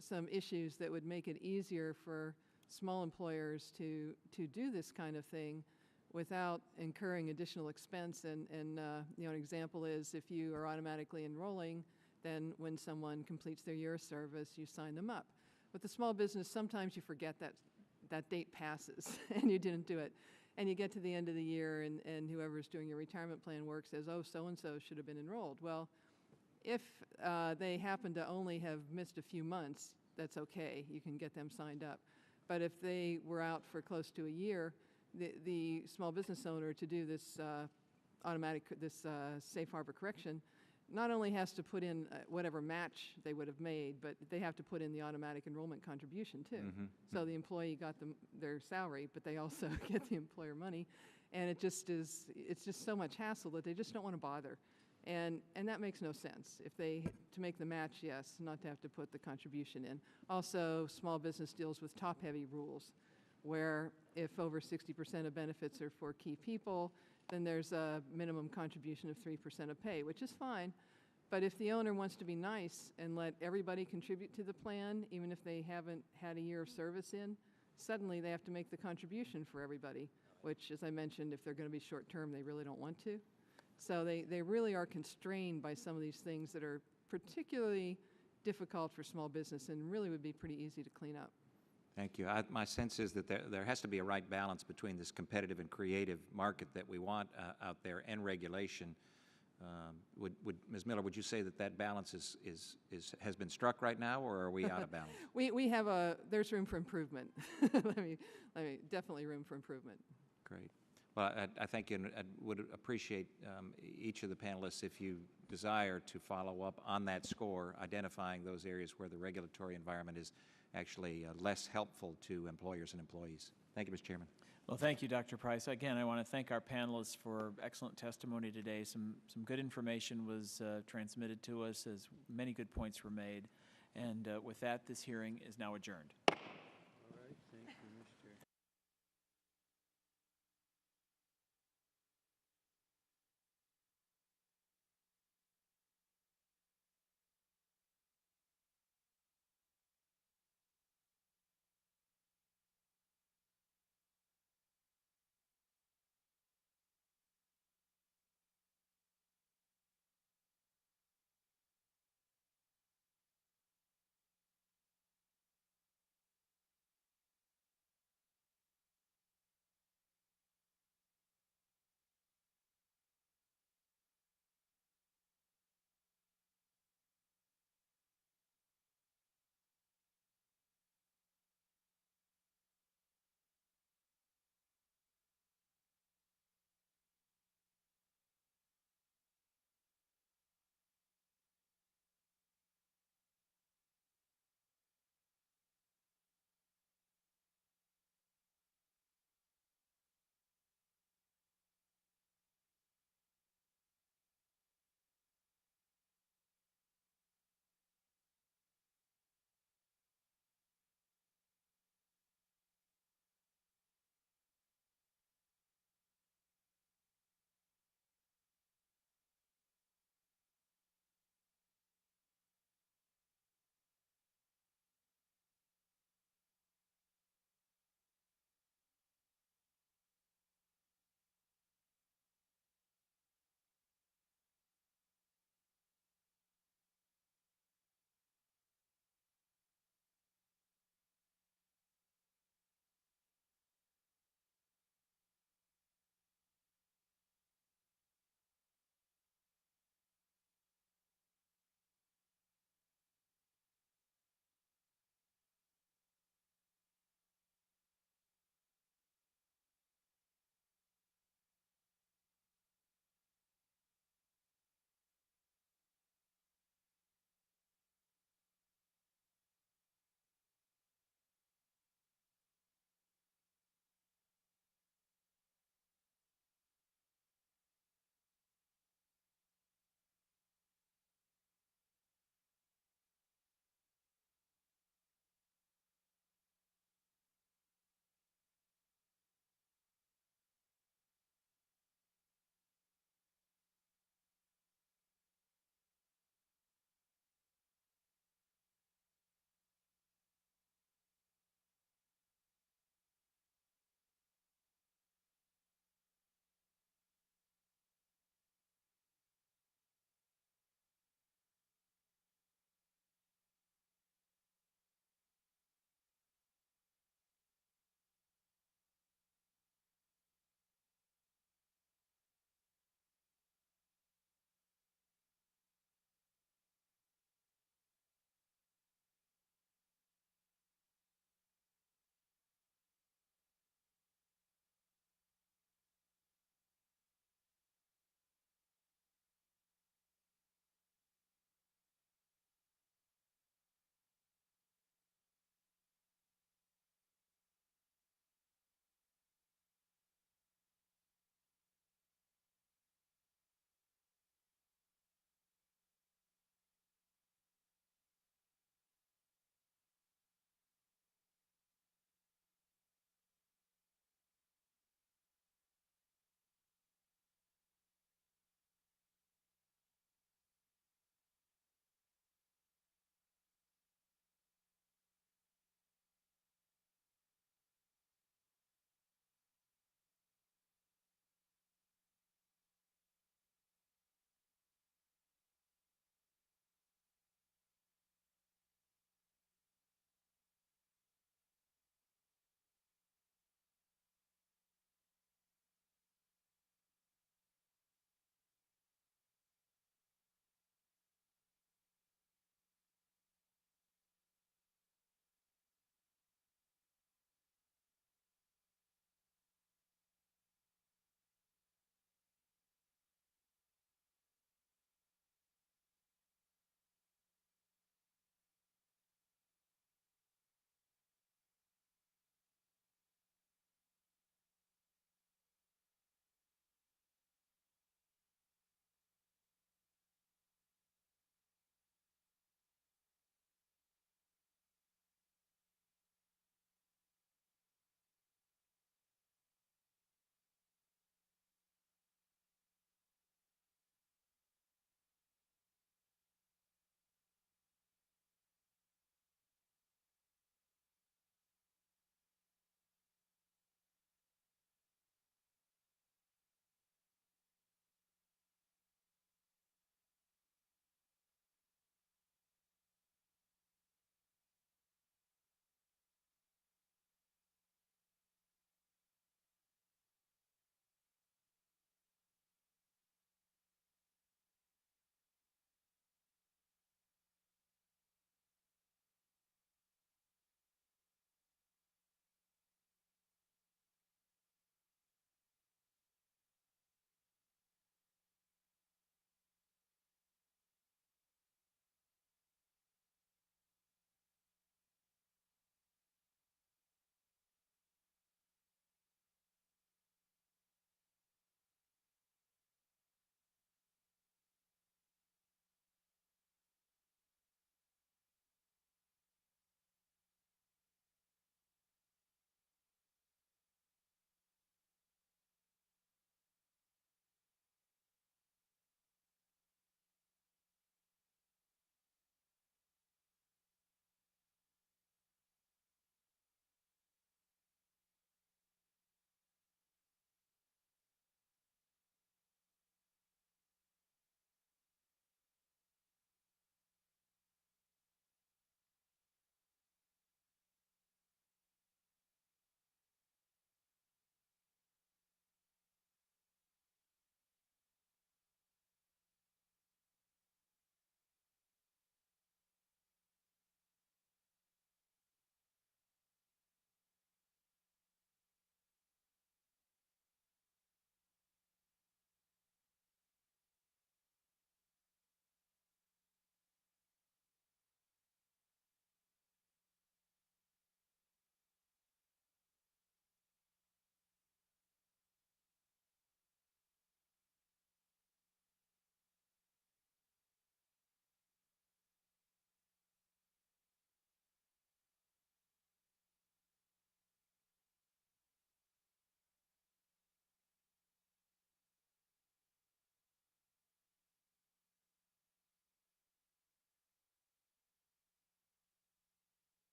some issues that would make it easier for small employers to do this kind of thing without incurring additional expense. And you know, an example is if you are automatically enrolling, then when someone completes their year of service, you sign them up. With the small business, sometimes you forget that date passes and you didn't do it. And you get to the end of the year and whoever's doing your retirement plan work says, oh, so-and-so should have been enrolled. Well, if they happen to only have missed a few months, that's okay. You can get them signed up. But if they were out for close to a year, the small business owner to do this safe harbor correction not only has to put in whatever match they would have made, but they have to put in the automatic enrollment contribution too. So the employee got their salary, but they also get the employer money. And it's just so much hassle that they just don't want to bother. And that makes no sense. If to make the match, yes, not to have to put the contribution in. Also, small business deals with top-heavy rules, where if over 60% of benefits are for key people, then there's a minimum contribution of 3% of pay, which is fine. But if the owner wants to be nice and let everybody contribute to the plan, even if they haven't had a year of service in, suddenly they have to make the contribution for everybody, which, as I mentioned, if they're going to be short-term, they really don't want to. So they really are constrained by some of these things that are particularly difficult for small business and really would be pretty easy to clean up. Thank you. My sense is that there has to be a right balance between this competitive and creative market that we want out there and regulation. Ms. Miller, would you say that that balance has been struck right now, or are we out of balance? We have there's room for improvement. let me definitely room for improvement. Great. Well, I think I would appreciate each of the panelists, if you desire, to follow up on that score, identifying those areas where the regulatory environment is actually less helpful to employers and employees. Thank you, Mr. Chairman. Well, thank you, Dr. Price. Again, I want to thank our panelists for excellent testimony today. Some good information was transmitted to us, as many good points were made. And with that, this hearing is now adjourned.